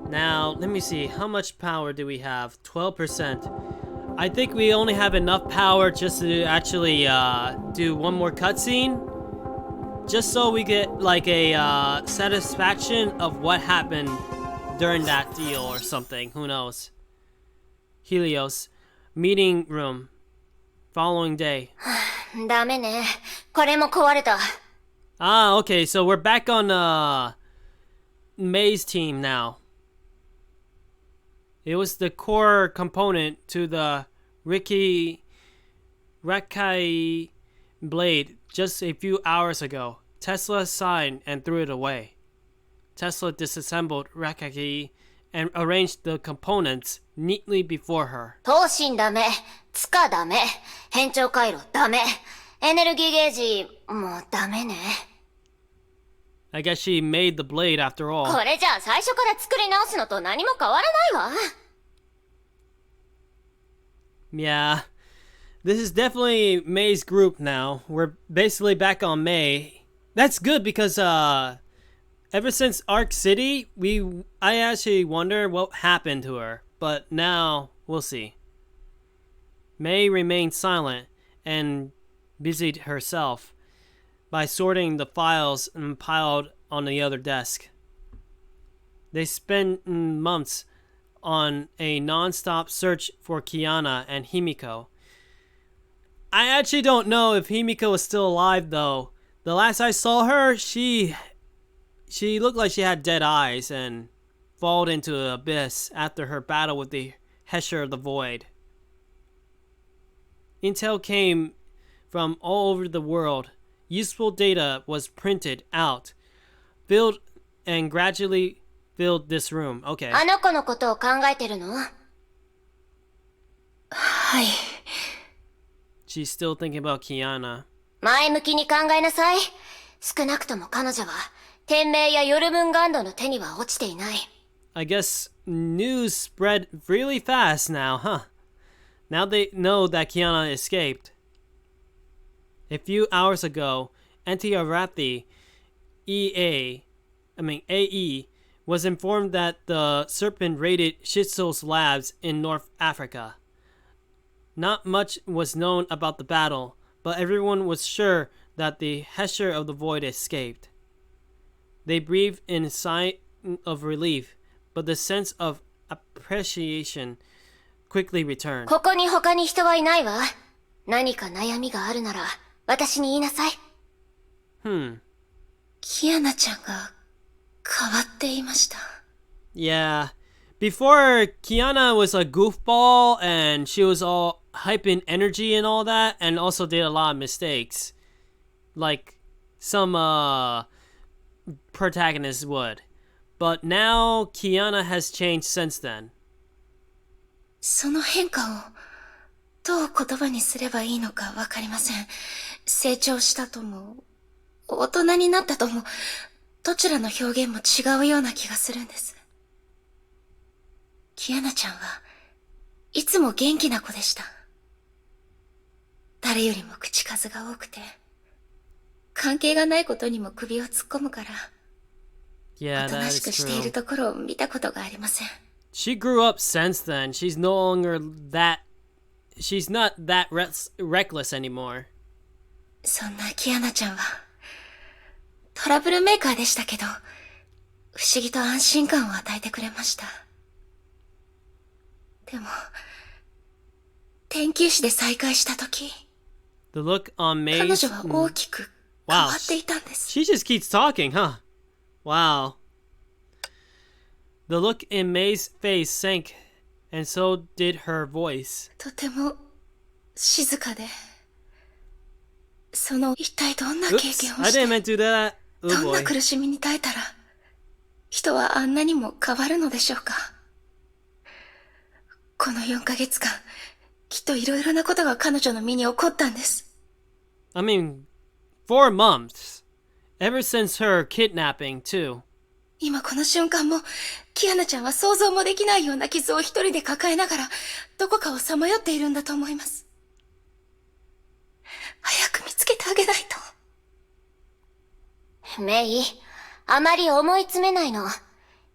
Now, let me see. How much power do we have? 12%. I think we only have enough power just to actually do one more cutscene. Just so we get like a satisfaction of what happened during that deal or something. Who knows? Helios. Meeting room. Following day. ダメね。これも壊れた。Ah, okay. So we're back on May's team now. It was the core component to the Rakai blade just a few hours ago. Tesla signed and threw it away. Tesla disassembled Rakai and arranged the components neatly before her. 闘神ダメ。ツカダメ。変調回路ダメ。エネルギーゲージ、もうダメね。I guess she made the blade after all. これじゃあ最初から作り直すのと何も変わらないわ。Yeah. This is definitely May's group now. We're basically back on May. That's good because ever since Arc City, I actually wonder what happened to her. But now we'll see. May remained silent and busied herself by sorting the files piled on the other desk. They spent months on a non-stop search for Kiana and Himiko. I actually don't know if Himiko is still alive though. The last I saw her, she looked like she had dead eyes and fallen into the abyss after her battle with the Hesher of the Void. Intel came from all over the world. Useful data was printed out, filled and gradually filled this room. Okay. あの子のことを考えてるの？はい。She's still thinking about Kiana. 前向きに考えなさい。少なくとも彼女は天命やヨルムンガンドの手には落ちていない。I guess news spread really fast now, huh? Now they know that Kiana escaped. A few hours ago, Anti-Arathi AE was informed that the Serpent raided Shitzel's labs in North Africa. Not much was known about the battle, but everyone was sure that the Hesher of the Void escaped. They breathed in a sigh of relief, but the sense of appreciation quickly returned. ここに他に人はいないわ。何か悩みがあるなら私に言いなさい。キアナちゃんが変わっていました。Yeah. Before, Kiana was a goofball and she was all hyping energy and all that, and also did a lot of mistakes. Like some protagonists would. But now, Kiana has changed since then. その変化をどう言葉にすればいいのかわかりません。成長したとも、大人になったとも、どちらの表現も違うような気がするんです。キアナちゃんはいつも元気な子でした。誰よりも口数が多くて、関係がないことにも首を突っ込むから、Yeah, おと that な is しくしてい true. るところを見たことがありません。She grew up since then. She's no longer that... She's not that reckless anymore. そんなキアナちゃんは、トラブルメーカーでしたけど、不思議と安心感を与えてくれました。でも、天球師で再会したとき、The look on 彼 May's... 女は大きく Wow. わっていたんです。 She just keeps talking, huh? Wow. The look in May's face sank, and so did her voice. とても静かで、その一体どんな経 Oops, 験を I し didn't mean て、 to do that. ど Oh んな boy. 苦しみに耐えたら、人はあんなにも変わるのでしょうか。この4ヶ月間、きっといろいろなことが彼女の身に起こったんです。 I mean, 4 months. Ever since her kidnapping, too. 今この瞬間も、キアナちゃんは想像もできないような傷を一人で抱えながら、どこかをさまよっているんだと思います。早く見つけてあげないと。メイ、あまり思い詰めないの。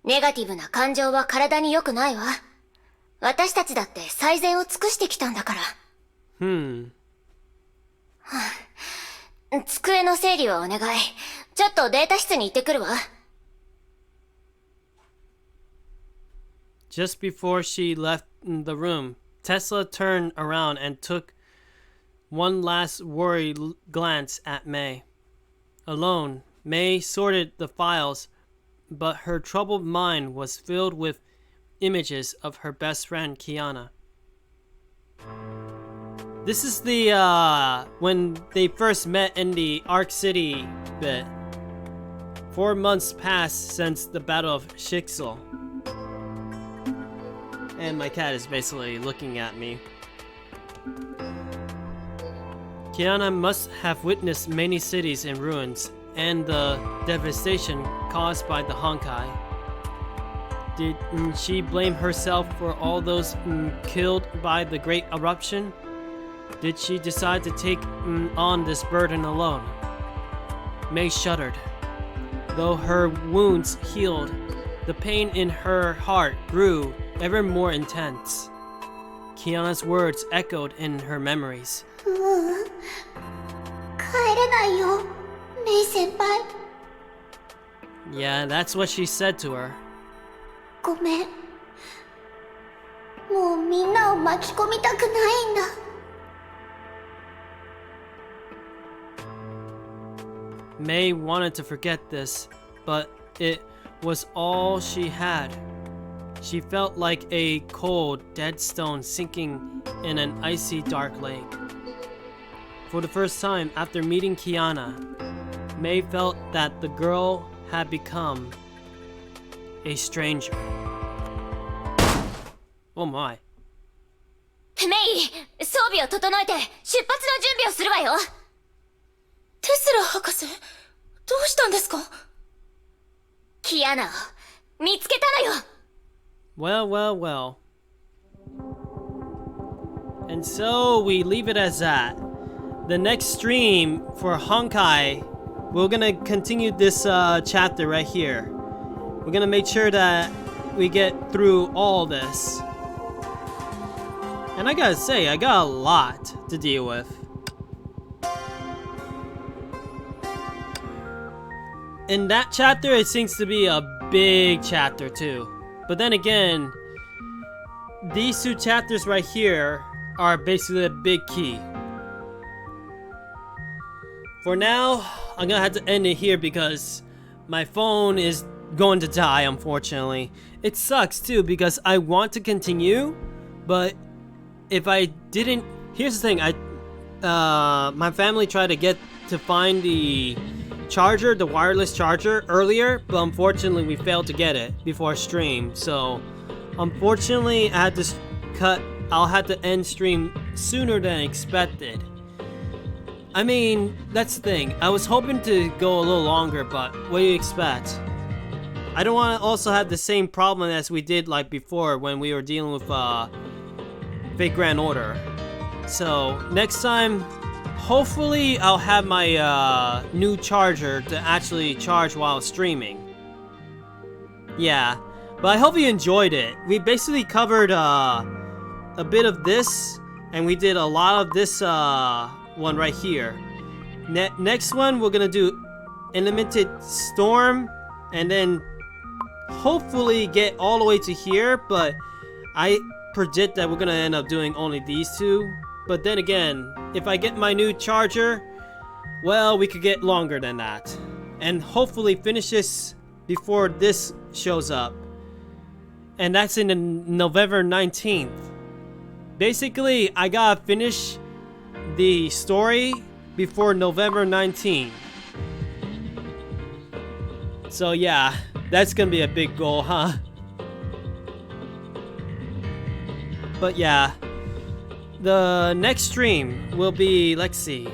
ネガティブな感情は体に良くないわ。私たちだって最善を尽くしてきたんだから。机の整理をお願い。ちょっとデータ室に行ってくるわ。Just before she left the room, Tesla turned around and took one last worried glance at May. Alone, May sorted the files, but her troubled mind was filled with images of her best friend Kiana. This is the when they first met in the Ark City bit. 4 months passed since the Battle of Shixel. And my cat is basically looking at me. Kiana must have witnessed many cities in ruins and the devastation caused by the Honkai. Did she blame herself for all those killed by the Great Eruption? Did she decide to take on this burden alone? May shuddered. Though her wounds healed, the pain in her heart grew ever more intense. Kiana's words echoed in her memories. 帰れないよ、メイ先輩。 Yeah, that's what she said to her. ごめん。もうみんなを巻き込みたくないんだ。May wanted to forget this, but it was all she had. She felt like a cold, dead stone sinking in an icy dark lake. For the first time after meeting Kiana, May felt that the girl had become a stranger. Oh my. メイ、装備を整えて出発の準備をするわよ。テスラ博士、どうしたんですか？キアナを見つけたのよ。 Well, well, well. And so we leave it as that. The next stream for Honkai, we're gonna continue this chapter right here. We're gonna make sure that we get through all this. And I gotta say, I got a lot to deal with. In that chapter, it seems to be a big chapter too. But then again, these 2 chapters right here are basically a big key. For now, I'm gonna have to end it here because my phone is going to die, unfortunately. It sucks too because I want to continue, but if I didn't... Here's the thing, my family tried to find the charger, the wireless charger earlier, but unfortunately we failed to get it before stream. So unfortunately I had to I'll have to end stream sooner than expected. I mean, that's the thing. I was hoping to go a little longer, but what do you expect? I don't want to also have the same problem as we did like before when we were dealing with Fate Grand Order. So next time, hopefully I'll have my new charger to actually charge while streaming. Yeah, but I hope you enjoyed it. We basically covered a bit of this, and we did a lot of this one right here. Next one, we're gonna do Elemented Storm, and then hopefully get all the way to here, but I predict that we're gonna end up doing only these 2. But then again, if I get my new charger, well, we could get longer than that. And hopefully finish this before this shows up. And that's in November 19th. Basically, I gotta finish the story before November 19th. So yeah, that's gonna be a big goal, huh? But yeah, the next stream will be, let's see.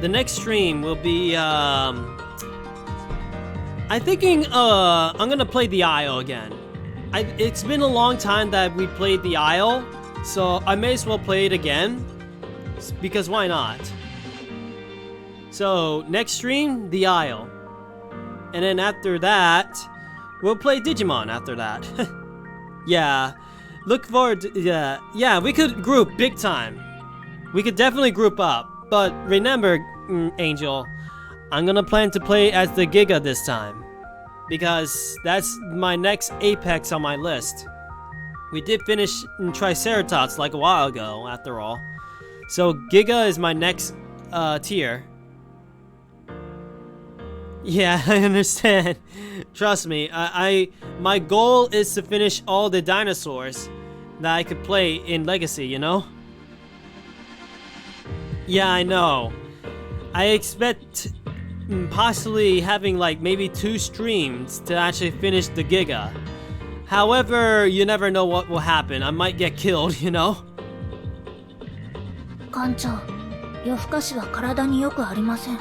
The next stream will be, I'm thinking, I'm gonna play the Isle again. It's been a long time that we played the Isle, so I may as well play it again, because why not? So, next stream, the Isle. And then after that, we'll play Digimon after that. Yeah, look forward to, yeah, we could group big time. We could definitely group up. But remember, Angel, I'm gonna plan to play as the Giga this time. Because that's my next Apex on my list. We did finish Triceratops like a while ago, after all. So Giga is my next tier. Yeah, I understand. Trust me, my goal is to finish all the dinosaurs that I could play in Legacy, you know? Yeah, I know. I expect possibly having like maybe 2 streams to actually finish the Giga. However, you never know what will happen. I might get killed, you know? 艦長、夜更かしは体によくありません。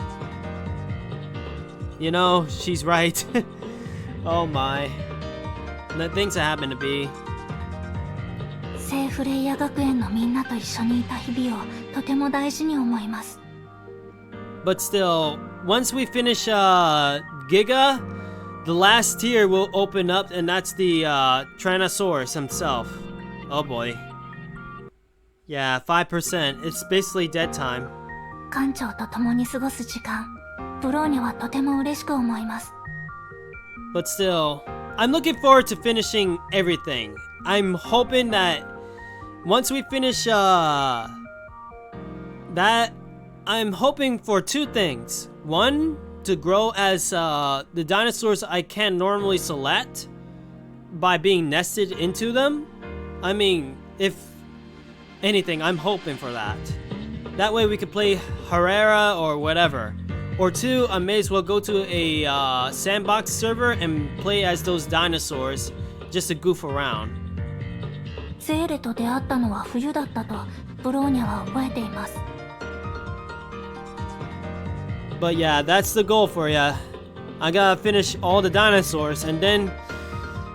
You know, she's right. Oh my. The things that happen to be. 聖フレイヤ学園のみんなと一緒にいた日々をとても大事に思います。But still, once we finish Giga, the last tier will open up, and that's the Tyrannosaurus himself. Oh boy. Yeah, 5%. It's basically dead time. 艦長と共に過ごす時間、ブローニャはとても嬉しく思います。But still, I'm looking forward to finishing everything. I'm hoping that once we finish that, I'm hoping for 2 things. One, to grow as the dinosaurs I can't normally select by being nested into them. I mean, if anything, I'm hoping for that. That way we could play Herrera or whatever. Or 2, I may as well go to a sandbox server and play as those dinosaurs just to goof around. ゼーレと出会ったのは冬だったとブローニャは覚えています。But yeah, that's the goal for ya. I gotta finish all the dinosaurs and then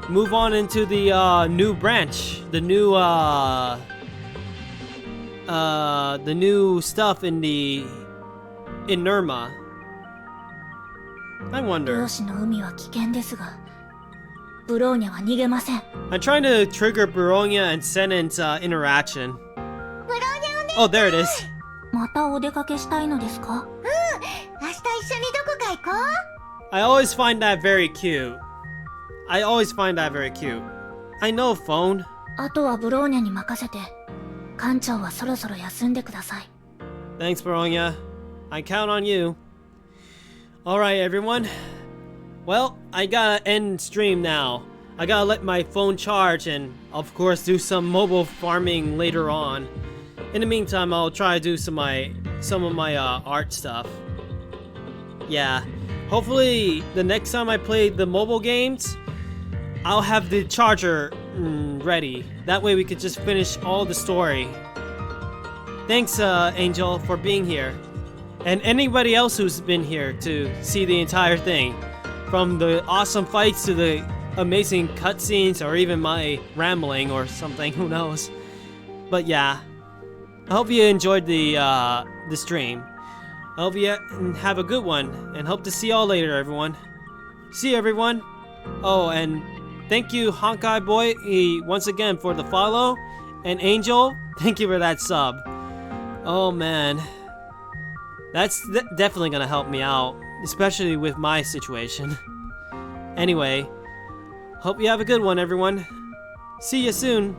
move on into the new branch, the new stuff in Nirma. I wonder. 漁師の海は危険ですが、ブローニャは逃げません。I'm trying to trigger Baronia and Senen's interaction. Oh, there it is. またお出かけしたいのですか？明日一緒にどこか行こう。 I always find that very cute. I know, phone. あとはブローニャに任せて、艦長はそろそろ休んでください。Thanks, Baronia. I count on you. Alright, everyone. Well, I gotta end stream now. I gotta let my phone charge and, of course, do some mobile farming later on. In the meantime, I'll try to do some of my art stuff. Yeah, hopefully the next time I play the mobile games, I'll have the charger ready. That way we could just finish all the story. Thanks, Angel, for being here. And anybody else who's been here to see the entire thing. From the awesome fights to the amazing cutscenes or even my rambling or something, who knows. But yeah, I hope you enjoyed the stream. I hope you have a good one, and hope to see y'all later, everyone. See you, everyone. Oh, and thank you, Honkai Boy, once again for the follow. And Angel, thank you for that sub. Oh, man. That's definitely gonna help me out, especially with my situation. Anyway, hope you have a good one, everyone. See you soon.